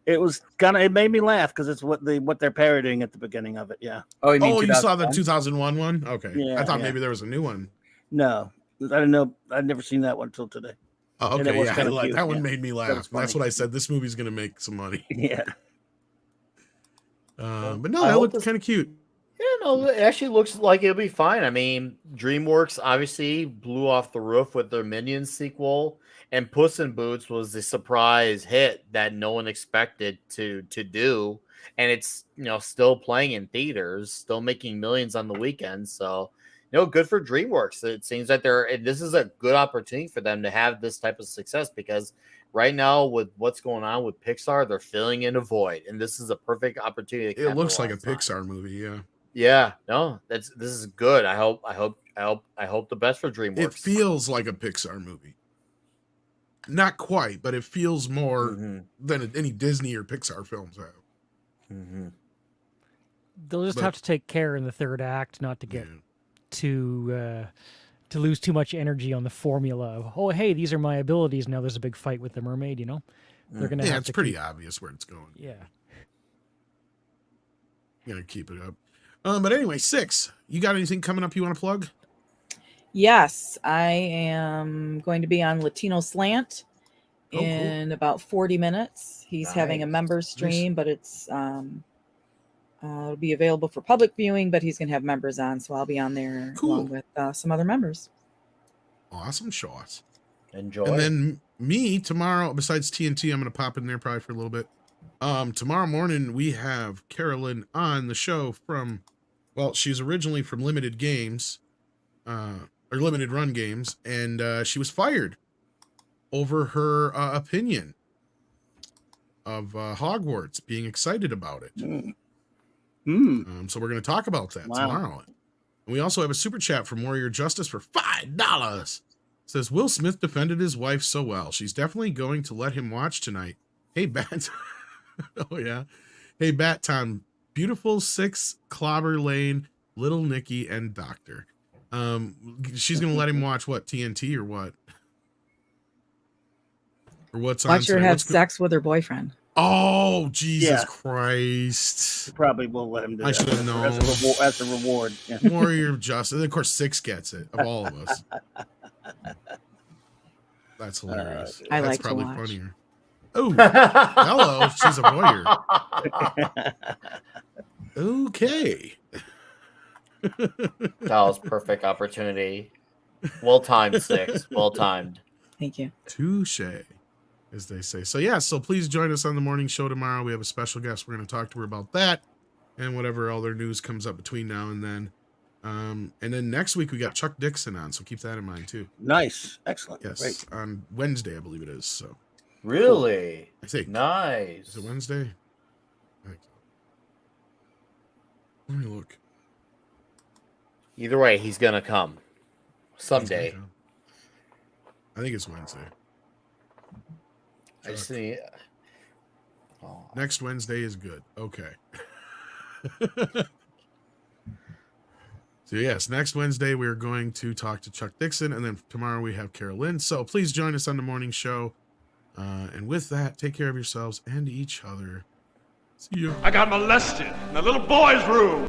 It was kind of, it made me laugh because it's what they're parodying at the beginning of it. Yeah. Oh, you mean Oh, you saw the 2001? 2001 one? Okay. Yeah, I thought yeah. maybe there was a new one. No, I didn't know. I'd never seen that one until today. Oh, And it okay. was Yeah, kinda like, cute, that one yeah. made me That was laugh. That's funny. what I said. This movie's going to make some money. Yeah. But no, I that hope looked this- kind of cute. Yeah, no, it actually looks like it'll be fine. I mean, DreamWorks obviously blew off the roof with their Minions sequel, and Puss in Boots was the surprise hit that no one expected to do, and it's still playing in theaters, still making millions on the weekend. So, good for DreamWorks. It seems like this is a good opportunity for them to have this type of success because right now with what's going on with Pixar, they're filling in a void, and this is a perfect opportunity. To It looks like a capitalize on. Pixar movie. Yeah. Yeah, no, this is good. I hope the best for DreamWorks. It feels like a Pixar movie. Not quite, but it feels more than any Disney or Pixar films have. They'll just But- have to take care in the third act not to get to lose too much energy on the formula of, oh, hey, these are my abilities. Now there's a big fight with the mermaid, They're going to Yeah, have it's to pretty keep- obvious where it's going. Yeah. Gonna keep it up. But anyway, 6. You got anything coming up you want to plug? Yes, I am going to be on Latino Slant Oh, cool. in about 40 minutes. He's having a Nice. member stream, but it's it'll be available for public viewing, but he's going to have members on, so I'll be on there along with some other members. Awesome shots. Enjoy. And then me tomorrow, besides TNT, I'm gonna pop in there probably for a little bit. Tomorrow morning we have Carolyn on the show from, well, she's originally from Limited Games, or Limited Run Games, and she was fired over her opinion of Hogwarts, being excited about it. So we're going to talk about that tomorrow. And we also have a super chat from Warrior Justice for $5. It says, Will Smith defended his wife so well. She's definitely going to let him watch tonight. Hey, Bat. Oh, yeah. Hey, Bat Time. Beautiful 6, Clobber Lane, Little Nicky, and Doctor. She's going to let him watch what? TNT or what? Or what's on? Watch her today? have What's go- sex with her boyfriend. Oh, Jesus Yeah. Christ. Probably will let him do I that. should have known. As a reward. Yeah. Warrior of Justice. And of course, 6 gets it, of all of us. That's hilarious. I That's like to probably watch. funnier. Oh, hello. She's a voyeur. Okay. That was perfect opportunity. Well timed, 6. Well timed. Thank you. Touche, as they say. So, yeah, so please join us on the morning show tomorrow. We have a special guest. We're going to talk to her about that and whatever other news comes up between now and then. And then next week, we got Chuck Dixon on, so keep that in mind, too. Nice. Excellent. Yes, Great. on Wednesday, I believe it is. So Really? I think. Nice. Is it Wednesday? I think so. Let me look. Either way, he's gonna come someday. I think it's Wednesday. I just need. Next Wednesday is good. Okay. So yes, next Wednesday we're going to talk to Chuck Dixon, and then tomorrow we have Carol Lynn. So please join us on the morning show. And with that, take care of yourselves and each other. See you. I got molested in a little boy's room.